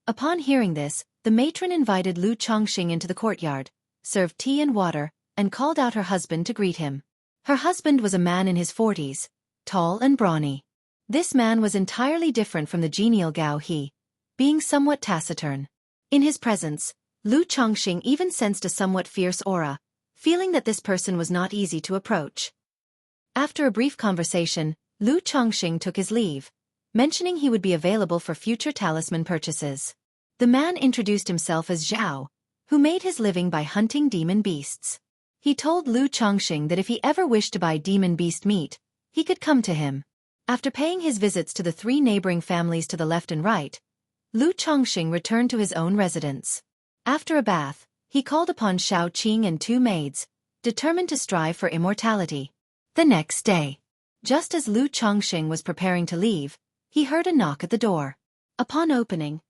Upon hearing this, the matron invited Lu Chongxing into the courtyard, served tea and water, and called out her husband to greet him. Her husband was a man in his 40s, tall and brawny. This man was entirely different from the genial Gao He, being somewhat taciturn. In his presence, Lu Chongxing even sensed a somewhat fierce aura, feeling that this person was not easy to approach. After a brief conversation, Lu Chongxing took his leave, mentioning he would be available for future talisman purchases. The man introduced himself as Zhao, who made his living by hunting demon beasts. He told Lu Chongxing that if he ever wished to buy demon beast meat, he could come to him. After paying his visits to the 3 neighboring families to the left and right, Lu Chongxing returned to his own residence. After a bath, he called upon Xiao Qing and 2 maids, determined to strive for immortality. The next day, just as Lu Chongxing was preparing to leave, he heard a knock at the door. Upon opening,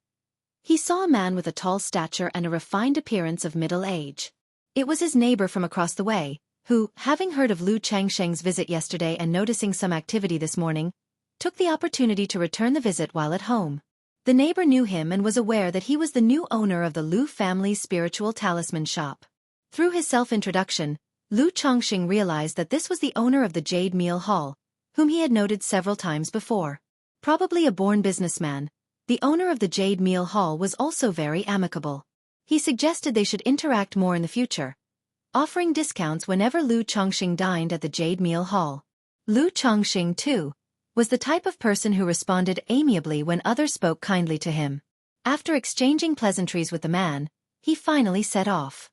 he saw a man with a tall stature and a refined appearance of middle age. It was his neighbor from across the way, who, having heard of Lu Chongxing's visit yesterday and noticing some activity this morning, took the opportunity to return the visit while at home. The neighbor knew him and was aware that he was the new owner of the Lu family's spiritual talisman shop. Through his self-introduction, Lu Chongxing realized that this was the owner of the Jade Meal Hall, whom he had noted several times before. Probably a born businessman, the owner of the Jade Meal Hall was also very amicable. He suggested they should interact more in the future, offering discounts whenever Lu Chongxing dined at the Jade Meal Hall. Lu Chongxing, too, was the type of person who responded amiably when others spoke kindly to him. After exchanging pleasantries with the man, he finally set off.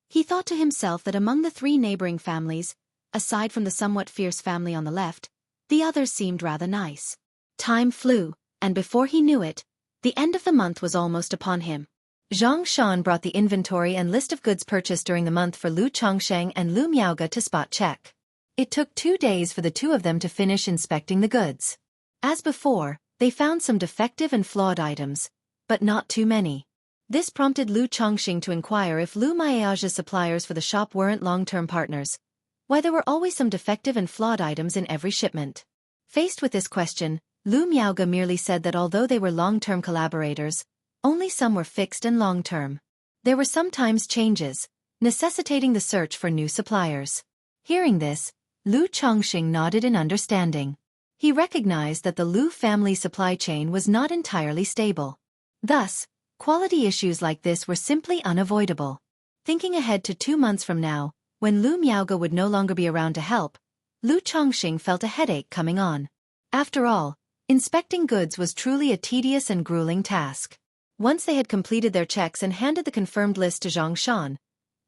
He thought to himself that among the 3 neighboring families, aside from the somewhat fierce family on the left, the others seemed rather nice. Time flew, and before he knew it, the end of the month was almost upon him. Zhang Shan brought the inventory and list of goods purchased during the month for Lu Chongxing and Lu Miaoge to spot check. It took 2 days for the 2 of them to finish inspecting the goods. As before, they found some defective and flawed items, but not too many. This prompted Lu Chongxing to inquire if Lu Miaoge's suppliers for the shop weren't long-term partners, why there were always some defective and flawed items in every shipment. Faced with this question, Lu Miaoge merely said that although they were long-term collaborators, only some were fixed and long-term. There were sometimes changes, necessitating the search for new suppliers. Hearing this, Lu Chongxing nodded in understanding. He recognized that the Lu family supply chain was not entirely stable. Thus, quality issues like this were simply unavoidable. Thinking ahead to 2 months from now, when Lu Miaoge would no longer be around to help, Lu Chongxing felt a headache coming on. After all, inspecting goods was truly a tedious and grueling task. Once they had completed their checks and handed the confirmed list to Zhang Shan,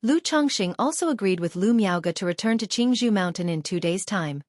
Lu Chongxing also agreed with Lu Miaoge to return to Qingzhou Mountain in 2 days' time.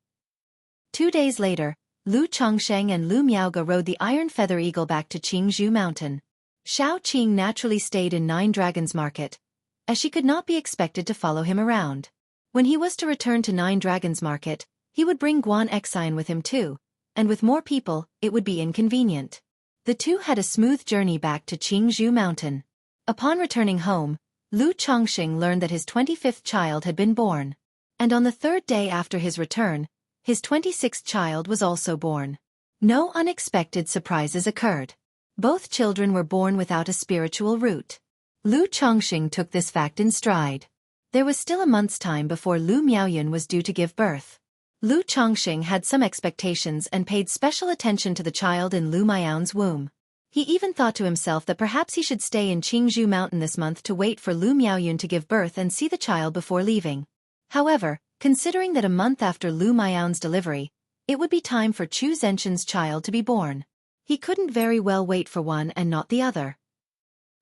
2 days later, Lu Chongxing and Lu Miaoge rode the Iron Feather Eagle back to Qingzhou Mountain. Xiao Qing naturally stayed in 9 Dragons Market, as she could not be expected to follow him around. When he was to return to 9 Dragons Market, he would bring Guan Exine with him too, and with more people, it would be inconvenient. The 2 had a smooth journey back to Qingzhou Mountain. Upon returning home, Lu Chongxing learned that his 25th child had been born. And on the 3rd day after his return, his 26th child was also born. No unexpected surprises occurred. Both children were born without a spiritual root. Lu Chongxing took this fact in stride. There was still a month's time before Lu Miaoyun was due to give birth. Lu Chongxing had some expectations and paid special attention to the child in Lu Miaoyun's womb. He even thought to himself that perhaps he should stay in Qingzhou Mountain this month to wait for Lu Miaoyun to give birth and see the child before leaving. However, considering that a month after Lu Miaoyun's delivery, it would be time for Chu Zhenshin's child to be born, he couldn't very well wait for one and not the other.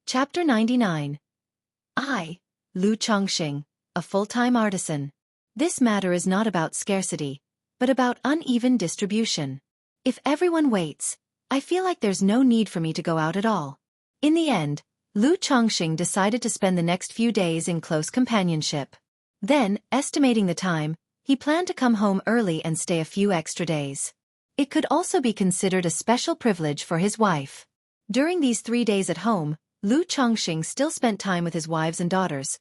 Chapter 99. I, Lu Chongxing, a full-time artisan. This matter is not about scarcity, but about uneven distribution. If everyone waits, I feel like there's no need for me to go out at all. In the end, Lu Chongxing decided to spend the next few days in close companionship. Then, estimating the time, he planned to come home early and stay a few extra days. It could also be considered a special privilege for his wife. During these 3 days at home, Lu Chongxing still spent time with his wives and daughters,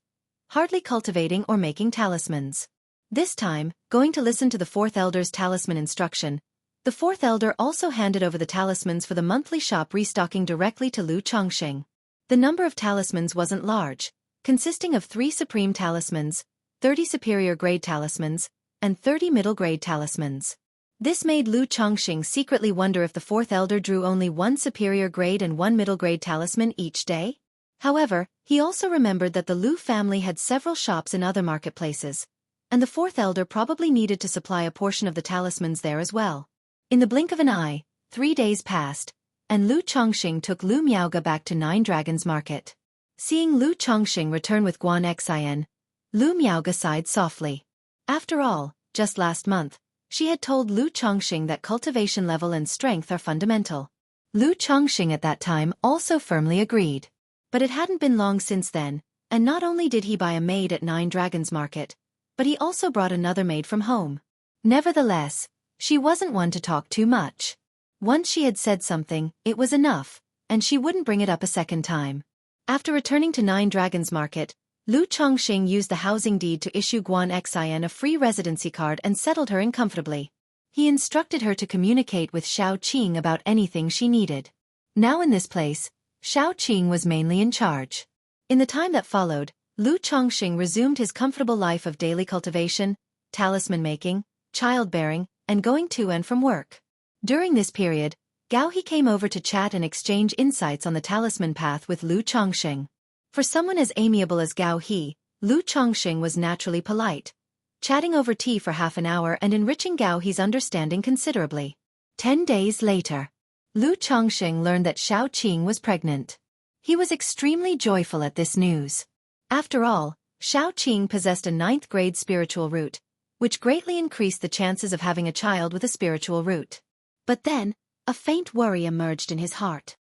hardly cultivating or making talismans. This time, going to listen to the fourth elder's talisman instruction, the fourth elder also handed over the talismans for the monthly shop restocking directly to Lu Chongxing. The number of talismans wasn't large, consisting of 3 supreme talismans, 30 superior grade talismans, and 30 middle grade talismans. This made Lu Chongxing secretly wonder if the fourth elder drew only 1 superior grade and 1 middle grade talisman each day. However, he also remembered that the Lu family had several shops in other marketplaces, and the fourth elder probably needed to supply a portion of the talismans there as well. In the blink of an eye, 3 days passed, and Lu Chongxing took Lu Miaoga back to Nine Dragons Market. Seeing Lu Chongxing return with Guan Xin, Lu Miaoga sighed softly. After all, just last month, she had told Lu Chongxing that cultivation level and strength are fundamental. Lu Chongxing at that time also firmly agreed. But it hadn't been long since then, and not only did he buy a maid at Nine Dragons Market, but he also brought another maid from home. Nevertheless, she wasn't one to talk too much. Once she had said something, it was enough, and she wouldn't bring it up a second time. After returning to Nine Dragons Market, Lu Chongxing used the housing deed to issue Guan Xin a free residency card and settled her in comfortably. He instructed her to communicate with Xiao Qing about anything she needed. Now in this place, Xiao Qing was mainly in charge. In the time that followed, Lu Chongxing resumed his comfortable life of daily cultivation, talisman making, childbearing, and going to and from work. During this period, Gao He came over to chat and exchange insights on the talisman path with Lu Chongxing. For someone as amiable as Gao He, Lu Chongxing was naturally polite, chatting over tea for half an hour and enriching Gao He's understanding considerably. 10 days later, Lu Chongxing learned that Xiao Qing was pregnant. He was extremely joyful at this news. After all, Xiao Qing possessed a 9th grade spiritual root, which greatly increased the chances of having a child with a spiritual root. But then, a faint worry emerged in his heart.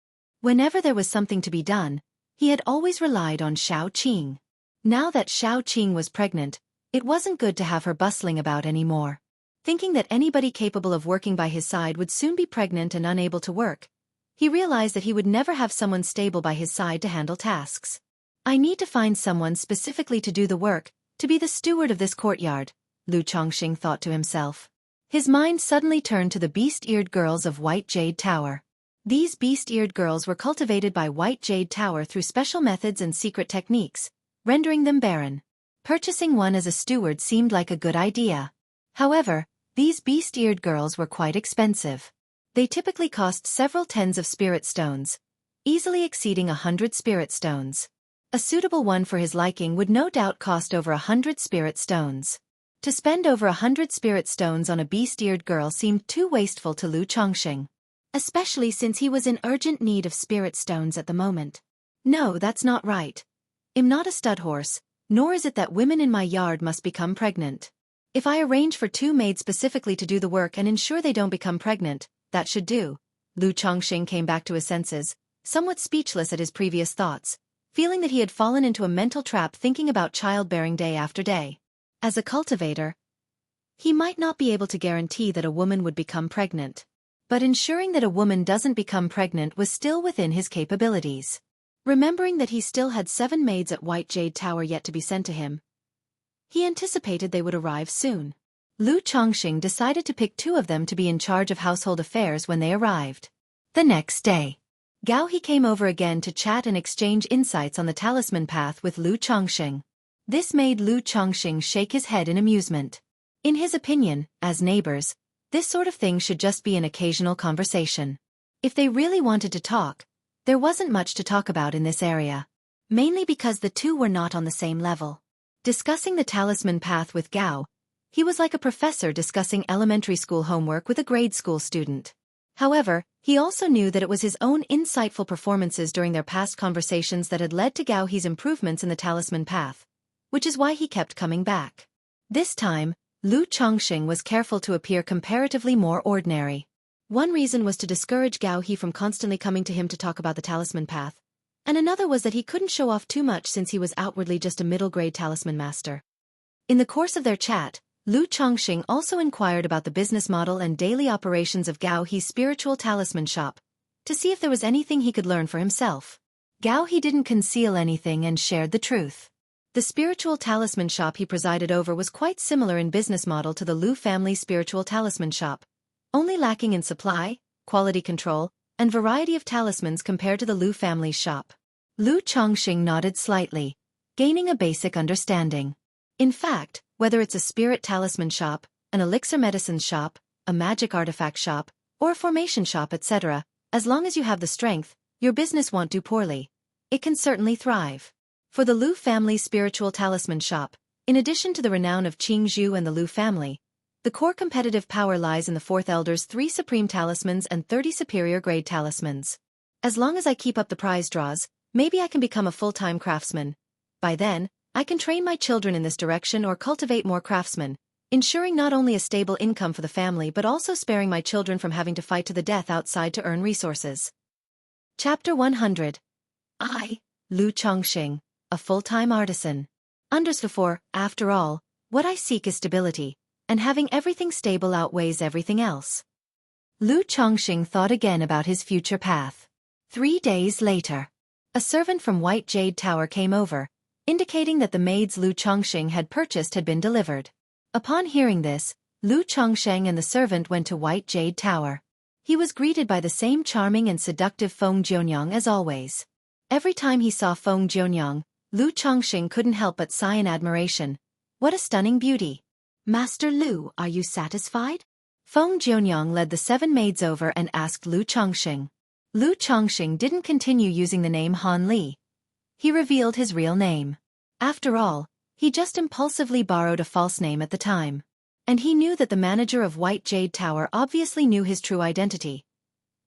Whenever there was something to be done, he had always relied on Xiao Qing. Now that Xiao Qing was pregnant, it wasn't good to have her bustling about anymore. Thinking that anybody capable of working by his side would soon be pregnant and unable to work, he realized that he would never have someone stable by his side to handle tasks. I need to find someone specifically to do the work, to be the steward of this courtyard, Lu Chongxing thought to himself. His mind suddenly turned to the beast-eared girls of White Jade Tower. These beast-eared girls were cultivated by White Jade Tower through special methods and secret techniques, rendering them barren. Purchasing one as a steward seemed like a good idea. However, these beast-eared girls were quite expensive. They typically cost several tens of spirit stones, easily exceeding 100 spirit stones. A suitable one for his liking would no doubt cost over 100 spirit stones. To spend over 100 spirit stones on a beast-eared girl seemed too wasteful to Lu Chongxing, especially since he was in urgent need of spirit stones at the moment. No, that's not right. I'm not a stud horse, nor is it that women in my yard must become pregnant. If I arrange for 2 maids specifically to do the work and ensure they don't become pregnant, that should do. Lu Chongxing came back to his senses, somewhat speechless at his previous thoughts, feeling that he had fallen into a mental trap thinking about childbearing day after day. As a cultivator, he might not be able to guarantee that a woman would become pregnant, but ensuring that a woman doesn't become pregnant was still within his capabilities. Remembering that he still had 7 maids at White Jade Tower yet to be sent to him, he anticipated they would arrive soon. Lu Chongxing decided to pick 2 of them to be in charge of household affairs when they arrived. The next day, Gao He came over again to chat and exchange insights on the talisman path with Lu Chongxing. This made Lu Chongxing shake his head in amusement. In his opinion, as neighbors, this sort of thing should just be an occasional conversation. If they really wanted to talk, there wasn't much to talk about in this area, mainly because the 2 were not on the same level. Discussing the talisman path with Gao, he was like a professor discussing elementary school homework with a grade school student. However, He also knew that it was his own insightful performances during their past conversations that had led to Gao He's improvements in the talisman path, which is why he kept coming back. This time, Lu Chongqing was careful to appear comparatively more ordinary. One reason was to discourage Gao He from constantly coming to him to talk about the talisman path, and another was that he couldn't show off too much since he was outwardly just a middle-grade talisman master. In the course of their chat, Lu Chongqing also inquired about the business model and daily operations of Gao He's spiritual talisman shop, to see if there was anything he could learn for himself. Gao He didn't conceal anything and shared the truth. The spiritual talisman shop he presided over was quite similar in business model to the Lu family spiritual talisman shop, only lacking in supply, quality control, and variety of talismans compared to the Lu family's shop. Lu Chongqing nodded slightly, gaining a basic understanding. In fact, whether it's a spirit talisman shop, an elixir medicines shop, a magic artifact shop, or a formation shop etc., as long as you have the strength, your business won't do poorly. It can certainly thrive. For the Lu family's spiritual talisman shop, in addition to the renown of Qing Zhu and the Lu family, the core competitive power lies in the Fourth Elder's 3 supreme talismans and 30 superior grade talismans. As long as I keep up the prize draws, maybe I can become a full-time craftsman. By then, I can train my children in this direction or cultivate more craftsmen, ensuring not only a stable income for the family but also sparing my children from having to fight to the death outside to earn resources. Chapter 100. I, Lu Chongqing, a full-time artisan. Understood. After all, what I seek is stability, and having everything stable outweighs everything else. Lu Chongqing thought again about his future path. 3 days later, a servant from White Jade Tower came over, indicating that the maids Lu Chongqing had purchased had been delivered. Upon hearing this, Lu Chongqing and the servant went to White Jade Tower. He was greeted by the same charming and seductive Feng Jianyang as always. Every time he saw Feng Jianyang, Lu Chongqing couldn't help but sigh in admiration. What a stunning beauty! Master Lu, are you satisfied? Feng Jianyang led the 7 maids over and asked Lu Chongqing. Lu Chongqing didn't continue using the name Han Li. He revealed his real name. After all, he just impulsively borrowed a false name at the time. And he knew that the manager of White Jade Tower obviously knew his true identity.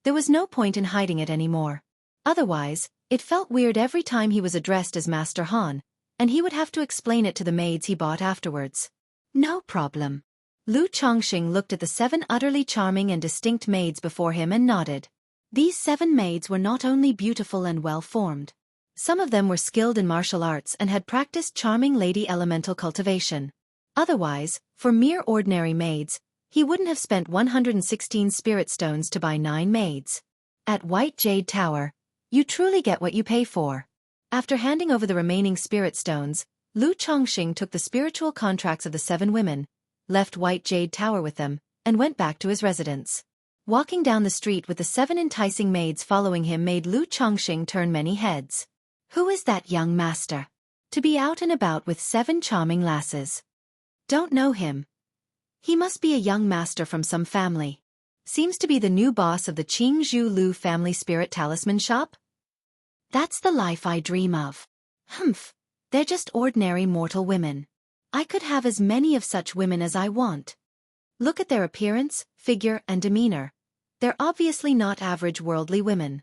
There was no point in hiding it anymore. Otherwise, it felt weird every time he was addressed as Master Han, and he would have to explain it to the maids he bought afterwards. No problem. Lu Chongqing looked at the 7 utterly charming and distinct maids before him and nodded. These 7 maids were not only beautiful and well-formed. Some of them were skilled in martial arts and had practiced charming lady elemental cultivation. Otherwise, for mere ordinary maids, he wouldn't have spent 116 spirit stones to buy 9 maids. At White Jade Tower, you truly get what you pay for. After handing over the remaining spirit stones, Lu Chongqing took the spiritual contracts of the 7 women, left White Jade Tower with them, and went back to his residence. Walking down the street with the 7 enticing maids following him made Lu Chongqing turn many heads. Who is that young master? To be out and about with 7 charming lasses. Don't know him. He must be a young master from some family. Seems to be the new boss of the Qing Zhu Lu family spirit talisman shop? That's the life I dream of. Humph, they're just ordinary mortal women. I could have as many of such women as I want. Look at their appearance, figure, and demeanor. They're obviously not average worldly women.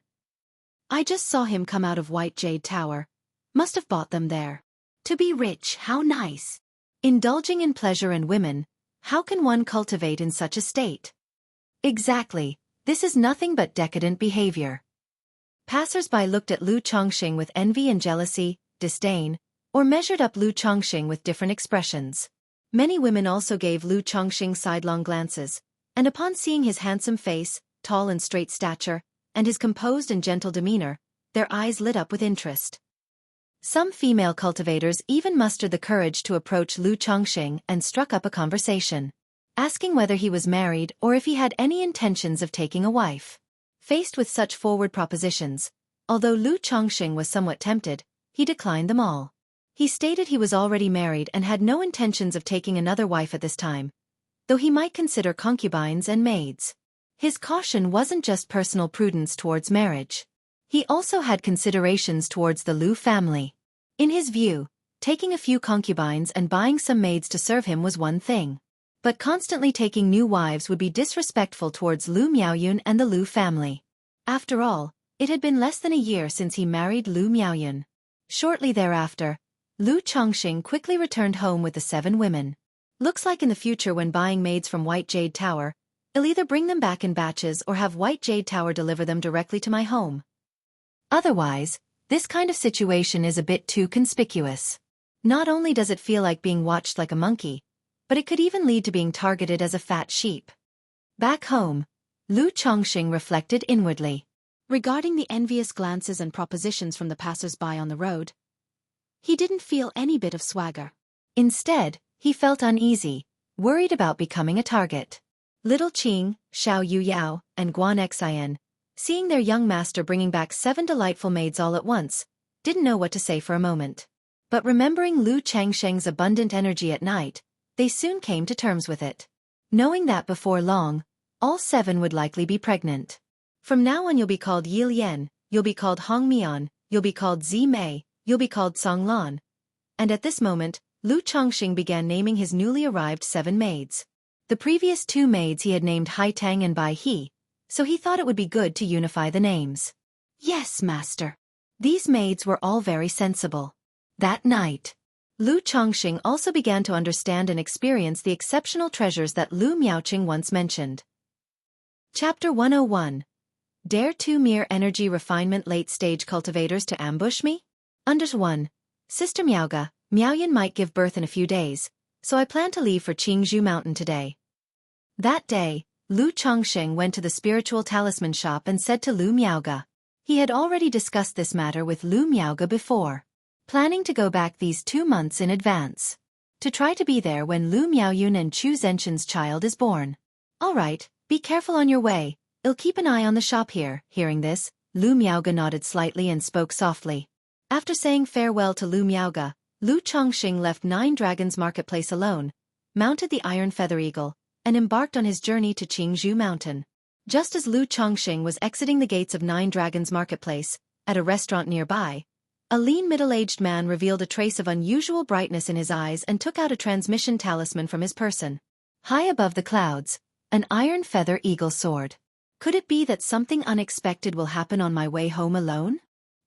I just saw him come out of White Jade Tower. Must have bought them there. To be rich, how nice. Indulging in pleasure and women, how can one cultivate in such a state? Exactly, this is nothing but decadent behavior. Passers-by looked at Lu Chongqing with envy and jealousy, disdain, or measured up Lu Chongqing with different expressions. Many women also gave Lu Chongqing sidelong glances, and upon seeing his handsome face, tall and straight stature, and his composed and gentle demeanor, their eyes lit up with interest. Some female cultivators even mustered the courage to approach Lu Chongqing and struck up a conversation, asking whether he was married or if he had any intentions of taking a wife. Faced with such forward propositions, although Lu Chongqing was somewhat tempted, he declined them all. He stated he was already married and had no intentions of taking another wife at this time, though he might consider concubines and maids. His caution wasn't just personal prudence towards marriage. He also had considerations towards the Lu family. In his view, taking a few concubines and buying some maids to serve him was one thing. But constantly taking new wives would be disrespectful towards Lu Miaoyun and the Lu family. After all, it had been less than a year since he married Lu Miaoyun. Shortly thereafter, Lu Chongqing quickly returned home with the 7 women. Looks like in the future when buying maids from White Jade Tower, I'll either bring them back in batches or have White Jade Tower deliver them directly to my home. Otherwise, this kind of situation is a bit too conspicuous. Not only does it feel like being watched like a monkey, but it could even lead to being targeted as a fat sheep. Back home, Lu Chongqing reflected inwardly. Regarding the envious glances and propositions from the passers-by on the road, he didn't feel any bit of swagger. Instead, he felt uneasy, worried about becoming a target. Little Qing, Xiao Yuyao, and Guan Xian, seeing their young master bringing back 7 delightful maids all at once, didn't know what to say for a moment. But remembering Lu Changsheng's abundant energy at night, they soon came to terms with it. Knowing that before long, all 7 would likely be pregnant. From now on you'll be called Yi Lian, you'll be called Hong Mian, you'll be called Zi Mei, you'll be called Song Lan. And at this moment, Lu Chongqing began naming his newly arrived 7 maids. The previous 2 maids he had named Hai Tang and Bai He, so he thought it would be good to unify the names. Yes, master. These maids were all very sensible. That night, Lu Chongqing also began to understand and experience the exceptional treasures that Lu Miaoqing once mentioned. Chapter 101. Dare 2 mere energy refinement late-stage cultivators to ambush me? Under 1. Sister Miaoga, Miaoyun might give birth in a few days, so I plan to leave for Qingzhou Mountain today. That day, Lu Chongqing went to the spiritual talisman shop and said to Lu Miaoga. He had already discussed this matter with Lu Miaoga before, planning to go back these 2 months in advance, to try to be there when Lu Miaoyun and Chu Zenshin's child is born. All right, be careful on your way, I'll keep an eye on the shop here. Hearing this, Lu Miaoga nodded slightly and spoke softly. After saying farewell to Lu Miaoga, Lu Chongqing left 9 Dragons Marketplace alone, mounted the Iron Feather Eagle, and embarked on his journey to Qingzhou Mountain. Just as Lu Chongqing was exiting the gates of 9 Dragons Marketplace, at a restaurant nearby, a lean middle-aged man revealed a trace of unusual brightness in his eyes and took out a transmission talisman from his person. High above the clouds, an Iron Feather Eagle soared. Could it be that something unexpected will happen on my way home alone?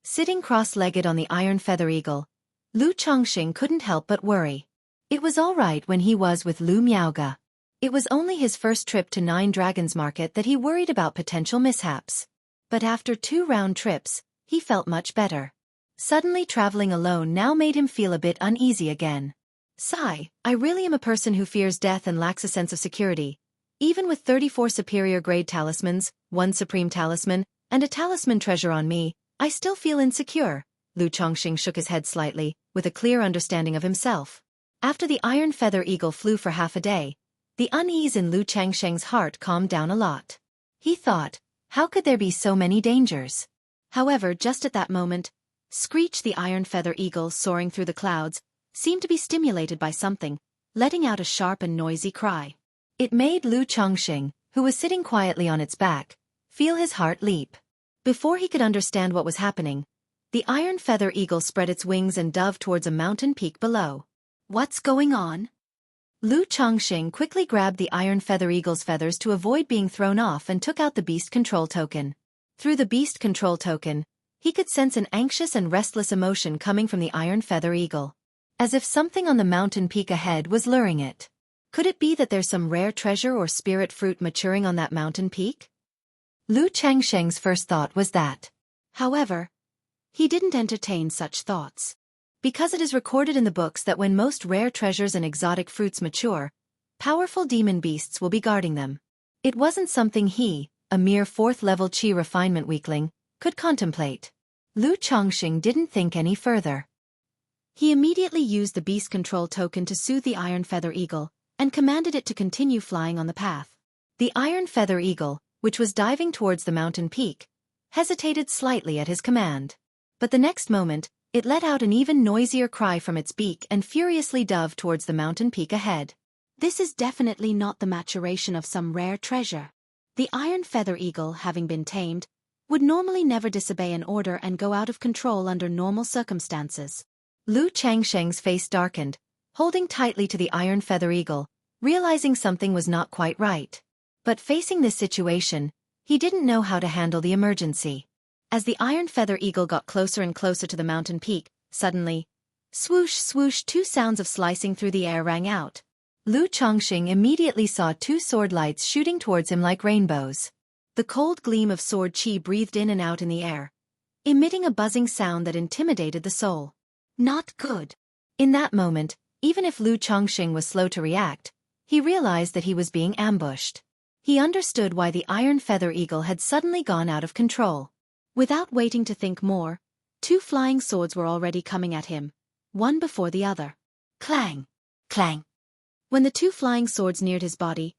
Sitting cross-legged on the Iron Feather Eagle, Lu Chongqing couldn't help but worry. It was all right when he was with Lu Miaoga. It was only his first trip to 9 Dragons Market that he worried about potential mishaps. But after 2 round trips, he felt much better. Suddenly traveling alone now made him feel a bit uneasy again. Sigh, I really am a person who fears death and lacks a sense of security. Even with 34 superior grade talismans, 1 supreme talisman, and a talisman treasure on me, I still feel insecure. Lu Chongqing shook his head slightly, with a clear understanding of himself. After the Iron Feather Eagle flew for half a day, the unease in Lu Changsheng's heart calmed down a lot. He thought, how could there be so many dangers? However, just at that moment, Screech the Iron Feather Eagle soaring through the clouds, seemed to be stimulated by something, letting out a sharp and noisy cry. It made Lu Chongqing, who was sitting quietly on its back, feel his heart leap. Before he could understand what was happening, the Iron Feather Eagle spread its wings and dove towards a mountain peak below. What's going on? Lu Chongqing quickly grabbed the Iron Feather Eagle's feathers to avoid being thrown off and took out the Beast Control Token. Through the Beast Control Token, he could sense an anxious and restless emotion coming from the Iron Feather Eagle, as if something on the mountain peak ahead was luring it. Could it be that there's some rare treasure or spirit fruit maturing on that mountain peak? Lu Changsheng's first thought was that. However, he didn't entertain such thoughts. Because it is recorded in the books that when most rare treasures and exotic fruits mature, powerful demon beasts will be guarding them. It wasn't something he, a mere 4th-level Qi refinement weakling, could contemplate. Lu Chongqing didn't think any further. He immediately used the Beast Control Token to soothe the Iron Feather Eagle, and commanded it to continue flying on the path. The Iron Feather Eagle, which was diving towards the mountain peak, hesitated slightly at his command. But the next moment, it let out an even noisier cry from its beak and furiously dove towards the mountain peak ahead. This is definitely not the maturation of some rare treasure. The Iron Feather Eagle, having been tamed, would normally never disobey an order and go out of control under normal circumstances. Lu Changsheng's face darkened, holding tightly to the Iron Feather Eagle, realizing something was not quite right. But facing this situation, He didn't know how to handle the emergency. As the iron feather eagle got closer and closer to the mountain peak, suddenly, swoosh swoosh, two sounds of slicing through the air rang out. Lu Chongqing immediately saw two sword lights shooting towards him like rainbows. The cold gleam of sword qi breathed in and out in the air, emitting a buzzing sound that intimidated the soul. Not good. In that moment, even if Lu Chongqing was slow to react, he realized that he was being ambushed. He understood why the iron feather eagle had suddenly gone out of control. Without waiting to think more, two flying swords were already coming at him, one before the other. Clang! Clang! When the two flying swords neared his body,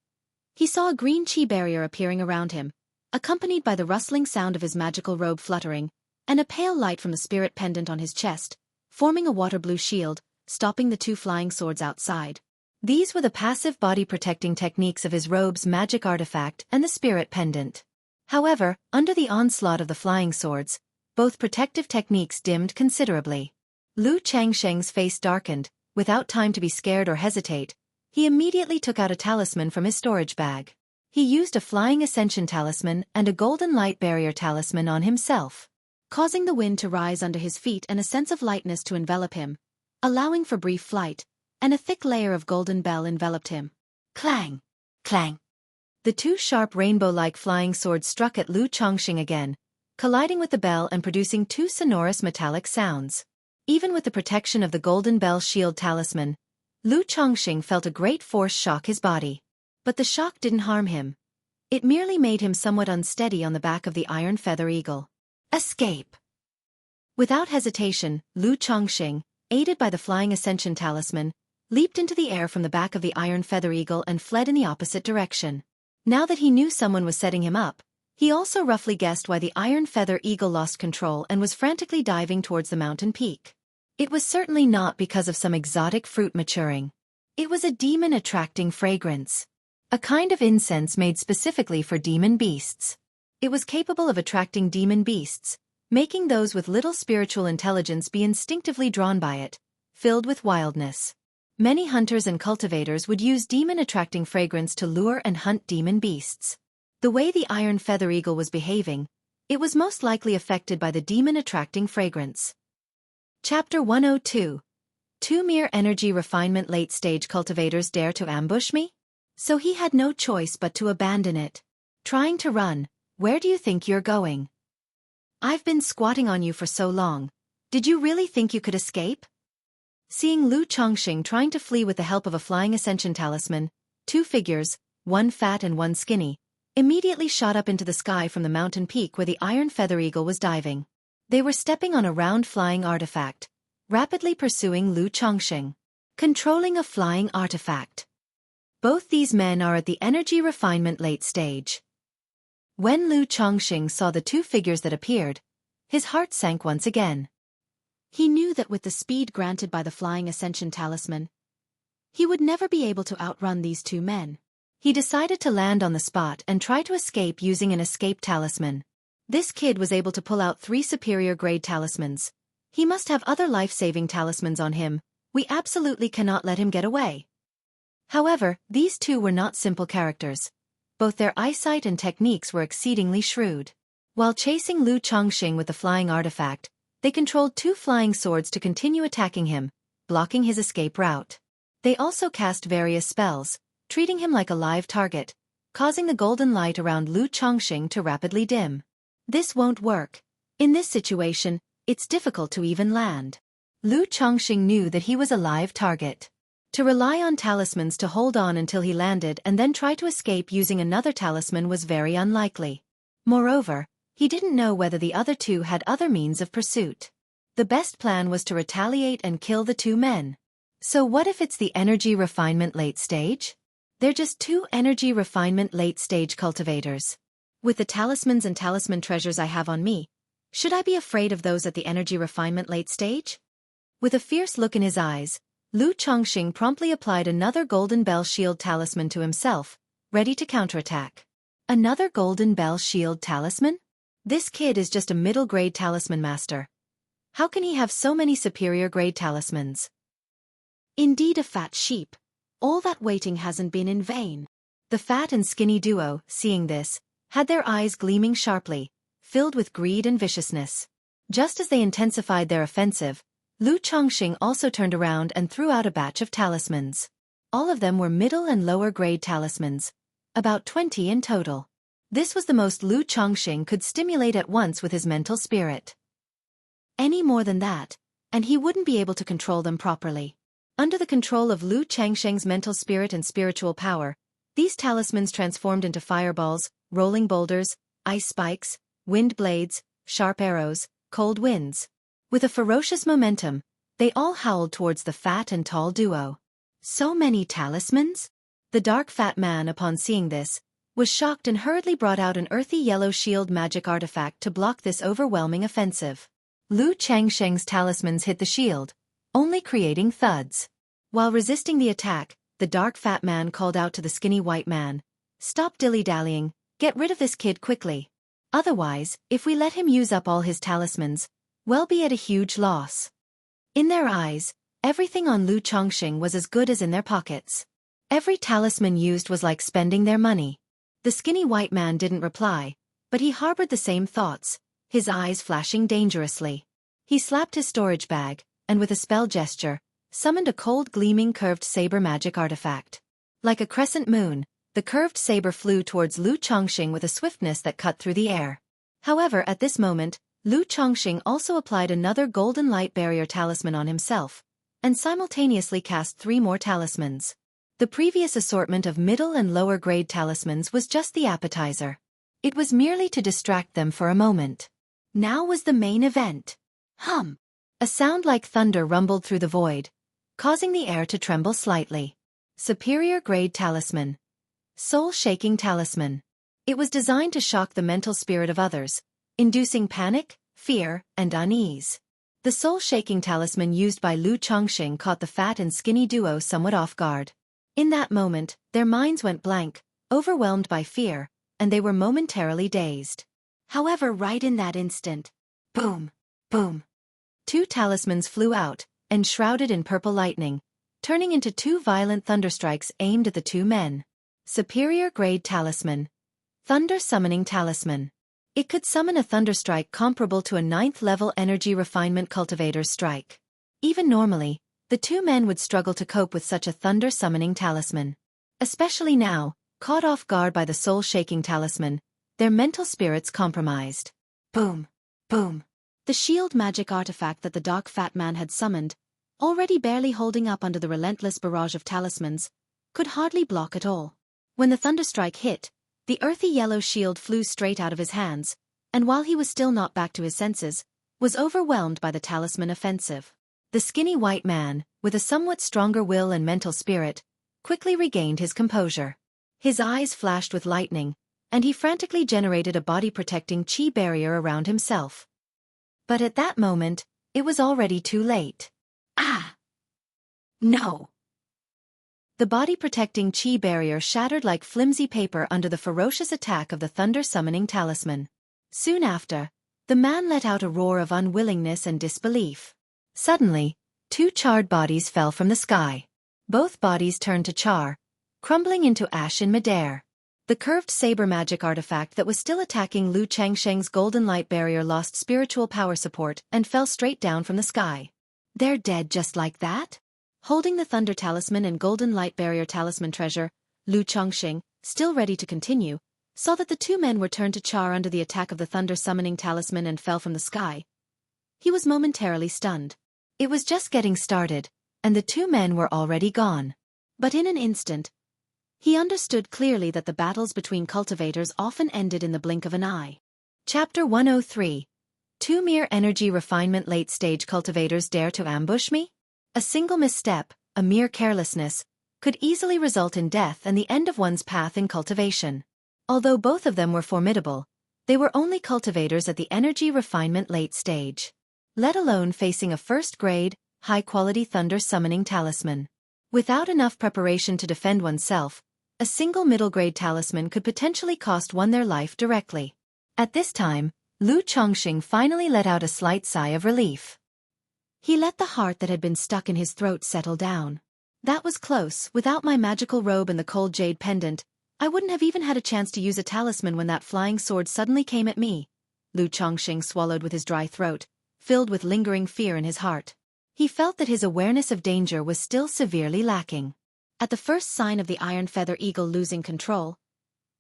he saw a green qi barrier appearing around him, accompanied by the rustling sound of his magical robe fluttering, and a pale light from the spirit pendant on his chest, forming a water blue shield, stopping the two flying swords outside. These were the passive body-protecting techniques of his robe's magic artifact and the spirit pendant. However, under the onslaught of the flying swords, both protective techniques dimmed considerably. Lu Changsheng's face darkened. Without time to be scared or hesitate, he immediately took out a talisman from his storage bag. He used a flying ascension talisman and a golden light barrier talisman on himself, causing the wind to rise under his feet and a sense of lightness to envelop him, allowing for brief flight, and a thick layer of golden bell enveloped him. Clang! Clang! The two sharp rainbow-like flying swords struck at Lu Chongqing again, colliding with the bell and producing two sonorous metallic sounds. Even with the protection of the golden bell shield talisman, Lu Chongqing felt a great force shock his body. But the shock didn't harm him. It merely made him somewhat unsteady on the back of the iron feather eagle. Escape! Without hesitation, Lu Chongqing, aided by the flying ascension talisman, leaped into the air from the back of the iron feather eagle and fled in the opposite direction. Now that he knew someone was setting him up, he also roughly guessed why the iron feather eagle lost control and was frantically diving towards the mountain peak. It was certainly not because of some exotic fruit maturing. It was a demon-attracting fragrance. A kind of incense made specifically for demon beasts. It was capable of attracting demon beasts, making those with little spiritual intelligence be instinctively drawn by it, filled with wildness. Many hunters and cultivators would use demon-attracting fragrance to lure and hunt demon beasts. The way the iron feather eagle was behaving, it was most likely affected by the demon-attracting fragrance. Chapter 102. Two mere energy refinement late-stage cultivators dare to ambush me? So he had no choice but to abandon it. Trying to run, where do you think you're going? I've been squatting on you for so long. Did you really think you could escape? Seeing Lu Chongqing trying to flee with the help of a flying ascension talisman, two figures, one fat and one skinny, immediately shot up into the sky from the mountain peak where the iron feather eagle was diving. They were stepping on a round flying artifact, rapidly pursuing Lu Chongqing. Controlling a flying artifact. Both these men are at the energy refinement late stage. When Lu Chongqing saw the two figures that appeared, his heart sank once again. He knew that with the speed granted by the flying ascension talisman, he would never be able to outrun these two men. He decided to land on the spot and try to escape using an escape talisman. This kid was able to pull out 3 superior grade talismans. He must have other life-saving talismans on him. We absolutely cannot let him get away. However, these two were not simple characters. Both their eyesight and techniques were exceedingly shrewd. While chasing Lu Chongqing with the flying artifact, they controlled 2 flying swords to continue attacking him, blocking his escape route. They also cast various spells, treating him like a live target, causing the golden light around Lu Chongqing to rapidly dim. This won't work. In this situation, it's difficult to even land. Lu Chongqing knew that he was a live target. To rely on talismans to hold on until he landed and then try to escape using another talisman was very unlikely. Moreover, he didn't know whether the other two had other means of pursuit. The best plan was to retaliate and kill the 2 men. So what if it's the energy refinement late stage? They're just 2 energy refinement late stage cultivators. With the talismans and talisman treasures I have on me, should I be afraid of those at the energy refinement late stage? With a fierce look in his eyes, Lu Chongqing promptly applied another golden bell shield talisman to himself, ready to counterattack. Another golden bell shield talisman? This kid is just a middle-grade talisman master. How can he have so many superior grade talismans? Indeed a fat sheep. All that waiting hasn't been in vain. The fat and skinny duo, seeing this, had their eyes gleaming sharply, filled with greed and viciousness. Just as they intensified their offensive, Lu Chongqing also turned around and threw out a batch of talismans. All of them were middle and lower grade talismans, about 20 in total. This was the most Lu Chongqing could stimulate at once with his mental spirit. Any more than that, and he wouldn't be able to control them properly. Under the control of Lu Changsheng's mental spirit and spiritual power, these talismans transformed into fireballs, rolling boulders, ice spikes, wind blades, sharp arrows, cold winds. With a ferocious momentum, they all howled towards the fat and tall duo. So many talismans? The dark fat man, upon seeing this, was shocked and hurriedly brought out an earthy yellow shield magic artifact to block this overwhelming offensive. Lu Changsheng's talismans hit the shield, only creating thuds. While resisting the attack, the dark fat man called out to the skinny white man, "Stop dilly-dallying, get rid of this kid quickly. Otherwise, if we let him use up all his talismans, we'll be at a huge loss." In their eyes, everything on Lu Chongqing was as good as in their pockets. Every talisman used was like spending their money. The skinny white man didn't reply, but he harbored the same thoughts, his eyes flashing dangerously. He slapped his storage bag, and with a spell gesture, summoned a cold gleaming curved saber magic artifact. Like a crescent moon, the curved saber flew towards Lu Chongqing with a swiftness that cut through the air. However, at this moment, Lu Chongqing also applied another golden light barrier talisman on himself, and simultaneously cast 3 more talismans. The previous assortment of middle and lower grade talismans was just the appetizer. It was merely to distract them for a moment. Now was the main event. Hum! A sound like thunder rumbled through the void, causing the air to tremble slightly. Superior grade talisman. Soul-shaking talisman. It was designed to shock the mental spirit of others, inducing panic, fear, and unease. The soul-shaking talisman used by Lu Chongqing caught the fat and skinny duo somewhat off guard. In that moment, their minds went blank, overwhelmed by fear, and they were momentarily dazed. However, right in that instant, boom, boom, 2 talismans flew out, enshrouded in purple lightning, turning into 2 violent thunderstrikes aimed at the 2 men. Superior grade talisman. Thunder summoning talisman. It could summon a thunderstrike comparable to a 9th level energy refinement cultivator's strike. Even normally, the 2 men would struggle to cope with such a thunder summoning talisman. Especially now, caught off guard by the soul-shaking talisman, their mental spirits compromised. Boom, boom. The shield magic artifact that the dark fat man had summoned, already barely holding up under the relentless barrage of talismans, could hardly block at all. When the thunderstrike hit, the earthy yellow shield flew straight out of his hands, and while he was still not back to his senses, was overwhelmed by the talisman offensive. The skinny white man, with a somewhat stronger will and mental spirit, quickly regained his composure. His eyes flashed with lightning, and he frantically generated a body-protecting chi barrier around himself. But at that moment, it was already too late. Ah! No! The body-protecting chi barrier shattered like flimsy paper under the ferocious attack of the thunder-summoning talisman. Soon after, the man let out a roar of unwillingness and disbelief. Suddenly, 2 charred bodies fell from the sky. Both bodies turned to char, crumbling into ash in midair. The curved saber magic artifact that was still attacking Lu Changsheng's golden light barrier lost spiritual power support and fell straight down from the sky. They're dead just like that? Holding the thunder talisman and golden light barrier talisman treasure, Lu Chongqing, still ready to continue, saw that the 2 men were turned to char under the attack of the thunder summoning talisman and fell from the sky. He was momentarily stunned. It was just getting started, and the 2 men were already gone. But in an instant, he understood clearly that the battles between cultivators often ended in the blink of an eye. Chapter 103. 2 mere energy refinement late-stage cultivators dare to ambush me? A single misstep, a mere carelessness, could easily result in death and the end of one's path in cultivation. Although both of them were formidable, they were only cultivators at the energy refinement late stage, let alone facing a first-grade, high-quality thunder-summoning talisman. Without enough preparation to defend oneself, a single middle-grade talisman could potentially cost one their life directly. At this time, Lu Chongqing finally let out a slight sigh of relief. He let the heart that had been stuck in his throat settle down. That was close. Without my magical robe and the cold jade pendant, I wouldn't have even had a chance to use a talisman when that flying sword suddenly came at me. Lu Chongqing swallowed with his dry throat, filled with lingering fear in his heart. He felt that his awareness of danger was still severely lacking. At the first sign of the Iron Feather Eagle losing control,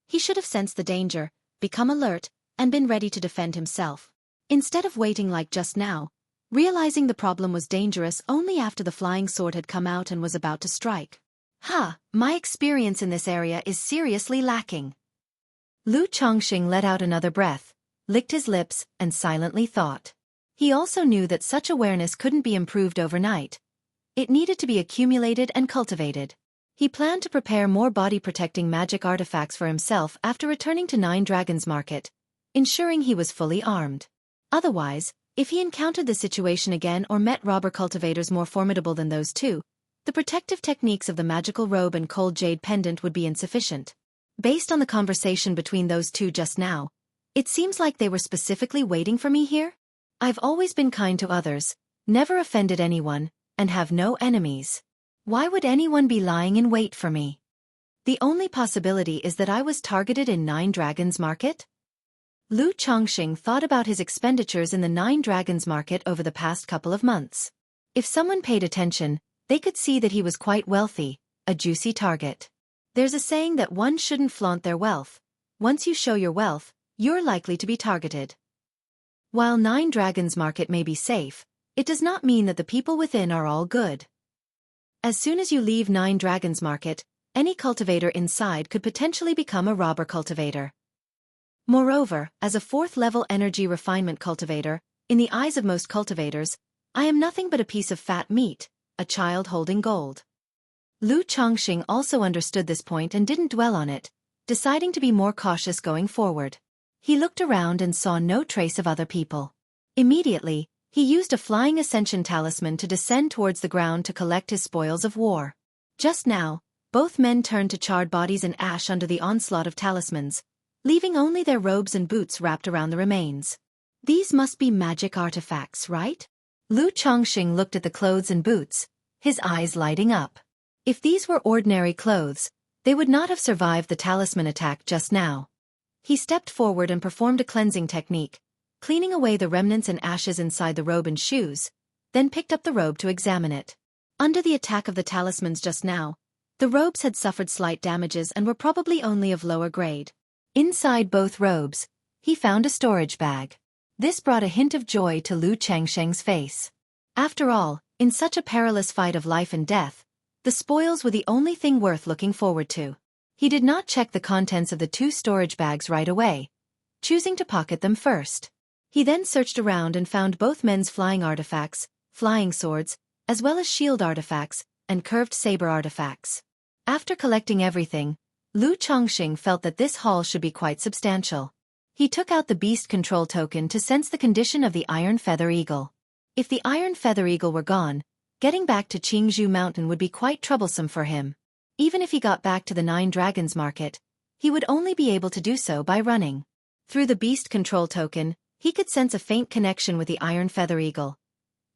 he should have sensed the danger, become alert, and been ready to defend himself. Instead of waiting like just now, realizing the problem was dangerous only after the flying sword had come out and was about to strike. My experience in this area is seriously lacking. Lu Chongqing let out another breath, licked his lips, and silently thought. He also knew that such awareness couldn't be improved overnight. It needed to be accumulated and cultivated. He planned to prepare more body-protecting magic artifacts for himself after returning to Nine Dragons Market, ensuring he was fully armed. Otherwise, if he encountered the situation again or met robber cultivators more formidable than those two, the protective techniques of the magical robe and cold jade pendant would be insufficient. Based on the conversation between those two just now, it seems like they were specifically waiting for me here. I've always been kind to others, never offended anyone, and have no enemies. Why would anyone be lying in wait for me? The only possibility is that I was targeted in Nine Dragons Market? Lu Chongqing thought about his expenditures in the Nine Dragons Market over the past couple of months. If someone paid attention, they could see that he was quite wealthy, a juicy target. There's a saying that one shouldn't flaunt their wealth. Once you show your wealth, you're likely to be targeted. While Nine Dragons Market may be safe, it does not mean that the people within are all good. As soon as you leave Nine Dragons Market, any cultivator inside could potentially become a robber cultivator. Moreover, as a fourth-level energy refinement cultivator, in the eyes of most cultivators, I am nothing but a piece of fat meat, a child holding gold. Lu Chongqing also understood this point and didn't dwell on it, deciding to be more cautious going forward. He looked around and saw no trace of other people. Immediately, he used a flying ascension talisman to descend towards the ground to collect his spoils of war. Just now, both men turned to charred bodies and ash under the onslaught of talismans, leaving only their robes and boots wrapped around the remains. These must be magic artifacts, right? Lu Chongqing looked at the clothes and boots, his eyes lighting up. If these were ordinary clothes, they would not have survived the talisman attack just now. He stepped forward and performed a cleansing technique, cleaning away the remnants and ashes inside the robe and shoes, then picked up the robe to examine it. Under the attack of the talismans just now, the robes had suffered slight damages and were probably only of lower grade. Inside both robes, he found a storage bag. This brought a hint of joy to Lu Chongqing's face. After all, in such a perilous fight of life and death, the spoils were the only thing worth looking forward to. He did not check the contents of the two storage bags right away, choosing to pocket them first. He then searched around and found both men's flying artifacts, flying swords, as well as shield artifacts, and curved saber artifacts. After collecting everything, Lu Chongqing felt that this haul should be quite substantial. He took out the beast control token to sense the condition of the Iron Feather Eagle. If the Iron Feather Eagle were gone, getting back to Qingzhou Mountain would be quite troublesome for him. Even if he got back to the Nine Dragons Market, he would only be able to do so by running. Through the beast control token, he could sense a faint connection with the Iron Feather Eagle.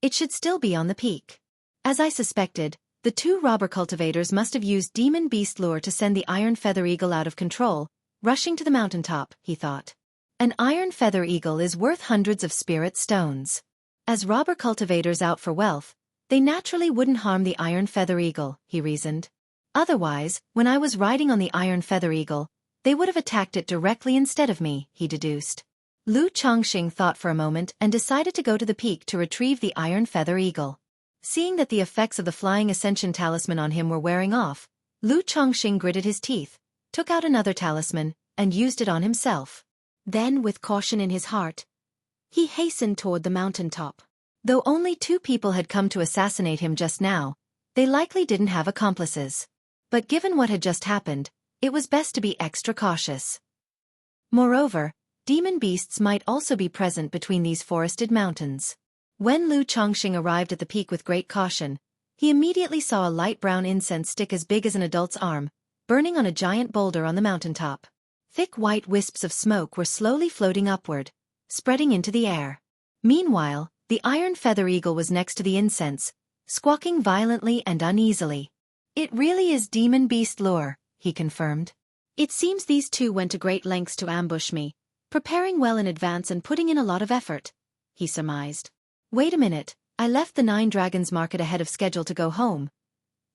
It should still be on the peak. As I suspected, the two robber cultivators must have used demon beast lure to send the Iron Feather Eagle out of control, rushing to the mountaintop, he thought. An Iron Feather Eagle is worth hundreds of spirit stones. As robber cultivators out for wealth, they naturally wouldn't harm the Iron Feather Eagle, he reasoned. Otherwise, when I was riding on the Iron Feather Eagle, they would have attacked it directly instead of me, he deduced. Lu Chongqing thought for a moment and decided to go to the peak to retrieve the Iron Feather Eagle. Seeing that the effects of the Flying Ascension talisman on him were wearing off, Lu Chongqing gritted his teeth, took out another talisman, and used it on himself. Then, with caution in his heart, he hastened toward the mountaintop. Though only two people had come to assassinate him just now, they likely didn't have accomplices. But given what had just happened, it was best to be extra cautious. Moreover, demon beasts might also be present between these forested mountains. When Lu Chongqing arrived at the peak with great caution, he immediately saw a light brown incense stick as big as an adult's arm, burning on a giant boulder on the mountaintop. Thick white wisps of smoke were slowly floating upward, spreading into the air. Meanwhile, the Iron Feather Eagle was next to the incense, squawking violently and uneasily. It really is demon beast lure, he confirmed. It seems these two went to great lengths to ambush me, preparing well in advance and putting in a lot of effort, he surmised. Wait a minute, I left the 9 Dragons market ahead of schedule to go home.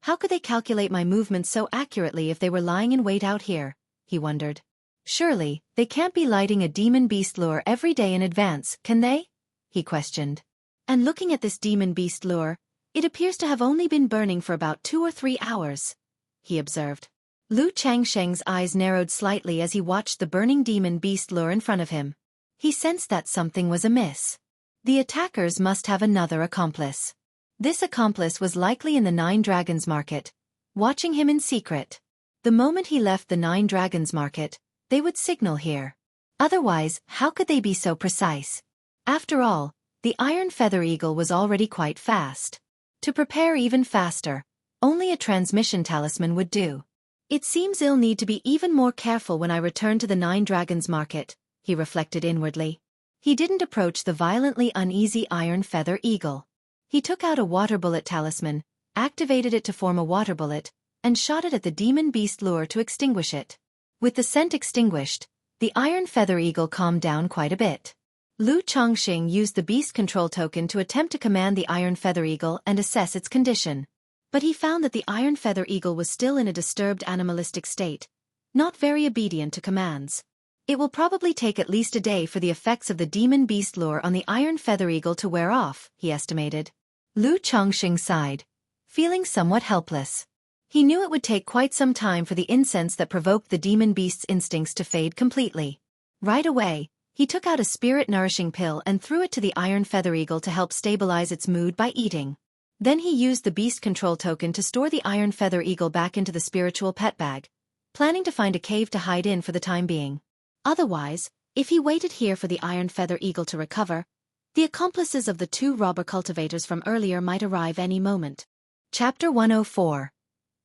How could they calculate my movements so accurately if they were lying in wait out here, he wondered. Surely, they can't be lighting a demon beast lure every day in advance, can they? He questioned. And looking at this demon beast lure, it appears to have only been burning for about 2 or 3 hours, he observed. Lu Changsheng's eyes narrowed slightly as he watched the burning demon beast lure in front of him. He sensed that something was amiss. The attackers must have another accomplice. This accomplice was likely in the 9 Dragons market, watching him in secret. The moment he left the 9 Dragons market, they would signal here. Otherwise, how could they be so precise? After all, the Iron Feather Eagle was already quite fast. To prepare even faster, only a transmission talisman would do. It seems I'll need to be even more careful when I return to the 9 Dragons market, he reflected inwardly. He didn't approach the violently uneasy Iron Feather Eagle. He took out a water bullet talisman, activated it to form a water bullet, and shot it at the demon beast lure to extinguish it. With the scent extinguished, the Iron Feather Eagle calmed down quite a bit. Lu Chongqing used the beast control token to attempt to command the Iron Feather Eagle and assess its condition. But he found that the Iron Feather Eagle was still in a disturbed animalistic state, not very obedient to commands. It will probably take at least a day for the effects of the demon beast lure on the Iron Feather Eagle to wear off, he estimated. Lu Chongqing sighed, feeling somewhat helpless. He knew it would take quite some time for the incense that provoked the demon beast's instincts to fade completely. Right away, he took out a spirit-nourishing pill and threw it to the Iron Feather Eagle to help stabilize its mood by eating. Then he used the beast control token to store the Iron Feather Eagle back into the spiritual pet bag, planning to find a cave to hide in for the time being. Otherwise, if he waited here for the Iron Feather Eagle to recover, the accomplices of the 2 robber cultivators from earlier might arrive any moment. Chapter 104.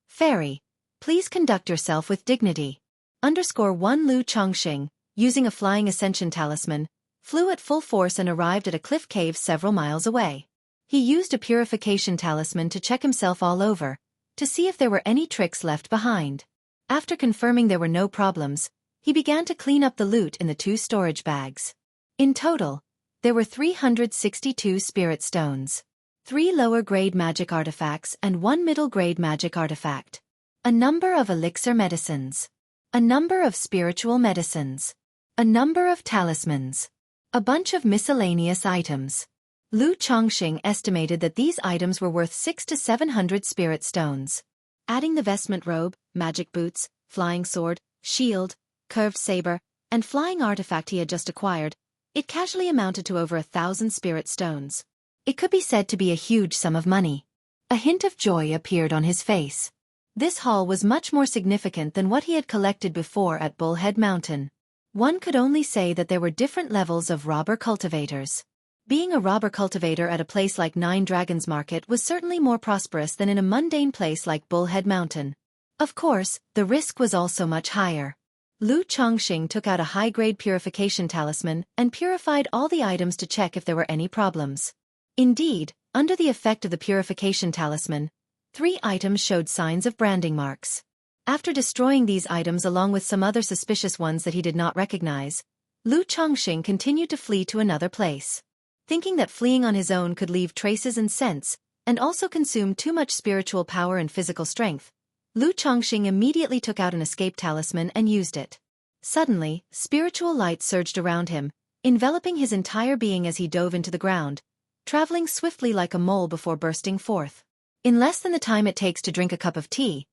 Fairy, please conduct yourself with dignity. _1 Lu Chongqing, using a flying ascension talisman, flew at full force and arrived at a cliff cave several miles away. He used a purification talisman to check himself all over, to see if there were any tricks left behind. After confirming there were no problems, he began to clean up the loot in the 2 storage bags. In total, there were 362 spirit stones, 3 lower-grade magic artifacts and 1 middle-grade magic artifact, a number of elixir medicines, a number of spiritual medicines, a number of talismans, a bunch of miscellaneous items. Lu Chongqing estimated that these items were worth 600 to 700 spirit stones. Adding the vestment robe, magic boots, flying sword, shield, curved saber, and flying artifact he had just acquired, it casually amounted to over 1,000 spirit stones. It could be said to be a huge sum of money. A hint of joy appeared on his face. This haul was much more significant than what he had collected before at Bullhead Mountain. One could only say that there were different levels of robber cultivators. Being a robber cultivator at a place like 9 Dragons Market was certainly more prosperous than in a mundane place like Bullhead Mountain. Of course, the risk was also much higher. Lu Chongqing took out a high-grade purification talisman and purified all the items to check if there were any problems. Indeed, under the effect of the purification talisman, 3 items showed signs of branding marks. After destroying these items along with some other suspicious ones that he did not recognize, Lu Chongqing continued to flee to another place. Thinking that fleeing on his own could leave traces and scents, and also consume too much spiritual power and physical strength, Lu Chongqing immediately took out an escape talisman and used it. Suddenly, spiritual light surged around him, enveloping his entire being as he dove into the ground, traveling swiftly like a mole before bursting forth. In less than the time it takes to drink a cup of tea,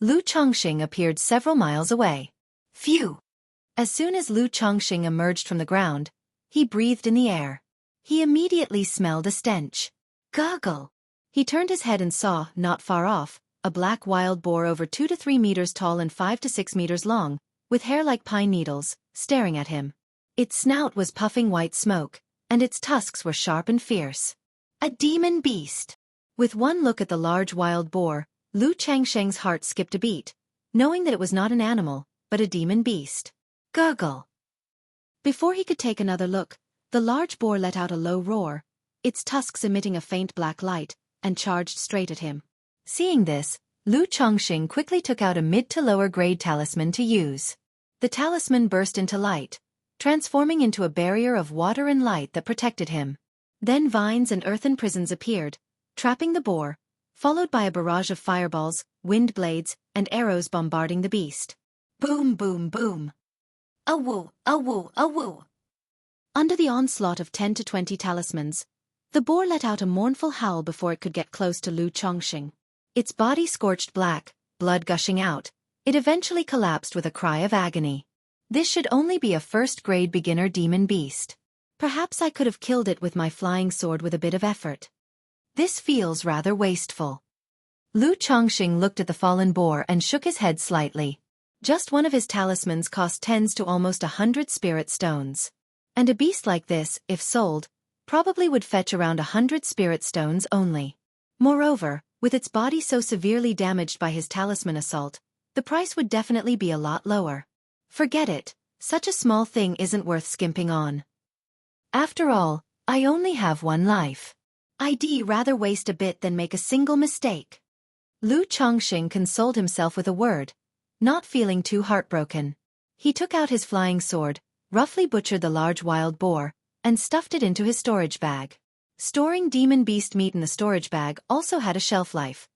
Lu Chongqing appeared several miles away. Phew! As soon as Lu Chongqing emerged from the ground, he breathed in the air. He immediately smelled a stench. Goggle! He turned his head and saw, not far off, a black wild boar over 2 to 3 meters tall and 5 to 6 meters long, with hair like pine needles, staring at him. Its snout was puffing white smoke, and its tusks were sharp and fierce. A demon beast! With one look at the large wild boar, Lu Changsheng's heart skipped a beat, knowing that it was not an animal, but a demon beast. Gurgle! Before he could take another look, the large boar let out a low roar, its tusks emitting a faint black light, and charged straight at him. Seeing this, Lu Chongqing quickly took out a mid to lower grade talisman to use. The talisman burst into light, transforming into a barrier of water and light that protected him. Then vines and earthen prisons appeared, trapping the boar, followed by a barrage of fireballs, wind blades, and arrows bombarding the beast. Boom, boom, boom. Awoo, awoo, awoo. Under the onslaught of 10 to 20 talismans, the boar let out a mournful howl before it could get close to Lu Chongqing. Its body scorched black, blood gushing out. It eventually collapsed with a cry of agony. This should only be a first-grade beginner demon beast. Perhaps I could have killed it with my flying sword with a bit of effort. This feels rather wasteful. Lu Chongqing looked at the fallen boar and shook his head slightly. Just one of his talismans cost tens to almost 100 spirit stones. And a beast like this, if sold, probably would fetch around 100 spirit stones only. Moreover, with its body so severely damaged by his talisman assault, the price would definitely be a lot lower. Forget it, such a small thing isn't worth skimping on. After all, I only have one life. I'd rather waste a bit than make a single mistake. Lu Chongqing consoled himself with a word, not feeling too heartbroken. He took out his flying sword, roughly butchered the large wild boar, and stuffed it into his storage bag. Storing demon beast meat in the storage bag also had a shelf life.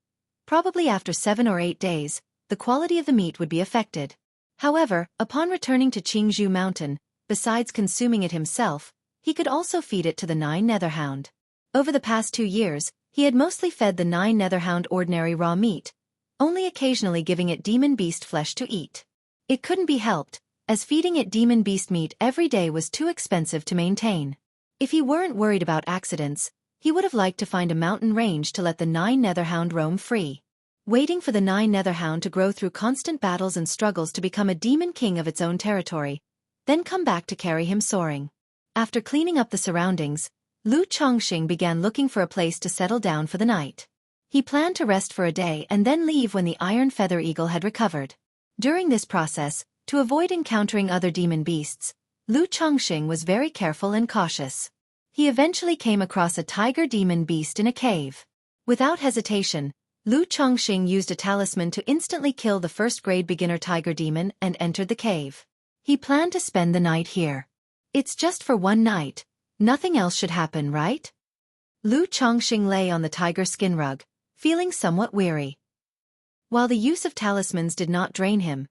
Probably after 7 or 8 days, the quality of the meat would be affected. However, upon returning to Qingzhou Mountain, besides consuming it himself, he could also feed it to the 9 Netherhound. Over the past 2 years, he had mostly fed the 9 Netherhound ordinary raw meat, only occasionally giving it demon beast flesh to eat. It couldn't be helped, as feeding it demon beast meat every day was too expensive to maintain. If he weren't worried about accidents, he would have liked to find a mountain range to let the 9 Netherhound roam free. Waiting for the 9 Netherhound to grow through constant battles and struggles to become a demon king of its own territory, then come back to carry him soaring. After cleaning up the surroundings, Lu Chongqing began looking for a place to settle down for the night. He planned to rest for a day and then leave when the Iron Feather Eagle had recovered. During this process, to avoid encountering other demon beasts, Lu Chongqing was very careful and cautious. He eventually came across a tiger demon beast in a cave. Without hesitation, Lu Chongqing used a talisman to instantly kill the first-grade beginner tiger demon and entered the cave. He planned to spend the night here. It's just for one night. Nothing else should happen, right? Lu Chongqing lay on the tiger skin rug, feeling somewhat weary. While the use of talismans did not drain him,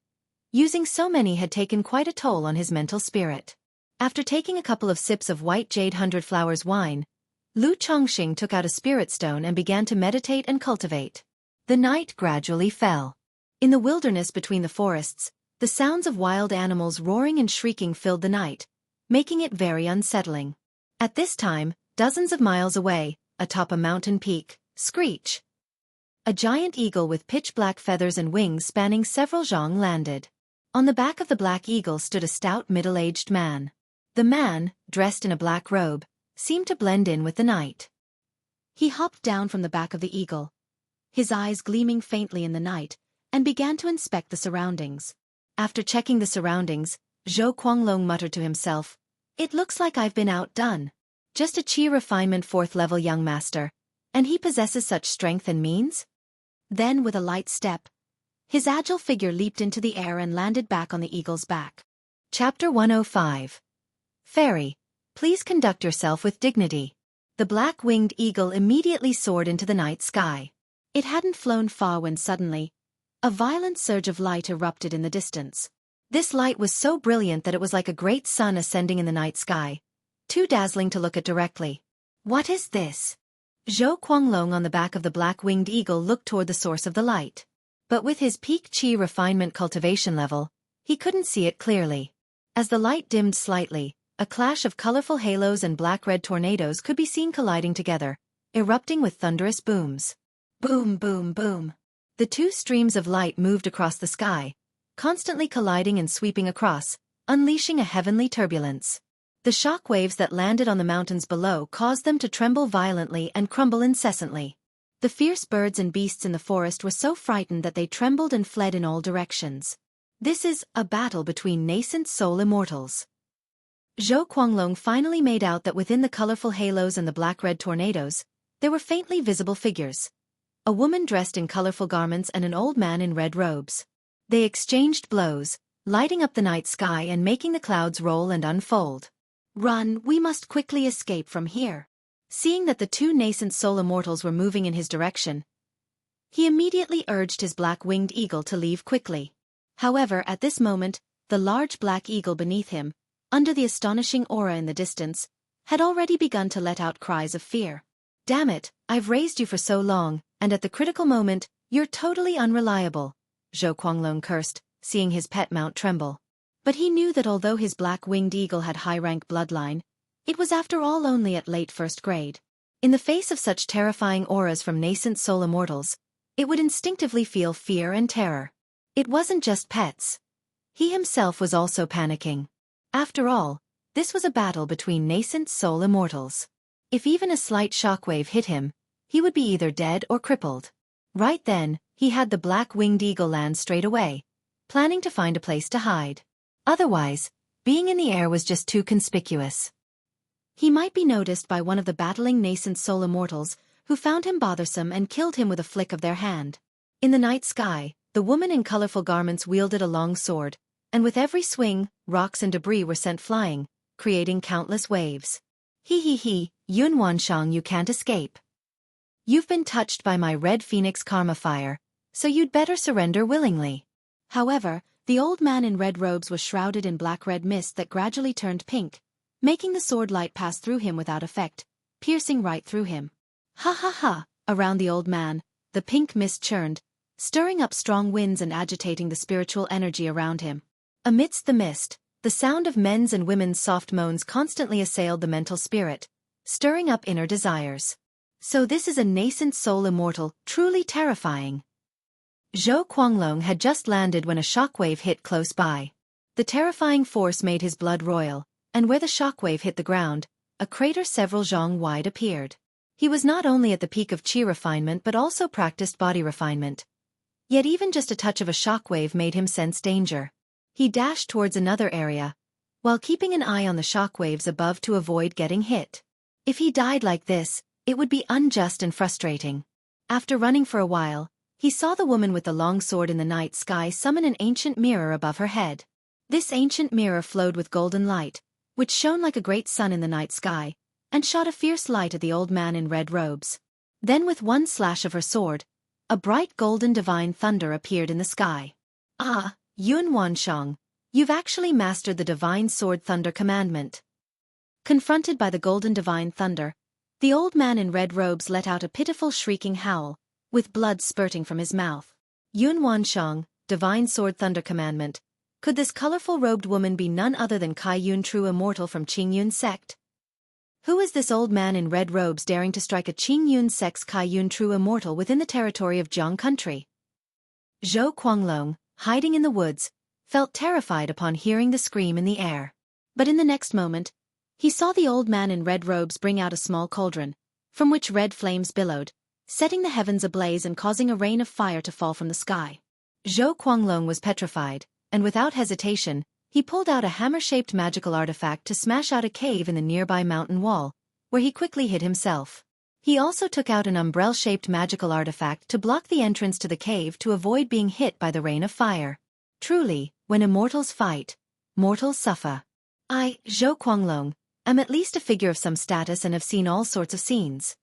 using so many had taken quite a toll on his mental spirit. After taking a couple of sips of white jade 100 flowers wine, Lu Chongqing took out a spirit stone and began to meditate and cultivate. The night gradually fell. In the wilderness between the forests, the sounds of wild animals roaring and shrieking filled the night, making it very unsettling. At this time, dozens of miles away, atop a mountain peak, screech. A giant eagle with pitch-black feathers and wings spanning several zhang landed. On the back of the black eagle stood a stout middle-aged man. The man, dressed in a black robe, seemed to blend in with the night. He hopped down from the back of the eagle, his eyes gleaming faintly in the night, and began to inspect the surroundings. After checking the surroundings, Zhou Guanglong muttered to himself, "It looks like I've been outdone. Just a Qi refinement 4th level young master, and he possesses such strength and means?" Then with a light step, his agile figure leaped into the air and landed back on the eagle's back. Chapter 105. Fairy, please conduct yourself with dignity. The black-winged eagle immediately soared into the night sky. It hadn't flown far when suddenly, a violent surge of light erupted in the distance. This light was so brilliant that it was like a great sun ascending in the night sky, too dazzling to look at directly. What is this? Zhou Guanglong on the back of the black-winged eagle looked toward the source of the light. But with his peak Qi refinement cultivation level, he couldn't see it clearly. As the light dimmed slightly, a clash of colorful halos and black-red tornadoes could be seen colliding together, erupting with thunderous booms. Boom, boom, boom. The two streams of light moved across the sky, constantly colliding and sweeping across, unleashing a heavenly turbulence. The shock waves that landed on the mountains below caused them to tremble violently and crumble incessantly. The fierce birds and beasts in the forest were so frightened that they trembled and fled in all directions. This is a battle between nascent soul immortals. Zhou Guanglong finally made out that within the colorful halos and the black-red tornadoes, there were faintly visible figures. a woman dressed in colorful garments and an old man in red robes. They exchanged blows, lighting up the night sky and making the clouds roll and unfold. "Run, we must quickly escape from here." Seeing that the two nascent soul immortals were moving in his direction, he immediately urged his black-winged eagle to leave quickly. However, at this moment, the large black eagle beneath him, under the astonishing aura in the distance, had already begun to let out cries of fear. "Damn it, I've raised you for so long, and at the critical moment, you're totally unreliable," Zhou Guanglong cursed, seeing his pet mount tremble. But he knew that although his black-winged eagle had high-rank bloodline, it was after all only at late first grade. In the face of such terrifying auras from nascent soul immortals, it would instinctively feel fear and terror. It wasn't just pets. He himself was also panicking. After all, this was a battle between nascent soul immortals. If even a slight shockwave hit him, he would be either dead or crippled. Right then, he had the black-winged eagle land straight away, planning to find a place to hide. Otherwise, being in the air was just too conspicuous. He might be noticed by one of the battling nascent soul immortals, who found him bothersome and killed him with a flick of their hand. In the night sky, the woman in colorful garments wielded a long sword, and with every swing, rocks and debris were sent flying, creating countless waves. He, Yun Wanshang, you can't escape. You've been touched by my red phoenix karma fire, so you'd better surrender willingly. However, the old man in red robes was shrouded in black-red mist that gradually turned pink, making the sword light pass through him without effect, piercing right through him. Ha ha ha! Around the old man, the pink mist churned, stirring up strong winds and agitating the spiritual energy around him. Amidst the mist, the sound of men's and women's soft moans constantly assailed the mental spirit, stirring up inner desires. So this is a nascent soul immortal, truly terrifying. Zhou Guanglong had just landed when a shockwave hit close by. The terrifying force made his blood roil, and where the shockwave hit the ground, a crater several zhong wide appeared. He was not only at the peak of chi refinement but also practiced body refinement. Yet even just a touch of a shockwave made him sense danger. He dashed towards another area, while keeping an eye on the shockwaves above to avoid getting hit. If he died like this, it would be unjust and frustrating. After running for a while, he saw the woman with the long sword in the night sky summon an ancient mirror above her head. This ancient mirror flowed with golden light, which shone like a great sun in the night sky, and shot a fierce light at the old man in red robes. Then with one slash of her sword, a bright golden divine thunder appeared in the sky. "Ah, Yun Wanshang, you've actually mastered the divine sword thunder commandment." Confronted by the golden divine thunder, the old man in red robes let out a pitiful shrieking howl, with blood spurting from his mouth. Yun Wanshang, divine sword thunder commandment. Could this colorful robed woman be none other than Kai Yun, true immortal from Qingyun sect? Who is this old man in red robes daring to strike a Qingyun sect's Kai Yun true immortal within the territory of Jiang country? Zhou Guanglong, hiding in the woods, felt terrified upon hearing the scream in the air. But in the next moment, he saw the old man in red robes bring out a small cauldron, from which red flames billowed, setting the heavens ablaze and causing a rain of fire to fall from the sky. Zhou Guanglong was petrified, and without hesitation, he pulled out a hammer-shaped magical artifact to smash out a cave in the nearby mountain wall, where he quickly hid himself. He also took out an umbrella-shaped magical artifact to block the entrance to the cave to avoid being hit by the rain of fire. Truly, when immortals fight, mortals suffer. I, Zhou Guanglong, am at least a figure of some status and have seen all sorts of scenes.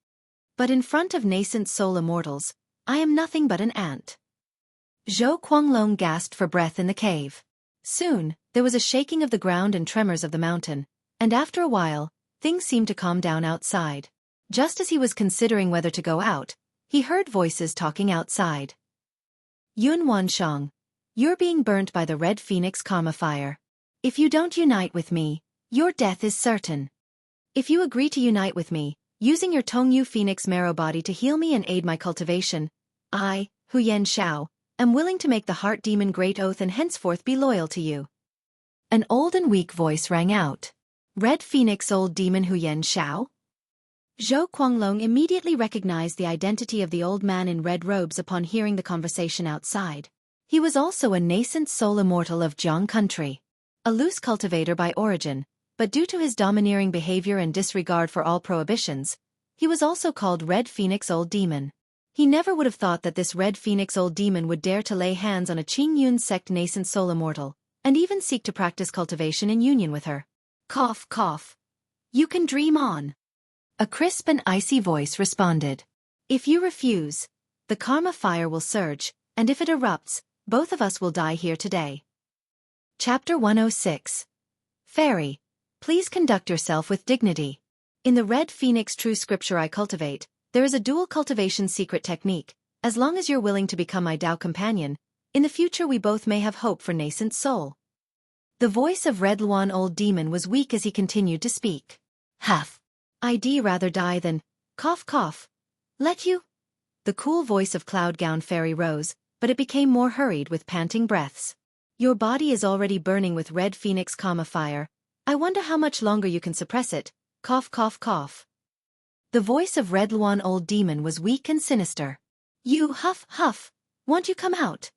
But in front of nascent soul immortals, I am nothing but an ant. Zhou Guanglong gasped for breath in the cave. Soon, there was a shaking of the ground and tremors of the mountain, and after a while, things seemed to calm down outside. Just as he was considering whether to go out, he heard voices talking outside. "Yun Wanshang, you're being burnt by the red phoenix karma fire. If you don't unite with me, your death is certain. If you agree to unite with me, using your Tongyu Phoenix marrow body to heal me and aid my cultivation, I, Huyen Xiao, am willing to make the heart demon great oath and henceforth be loyal to you." An old and weak voice rang out. "Red Phoenix old demon Huyen Xiao?" Zhou Guanglong immediately recognized the identity of the old man in red robes upon hearing the conversation outside. He was also a nascent soul immortal of Jiang country. A loose cultivator by origin, but due to his domineering behavior and disregard for all prohibitions, he was also called Red Phoenix Old Demon. He never would have thought that this red phoenix old demon would dare to lay hands on a Qingyun sect nascent soul immortal, and even seek to practice cultivation in union with her. Cough, cough. You can dream on. A crisp and icy voice responded. If you refuse, the karma fire will surge, and if it erupts, both of us will die here today. Chapter 106. Fairy, please conduct yourself with dignity. In the Red Phoenix True Scripture I cultivate, there is a dual cultivation secret technique. As long as you're willing to become my Tao companion, in the future we both may have hope for nascent soul. The voice of Red Luan Old Demon was weak as he continued to speak. Huff. I'd rather die than, cough cough. Let you? The cool voice of Cloud Gown Fairy rose, but it became more hurried with panting breaths. Your body is already burning with Red Phoenix karma fire. I wonder how much longer you can suppress it. Cough cough cough. The voice of Red Luan Old Demon was weak and sinister. You huff huff. Won't you come out?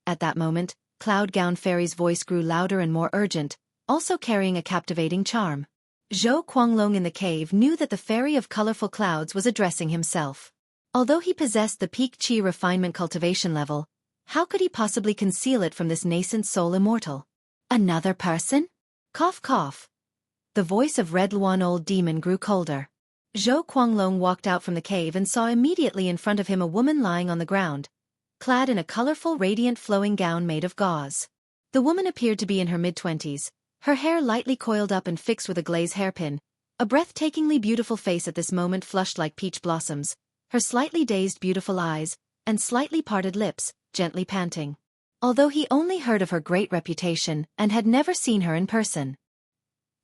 At that moment, Cloud Gown Fairy's voice grew louder and more urgent, also carrying a captivating charm. Zhou Quanglong in the cave knew that the Fairy of Colorful Clouds was addressing himself. Although he possessed the peak Qi refinement cultivation level, how could he possibly conceal it from this nascent soul immortal? Another person? Cough cough. The voice of Red Luan Old Demon grew colder. Zhou Quanglong walked out from the cave and saw immediately in front of him a woman lying on the ground, clad in a colorful radiant flowing gown made of gauze. The woman appeared to be in her mid-20s, her hair lightly coiled up and fixed with a glaze hairpin, a breathtakingly beautiful face at this moment flushed like peach blossoms, her slightly dazed beautiful eyes, and slightly parted lips, gently panting. Although he only heard of her great reputation and had never seen her in person,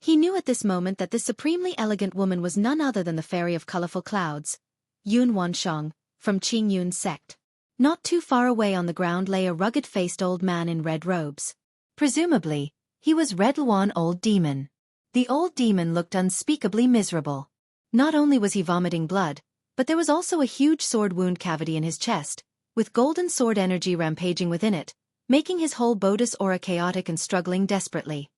he knew at this moment that this supremely elegant woman was none other than the Fairy of Colorful Clouds, Yun Wansheng, from Qingyun sect. Not too far away on the ground lay a rugged-faced old man in red robes. Presumably, he was Red Luan Old Demon. The old demon looked unspeakably miserable. Not only was he vomiting blood, but there was also a huge sword wound cavity in his chest, with golden sword energy rampaging within it, making his whole Bodis aura chaotic and struggling desperately.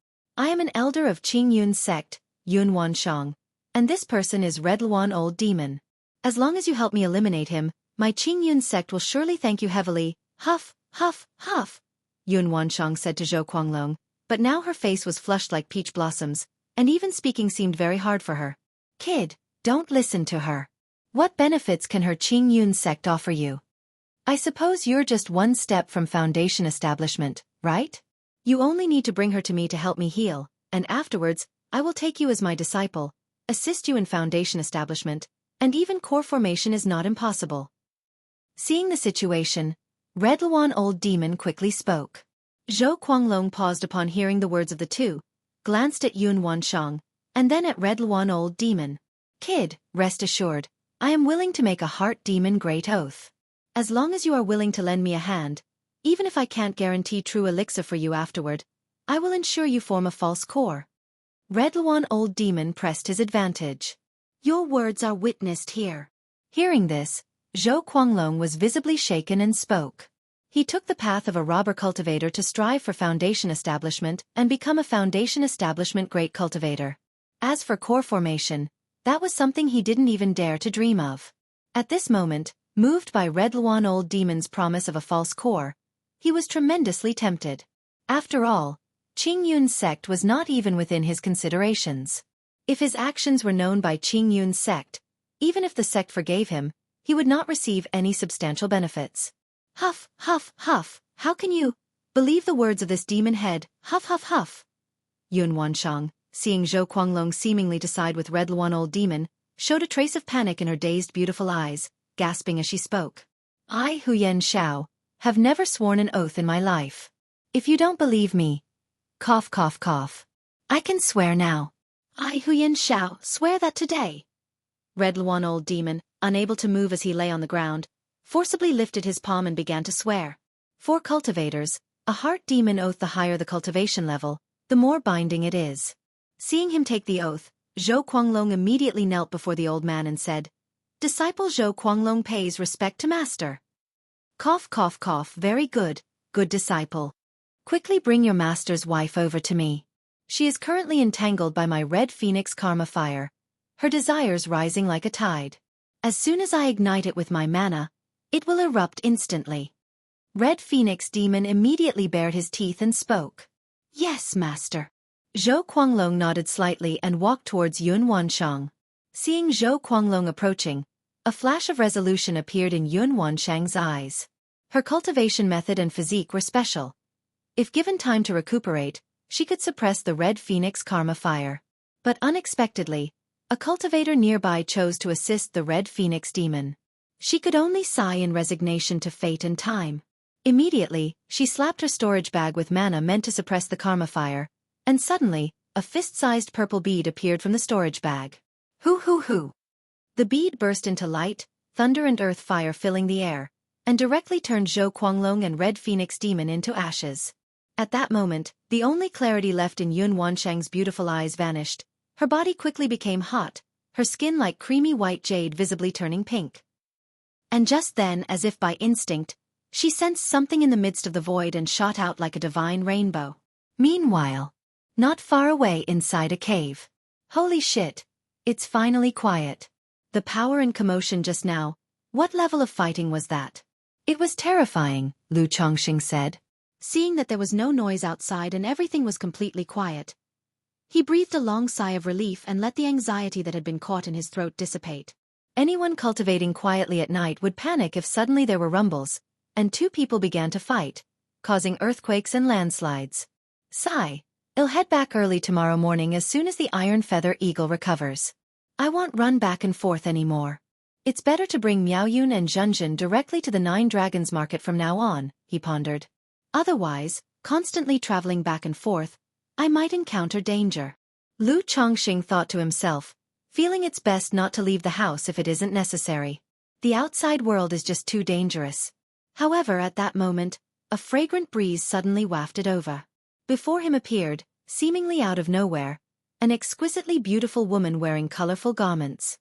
I am an elder of Qingyun sect, Yun Wansheng, and this person is Red Luan Old Demon. As long as you help me eliminate him, my Qingyun sect will surely thank you heavily. Huff, huff, huff, Yun Wansheng said to Zhou Quanglong, but now her face was flushed like peach blossoms, and even speaking seemed very hard for her. Kid, don't listen to her. What benefits can her Qingyun sect offer you? I suppose you're just one step from foundation establishment, right? You only need to bring her to me to help me heal, and afterwards, I will take you as my disciple, assist you in foundation establishment, and even core formation is not impossible. Seeing the situation, Red Luan Old Demon quickly spoke. Zhou Quanglong paused upon hearing the words of the two, glanced at Yun Wansheng, and then at Red Luan Old Demon. Kid, rest assured, I am willing to make a heart demon great oath. As long as you are willing to lend me a hand, even if I can't guarantee true elixir for you afterward, I will ensure you form a false core. Red Luan Old Demon pressed his advantage. Your words are witnessed here. Hearing this, Zhou Quanglong was visibly shaken and spoke. He took the path of a robber cultivator to strive for foundation establishment and become a foundation establishment great cultivator. As for core formation, that was something he didn't even dare to dream of. At this moment, moved by Red Luan Old Demon's promise of a false core, he was tremendously tempted. After all, Qingyun's sect was not even within his considerations. If his actions were known by Qingyun's sect, even if the sect forgave him, he would not receive any substantial benefits. Huff, huff, huff, how can you believe the words of this demon head? Huff, huff, huff. Yun Wansheng, seeing Zhou Quanglong seemingly decide with Red Luan Old Demon, showed a trace of panic in her dazed beautiful eyes, gasping as she spoke. I, Huyen Xiao, have never sworn an oath in my life. If you don't believe me, cough cough cough, I can swear now. I, Huyen Xiao, swear that today. Red Luan Old Demon, unable to move as he lay on the ground, forcibly lifted his palm and began to swear. For cultivators, a heart demon oath, the higher the cultivation level, the more binding it is. Seeing him take the oath, Zhou Quanglong immediately knelt before the old man and said, Disciple Zhou Quanglong pays respect to master. Cough cough cough, very good, good disciple. Quickly bring your master's wife over to me. She is currently entangled by my red phoenix karma fire, her desires rising like a tide. As soon as I ignite it with my mana, It will erupt instantly. Red Phoenix Demon immediately bared his teeth and spoke. Yes, master. Zhou Guanglong nodded slightly and walked towards Yun Wanshang. Seeing Zhou Guanglong approaching, a flash of resolution appeared in Yun Wanshang's eyes. Her cultivation method and physique were special. If given time to recuperate, she could suppress the Red Phoenix Karma fire. But unexpectedly, a cultivator nearby chose to assist the Red Phoenix Demon. She could only sigh in resignation to fate and time. Immediately, she slapped her storage bag with mana meant to suppress the karma fire, and suddenly, a fist-sized purple bead appeared from the storage bag. Hoo hoo hoo! The bead burst into light, thunder and earth fire filling the air, and directly turned Zhou Guanglong and Red Phoenix Demon into ashes. At that moment, the only clarity left in Yun Wanshang's beautiful eyes vanished. Her body quickly became hot, her skin like creamy white jade visibly turning pink. And just then, as if by instinct, she sensed something in the midst of the void and shot out like a divine rainbow. Meanwhile, not far away inside a cave. Holy shit, it's finally quiet. The power and commotion just now, what level of fighting was that? It was terrifying, Lu Chongqing said. Seeing that there was no noise outside and everything was completely quiet, he breathed a long sigh of relief and let the anxiety that had been caught in his throat dissipate. Anyone cultivating quietly at night would panic if suddenly there were rumbles, and two people began to fight, causing earthquakes and landslides. Sigh. I'll head back early tomorrow morning as soon as the Iron Feather Eagle recovers. I won't run back and forth anymore. It's better to bring Miaoyun and Zhenzhen directly to the Nine Dragons Market from now on, he pondered. Otherwise, constantly traveling back and forth, I might encounter danger. Lu Chongqing thought to himself, feeling it's best not to leave the house if it isn't necessary. The outside world is just too dangerous. However, at that moment, a fragrant breeze suddenly wafted over. Before him appeared, seemingly out of nowhere, an exquisitely beautiful woman wearing colorful garments.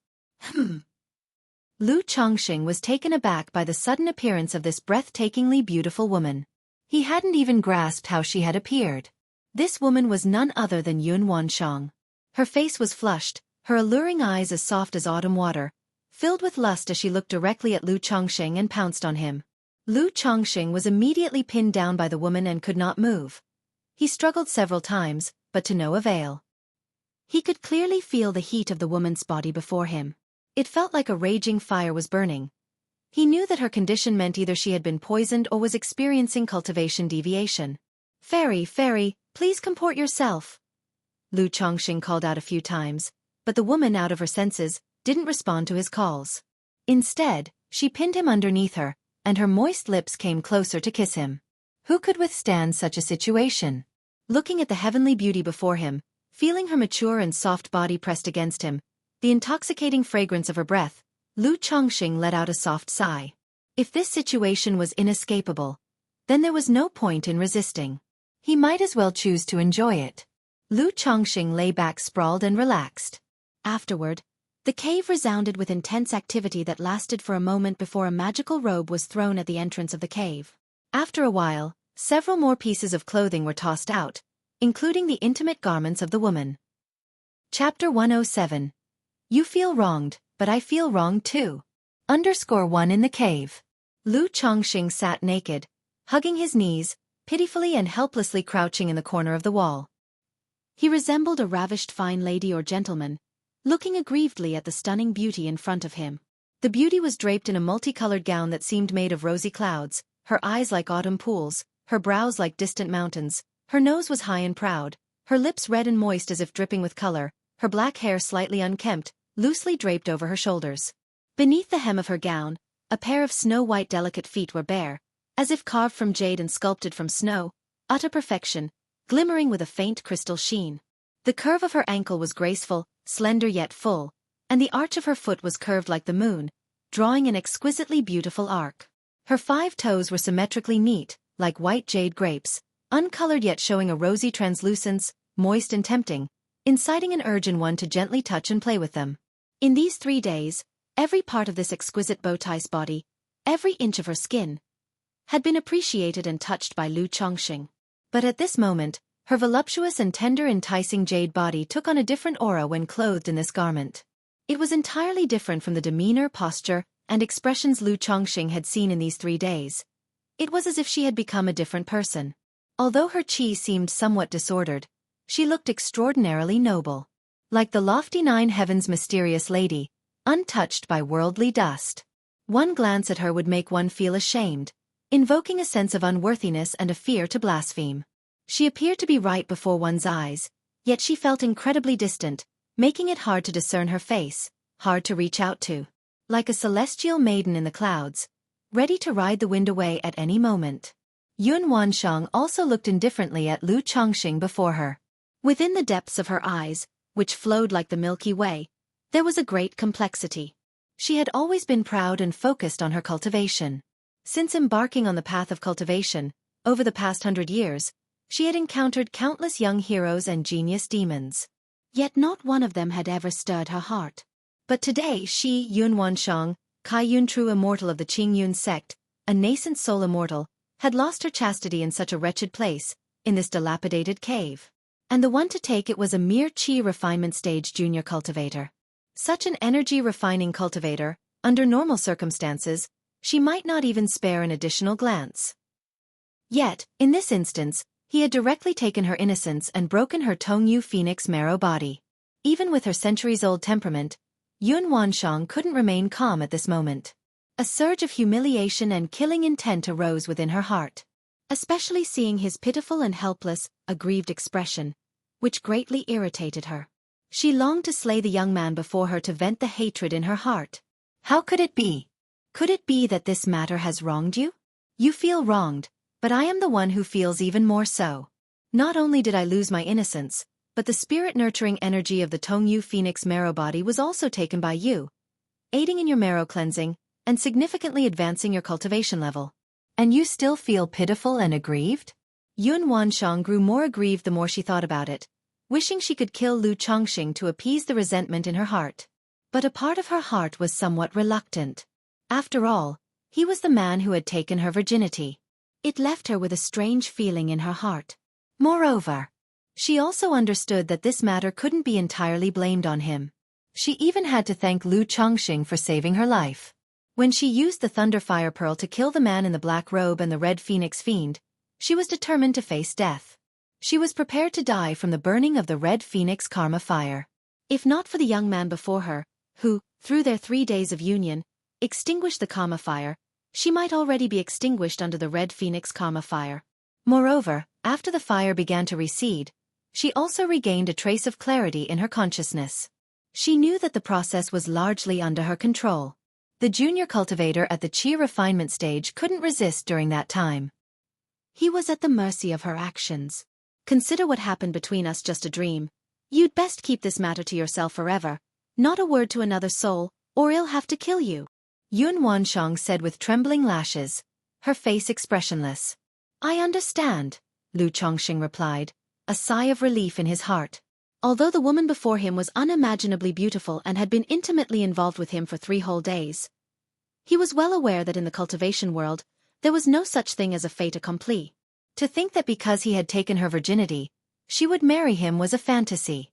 Lu Chongqing was taken aback by the sudden appearance of this breathtakingly beautiful woman. He hadn't even grasped how she had appeared. This woman was none other than Yun Wanshang. Her face was flushed, her alluring eyes as soft as autumn water, filled with lust as she looked directly at Lu Chongqing and pounced on him. Lu Chongqing was immediately pinned down by the woman and could not move. He struggled several times, but to no avail. He could clearly feel the heat of the woman's body before him. It felt like a raging fire was burning. He knew that her condition meant either she had been poisoned or was experiencing cultivation deviation. Fairy, please comport yourself. Lu Chongqing called out a few times, but the woman, out of her senses, didn't respond to his calls. Instead, she pinned him underneath her, and her moist lips came closer to kiss him. Who could withstand such a situation? Looking at the heavenly beauty before him, feeling her mature and soft body pressed against him, the intoxicating fragrance of her breath, Lu Chongqing let out a soft sigh. If this situation was inescapable, then there was no point in resisting. He might as well choose to enjoy it. Lu Chongqing lay back sprawled and relaxed. Afterward, the cave resounded with intense activity that lasted for a moment before a magical robe was thrown at the entrance of the cave. After a while, several more pieces of clothing were tossed out, including the intimate garments of the woman. Chapter 107. You feel wronged, but I feel wronged too. _1 in the cave. Lu Chongqing sat naked, hugging his knees, pitifully and helplessly crouching in the corner of the wall. He resembled a ravished fine lady or gentleman, looking aggrievedly at the stunning beauty in front of him. The beauty was draped in a multicolored gown that seemed made of rosy clouds, her eyes like autumn pools, her brows like distant mountains, her nose was high and proud, her lips red and moist as if dripping with color, her black hair slightly unkempt, loosely draped over her shoulders. Beneath the hem of her gown, a pair of snow-white delicate feet were bare, as if carved from jade and sculpted from snow, utter perfection, glimmering with a faint crystal sheen. The curve of her ankle was graceful, slender yet full, and the arch of her foot was curved like the moon, drawing an exquisitely beautiful arc. Her 5 toes were symmetrically neat, like white jade grapes, uncolored yet showing a rosy translucence, moist and tempting, inciting an urge in one to gently touch and play with them. In these 3 days, every part of this exquisite bow-tie's body, every inch of her skin, had been appreciated and touched by Lu Chongqing. But at this moment, her voluptuous and tender enticing jade body took on a different aura when clothed in this garment. It was entirely different from the demeanor, posture, and expressions Lu Chongqing had seen in these 3 days. It was as if she had become a different person. Although her qi seemed somewhat disordered, she looked extraordinarily noble. Like the lofty 9 heavens mysterious lady, untouched by worldly dust. One glance at her would make one feel ashamed, invoking a sense of unworthiness and a fear to blaspheme. She appeared to be right before one's eyes, yet she felt incredibly distant, making it hard to discern her face, hard to reach out to. Like a celestial maiden in the clouds, ready to ride the wind away at any moment. Yun Wansheng also looked indifferently at Lu Chongqing before her. Within the depths of her eyes, which flowed like the Milky Way, there was a great complexity. She had always been proud and focused on her cultivation. Since embarking on the path of cultivation, over the past 100 years, she had encountered countless young heroes and genius demons. Yet not one of them had ever stirred her heart. But today she, Yun Wansheng, Kai Yun true immortal of the Qingyun sect, a nascent soul immortal, had lost her chastity in such a wretched place, in this dilapidated cave. And the one to take it was a mere qi refinement stage junior cultivator. Such an energy-refining cultivator, under normal circumstances, she might not even spare an additional glance. Yet, in this instance, he had directly taken her innocence and broken her Tongyu Phoenix marrow body. Even with her centuries-old temperament, Yun Wansheng couldn't remain calm at this moment. A surge of humiliation and killing intent arose within her heart. Especially seeing his pitiful and helpless, aggrieved expression, which greatly irritated her. She longed to slay the young man before her to vent the hatred in her heart. How could it be? Could it be that this matter has wronged you? You feel wronged, but I am the one who feels even more so. Not only did I lose my innocence, but the spirit-nurturing energy of the Tongyu Phoenix marrow body was also taken by you, aiding in your marrow cleansing, and significantly advancing your cultivation level. And you still feel pitiful and aggrieved? Yun Wansheng grew more aggrieved the more she thought about it, wishing she could kill Lu Chongqing to appease the resentment in her heart. But a part of her heart was somewhat reluctant. After all, he was the man who had taken her virginity. It left her with a strange feeling in her heart. Moreover, she also understood that this matter couldn't be entirely blamed on him. She even had to thank Lu Chongqing for saving her life. When she used the Thunderfire Pearl to kill the man in the black robe and the Red Phoenix Fiend, she was determined to face death. She was prepared to die from the burning of the Red Phoenix Karma fire. If not for the young man before her, who, through their 3 days of union, extinguished the Karma fire, she might already be extinguished under the Red Phoenix Karma fire. Moreover, after the fire began to recede, she also regained a trace of clarity in her consciousness. She knew that the process was largely under her control. The junior cultivator at the qi refinement stage couldn't resist during that time. He was at the mercy of her actions. Consider what happened between us just a dream. You'd best keep this matter to yourself forever, not a word to another soul, or he'll have to kill you. Yun Wansheng said with trembling lashes, her face expressionless. I understand, Lu Chongqing replied, a sigh of relief in his heart. Although the woman before him was unimaginably beautiful and had been intimately involved with him for 3 whole days, he was well aware that in the cultivation world, there was no such thing as a fait accompli. To think that because he had taken her virginity, she would marry him was a fantasy.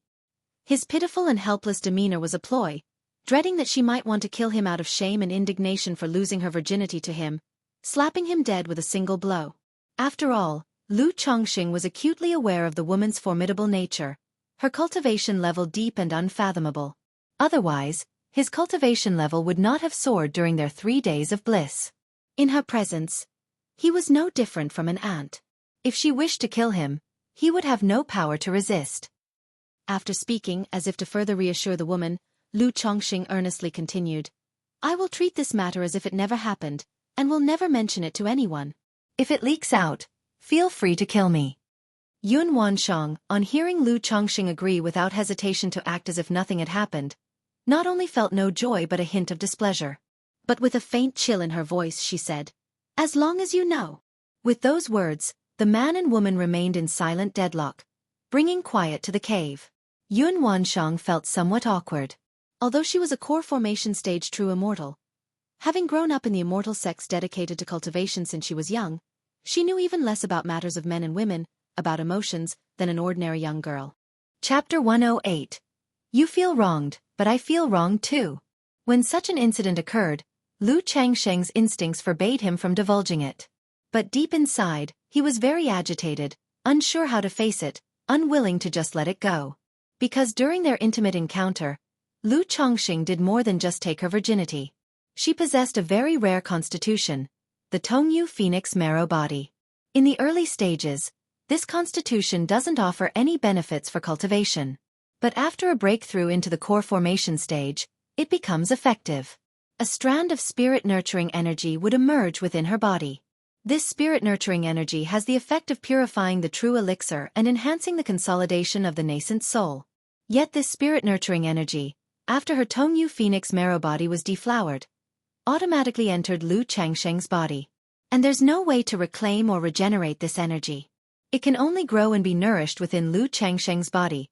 His pitiful and helpless demeanor was a ploy, dreading that she might want to kill him out of shame and indignation for losing her virginity to him, slapping him dead with a single blow. After all, Lu Chongqing was acutely aware of the woman's formidable nature, her cultivation level deep and unfathomable. Otherwise, his cultivation level would not have soared during their 3 days of bliss. In her presence, he was no different from an ant. If she wished to kill him, he would have no power to resist. After speaking as if to further reassure the woman, Lu Chongqing earnestly continued, I will treat this matter as if it never happened, and will never mention it to anyone. If it leaks out, feel free to kill me. Yun Wansheng, on hearing Lu Chongqing agree without hesitation to act as if nothing had happened, not only felt no joy but a hint of displeasure. But with a faint chill in her voice she said, As long as you know. With those words, the man and woman remained in silent deadlock, bringing quiet to the cave. Yun Wansheng felt somewhat awkward. Although she was a core formation stage true immortal, having grown up in the immortal sects dedicated to cultivation since she was young, she knew even less about matters of men and women, about emotions, than an ordinary young girl. Chapter 108. You feel wronged, but I feel wronged too. When such an incident occurred, Lu Changsheng's instincts forbade him from divulging it. But deep inside, he was very agitated, unsure how to face it, unwilling to just let it go. Because during their intimate encounter, Lu Changsheng did more than just take her virginity. She possessed a very rare constitution, the Tongyu Phoenix marrow body. In the early stages, this constitution doesn't offer any benefits for cultivation. But after a breakthrough into the core formation stage, it becomes effective. A strand of spirit-nurturing energy would emerge within her body. This spirit-nurturing energy has the effect of purifying the true elixir and enhancing the consolidation of the nascent soul. Yet this spirit-nurturing energy, after her Tongyu Phoenix marrow body was deflowered, automatically entered Lu Changsheng's body. And there's no way to reclaim or regenerate this energy. It can only grow and be nourished within Lu Changsheng's body,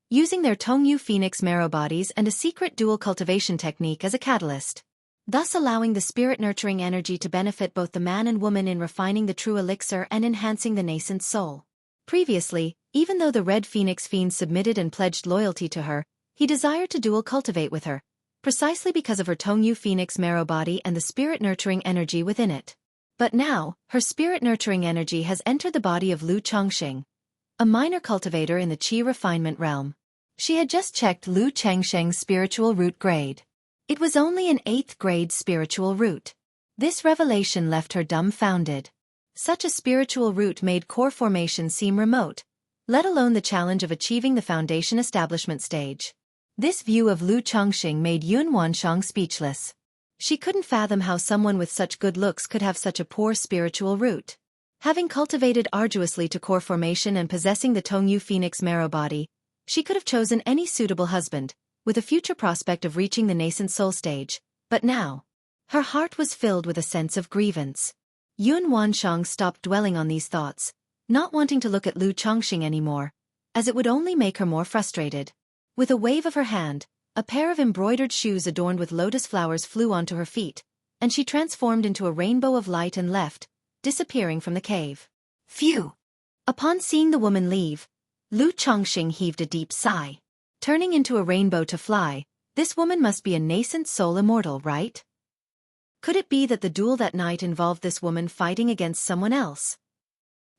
using their Tongyu Phoenix marrow bodies and a secret dual cultivation technique as a catalyst, thus allowing the spirit-nurturing energy to benefit both the man and woman in refining the true elixir and enhancing the nascent soul. Previously, even though the Red Phoenix Fiend submitted and pledged loyalty to her, he desired to dual cultivate with her, precisely because of her Tongyu Phoenix marrow body and the spirit-nurturing energy within it. But now, her spirit-nurturing energy has entered the body of Lu Changsheng, a minor cultivator in the Qi refinement realm. She had just checked Lu Changsheng's spiritual root grade. It was only an 8th grade spiritual root. This revelation left her dumbfounded. Such a spiritual root made core formation seem remote, let alone the challenge of achieving the foundation establishment stage. This view of Lu Changsheng made Yun Wanshang speechless. She couldn't fathom how someone with such good looks could have such a poor spiritual root. Having cultivated arduously to core formation and possessing the Tongyu Phoenix marrow body, she could have chosen any suitable husband, with a future prospect of reaching the nascent soul stage, but now, her heart was filled with a sense of grievance. Yun Wanshang stopped dwelling on these thoughts, not wanting to look at Lu Changsheng anymore, as it would only make her more frustrated. With a wave of her hand, a pair of embroidered shoes adorned with lotus flowers flew onto her feet, and she transformed into a rainbow of light and left, disappearing from the cave. Phew! Upon seeing the woman leave, Lu Changsheng heaved a deep sigh. Turning into a rainbow to fly, this woman must be a nascent soul immortal, right? Could it be that the duel that night involved this woman fighting against someone else?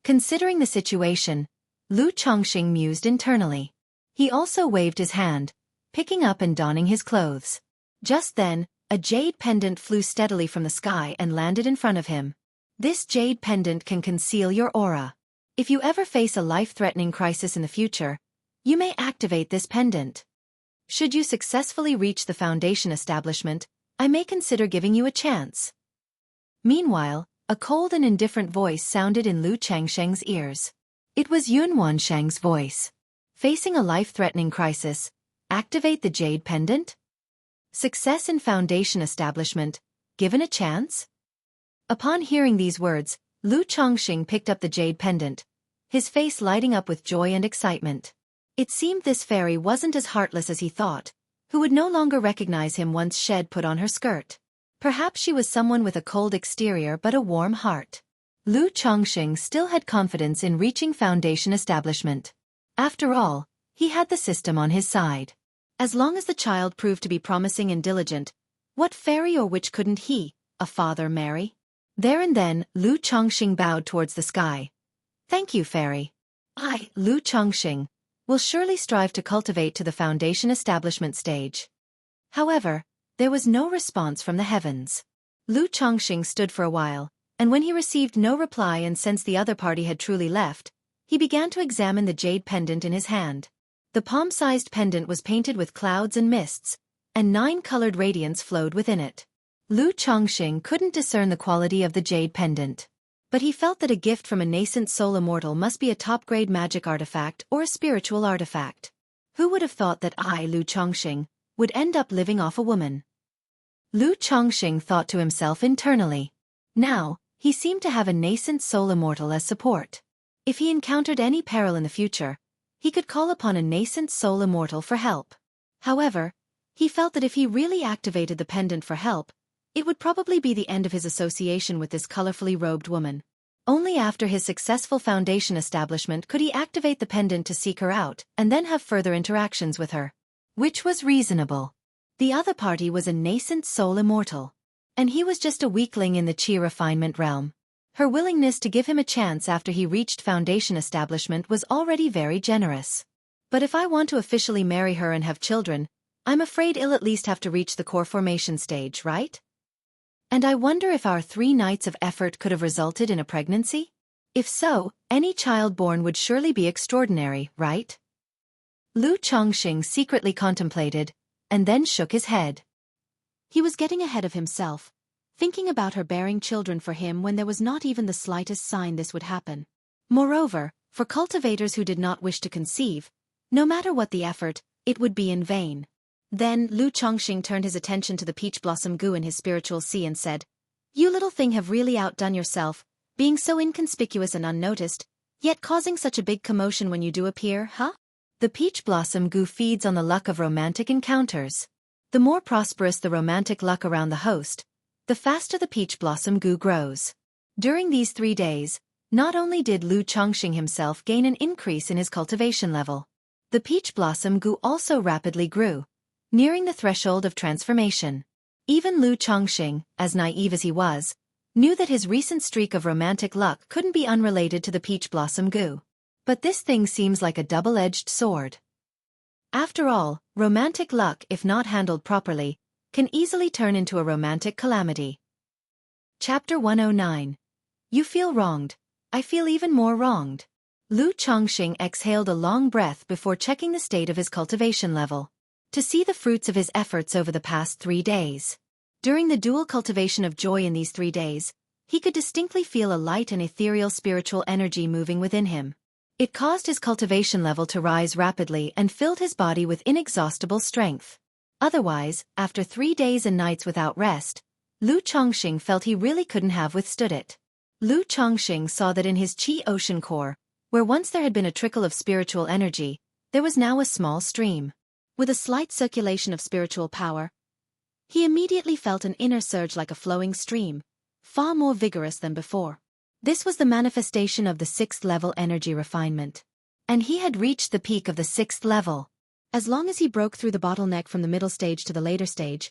Considering the situation, Lu Changsheng mused internally. He also waved his hand, picking up and donning his clothes. Just then, a jade pendant flew steadily from the sky and landed in front of him. This jade pendant can conceal your aura. If you ever face a life-threatening crisis in the future, you may activate this pendant. Should you successfully reach the foundation establishment, I may consider giving you a chance. Meanwhile, a cold and indifferent voice sounded in Lu Changsheng's ears. It was Yun Wanshang's voice. Facing a life-threatening crisis, activate the jade pendant? Success in foundation establishment, given a chance? Upon hearing these words, Lu Changsheng picked up the jade pendant, his face lighting up with joy and excitement. It seemed this fairy wasn't as heartless as he thought, who would no longer recognize him once Shed put on her skirt. Perhaps she was someone with a cold exterior but a warm heart. Lu Changsheng still had confidence in reaching foundation establishment. After all, he had the system on his side. As long as the child proved to be promising and diligent, what fairy or witch couldn't he, a father, marry? There and then, Lu Changsheng bowed towards the sky. Thank you, fairy. I, Lu Changsheng, will surely strive to cultivate to the foundation establishment stage. However, there was no response from the heavens. Lu Changsheng stood for a while, and when he received no reply and sensed the other party had truly left, he began to examine the jade pendant in his hand. The palm-sized pendant was painted with clouds and mists, and 9 colored radiance flowed within it. Lu Changsheng couldn't discern the quality of the jade pendant, but he felt that a gift from a nascent soul immortal must be a top-grade magic artifact or a spiritual artifact. Who would have thought that I, Lu Changsheng, would end up living off a woman? Lu Changsheng thought to himself internally. Now, he seemed to have a nascent soul immortal as support. If he encountered any peril in the future, he could call upon a nascent soul immortal for help. However, he felt that if he really activated the pendant for help, it would probably be the end of his association with this colorfully robed woman. Only after his successful foundation establishment could he activate the pendant to seek her out and then have further interactions with her. Which was reasonable. The other party was a nascent soul immortal. And he was just a weakling in the chi refinement realm. Her willingness to give him a chance after he reached foundation establishment was already very generous. But if I want to officially marry her and have children, I'm afraid I'll at least have to reach the core formation stage, right? And I wonder if our 3 nights of effort could have resulted in a pregnancy? If so, any child born would surely be extraordinary, right? Lu Chongqing secretly contemplated, and then shook his head. He was getting ahead of himself, thinking about her bearing children for him when there was not even the slightest sign this would happen. Moreover, for cultivators who did not wish to conceive, no matter what the effort, it would be in vain. Then Lu Chongqing turned his attention to the peach blossom goo in his spiritual sea and said, "You little thing have really outdone yourself, being so inconspicuous and unnoticed, yet causing such a big commotion when you do appear, huh?" The peach blossom goo feeds on the luck of romantic encounters. The more prosperous the romantic luck around the host, the faster the peach blossom goo grows. During these 3 days, not only did Lu Chongqing himself gain an increase in his cultivation level, the peach blossom goo also rapidly grew, nearing the threshold of transformation. Even Lu Chongqing, as naive as he was, knew that his recent streak of romantic luck couldn't be unrelated to the peach blossom goo. But this thing seems like a double-edged sword. After all, romantic luck, if not handled properly, can easily turn into a romantic calamity. Chapter 109. You feel wronged. I feel even more wronged. Lu Chongqing exhaled a long breath before checking the state of his cultivation level, to see the fruits of his efforts over the past 3 days. During the dual cultivation of joy in these 3 days, he could distinctly feel a light and ethereal spiritual energy moving within him. It caused his cultivation level to rise rapidly and filled his body with inexhaustible strength. Otherwise, after 3 days and nights without rest, Lu Chongqing felt he really couldn't have withstood it. Lu Chongqing saw that in his chi ocean core, where once there had been a trickle of spiritual energy, there was now a small stream. With a slight circulation of spiritual power, he immediately felt an inner surge like a flowing stream, far more vigorous than before. This was the manifestation of the 6th level energy refinement. And he had reached the peak of the 6th level. As long as he broke through the bottleneck from the middle stage to the later stage,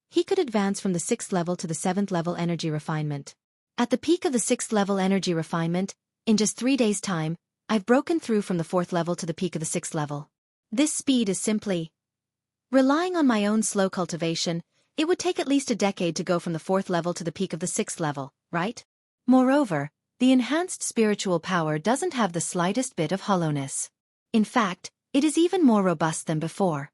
he could advance from the 6th level to the 7th level energy refinement. At the peak of the 6th level energy refinement, in just 3 days' time, I've broken through from the 4th level to the peak of the 6th level. This speed is simply relying on my own slow cultivation. It would take at least a decade to go from the 4th level to the peak of the 6th level, right? Moreover, the enhanced spiritual power doesn't have the slightest bit of hollowness. In fact, it is even more robust than before.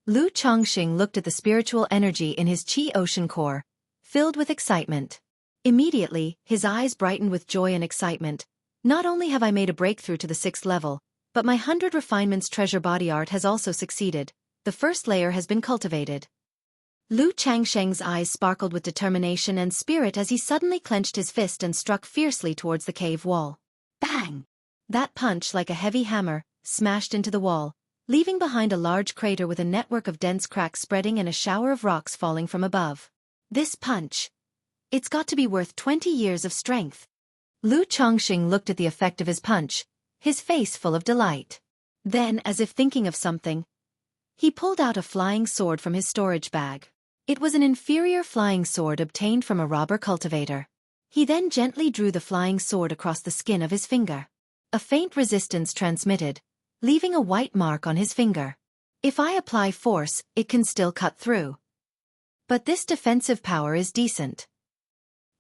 Lu Chongqing looked at the spiritual energy in his chi ocean core, filled with excitement. Immediately, his eyes brightened with joy and excitement. Not only have I made a breakthrough to the 6th level, but my 100 refinements treasure body art has also succeeded. The first layer has been cultivated. Lu Changsheng's eyes sparkled with determination and spirit as he suddenly clenched his fist and struck fiercely towards the cave wall. Bang! That punch, like a heavy hammer, smashed into the wall, leaving behind a large crater with a network of dense cracks spreading and a shower of rocks falling from above. This punch. It's got to be worth 20 years of strength. Lu Chongqing looked at the effect of his punch, his face full of delight. Then, as if thinking of something, he pulled out a flying sword from his storage bag. It was an inferior flying sword obtained from a robber cultivator. He then gently drew the flying sword across the skin of his finger. A faint resistance transmitted, leaving a white mark on his finger. If I apply force, it can still cut through. But this defensive power is decent.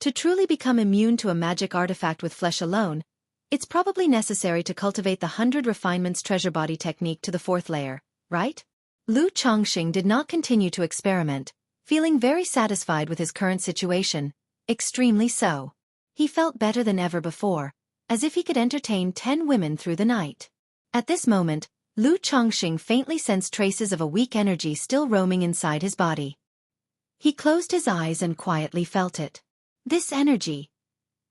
To truly become immune to a magic artifact with flesh alone, it's probably necessary to cultivate the 100 refinements treasure body technique to the 4th layer, right? Lu Chongqing did not continue to experiment, feeling very satisfied with his current situation, extremely so. He felt better than ever before, as if he could entertain 10 women through the night. At this moment, Lu Chongqing faintly sensed traces of a weak energy still roaming inside his body. He closed his eyes and quietly felt it. This energy.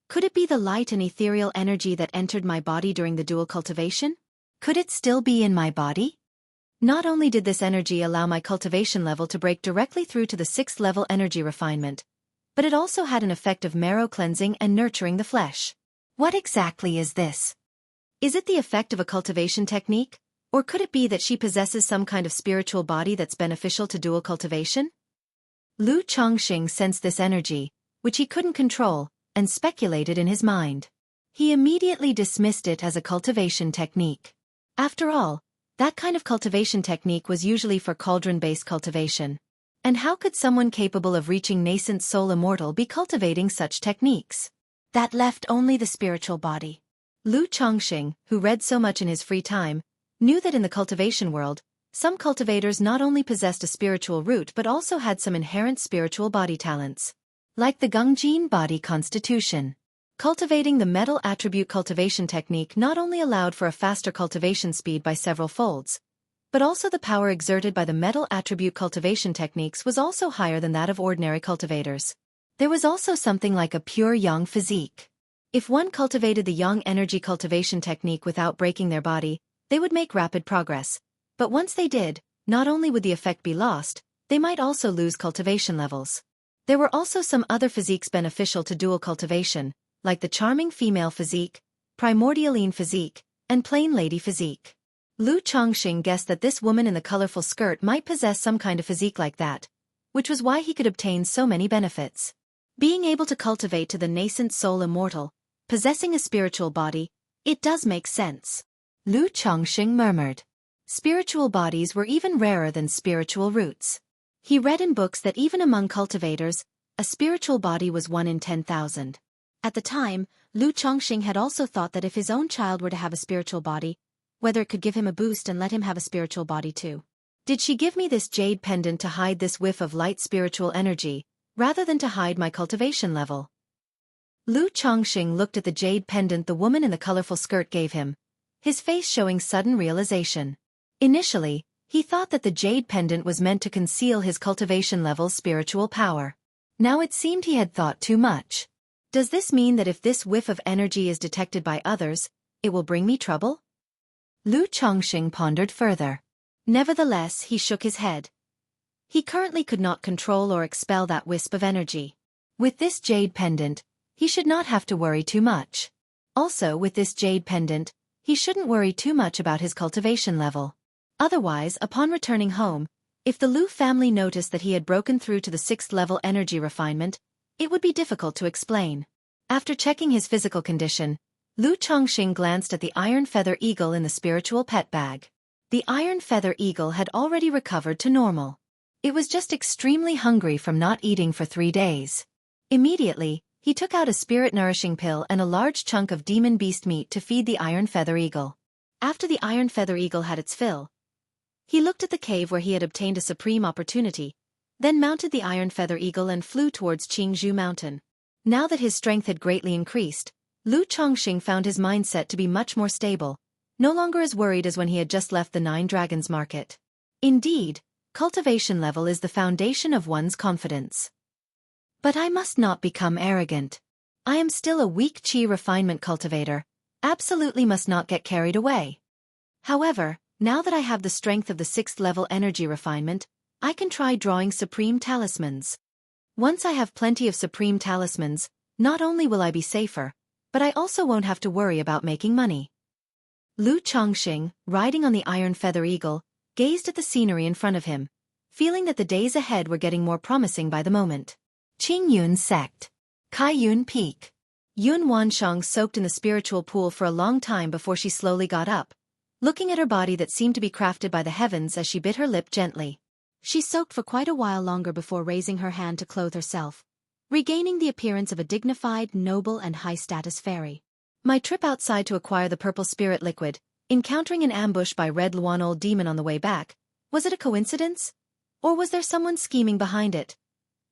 Could it be the light and ethereal energy that entered my body during the dual cultivation? Could it still be in my body? Not only did this energy allow my cultivation level to break directly through to the 6th level energy refinement, but it also had an effect of marrow cleansing and nurturing the flesh. What exactly is this? Is it the effect of a cultivation technique, or could it be that she possesses some kind of spiritual body that's beneficial to dual cultivation? Lu Chongqing sensed this energy, which he couldn't control, and speculated in his mind. He immediately dismissed it as a cultivation technique. After all, that kind of cultivation technique was usually for cauldron-based cultivation. And how could someone capable of reaching nascent soul immortal be cultivating such techniques? That left only the spiritual body. Lu Chongqing, who read so much in his free time, knew that in the cultivation world, some cultivators not only possessed a spiritual root but also had some inherent spiritual body talents. Like the Gongjin body constitution. Cultivating the metal attribute cultivation technique not only allowed for a faster cultivation speed by several folds, but also the power exerted by the metal attribute cultivation techniques was also higher than that of ordinary cultivators. There was also something like a pure yang physique. If one cultivated the yang energy cultivation technique without breaking their body, they would make rapid progress. But once they did, not only would the effect be lost, they might also lose cultivation levels. There were also some other physiques beneficial to dual cultivation, like the charming female physique, primordialine physique, and plain lady physique. Lu Chongqing guessed that this woman in the colorful skirt might possess some kind of physique like that, which was why he could obtain so many benefits. Being able to cultivate to the nascent soul immortal, possessing a spiritual body, it does make sense. Lu Chongqing murmured. Spiritual bodies were even rarer than spiritual roots. He read in books that even among cultivators, a spiritual body was 1 in 10,000. At the time, Lu Chongqing had also thought that if his own child were to have a spiritual body, whether it could give him a boost and let him have a spiritual body too. Did she give me this jade pendant to hide this whiff of light spiritual energy, rather than to hide my cultivation level? Lu Chongqing looked at the jade pendant the woman in the colorful skirt gave him, his face showing sudden realization. Initially, he thought that the jade pendant was meant to conceal his cultivation level's spiritual power. Now it seemed he had thought too much. Does this mean that if this whiff of energy is detected by others, it will bring me trouble? Lu Chongqing pondered further. Nevertheless, he shook his head. He currently could not control or expel that wisp of energy. With this jade pendant, he should not have to worry too much. Also, with this jade pendant, he shouldn't worry too much about his cultivation level. Otherwise, upon returning home, if the Lu family noticed that he had broken through to the 6th level energy refinement, it would be difficult to explain. After checking his physical condition, Lu Chongqing glanced at the iron feather eagle in the spiritual pet bag. The iron feather eagle had already recovered to normal. It was just extremely hungry from not eating for 3 days. Immediately, he took out a spirit-nourishing pill and a large chunk of demon beast meat to feed the iron feather eagle. After the iron feather eagle had its fill, he looked at the cave where he had obtained a supreme opportunity, then mounted the iron feather eagle and flew towards Qingzhou Mountain. Now that his strength had greatly increased, Lu Chongqing found his mindset to be much more stable, no longer as worried as when he had just left the 9 Dragons market. Indeed, cultivation level is the foundation of one's confidence. But I must not become arrogant. I am still a weak qi refinement cultivator, absolutely must not get carried away. However, now that I have the strength of the 6th level energy refinement, I can try drawing supreme talismans. Once I have plenty of supreme talismans, not only will I be safer, but I also won't have to worry about making money. Lu Chongqing, riding on the iron feather eagle, gazed at the scenery in front of him, feeling that the days ahead were getting more promising by the moment. Qingyun Sect. Kaiyun Peak. Yun Wansheng soaked in the spiritual pool for a long time before she slowly got up, looking at her body that seemed to be crafted by the heavens as she bit her lip gently. She soaked for quite a while longer before raising her hand to clothe herself, regaining the appearance of a dignified, noble and high-status fairy. My trip outside to acquire the purple spirit liquid, encountering an ambush by Red Luan old demon on the way back, was it a coincidence? Or was there someone scheming behind it?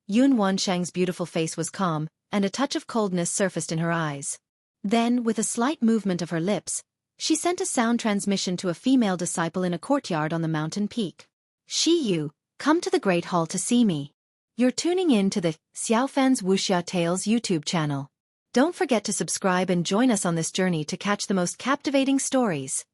Yun Wansheng's beautiful face was calm, and a touch of coldness surfaced in her eyes. Then, with a slight movement of her lips, she sent a sound transmission to a female disciple in a courtyard on the mountain peak. Shi Yu, come to the Great Hall to see me. You're tuning in to the Xiaofan's Wuxia Tales YouTube channel. Don't forget to subscribe and join us on this journey to catch the most captivating stories.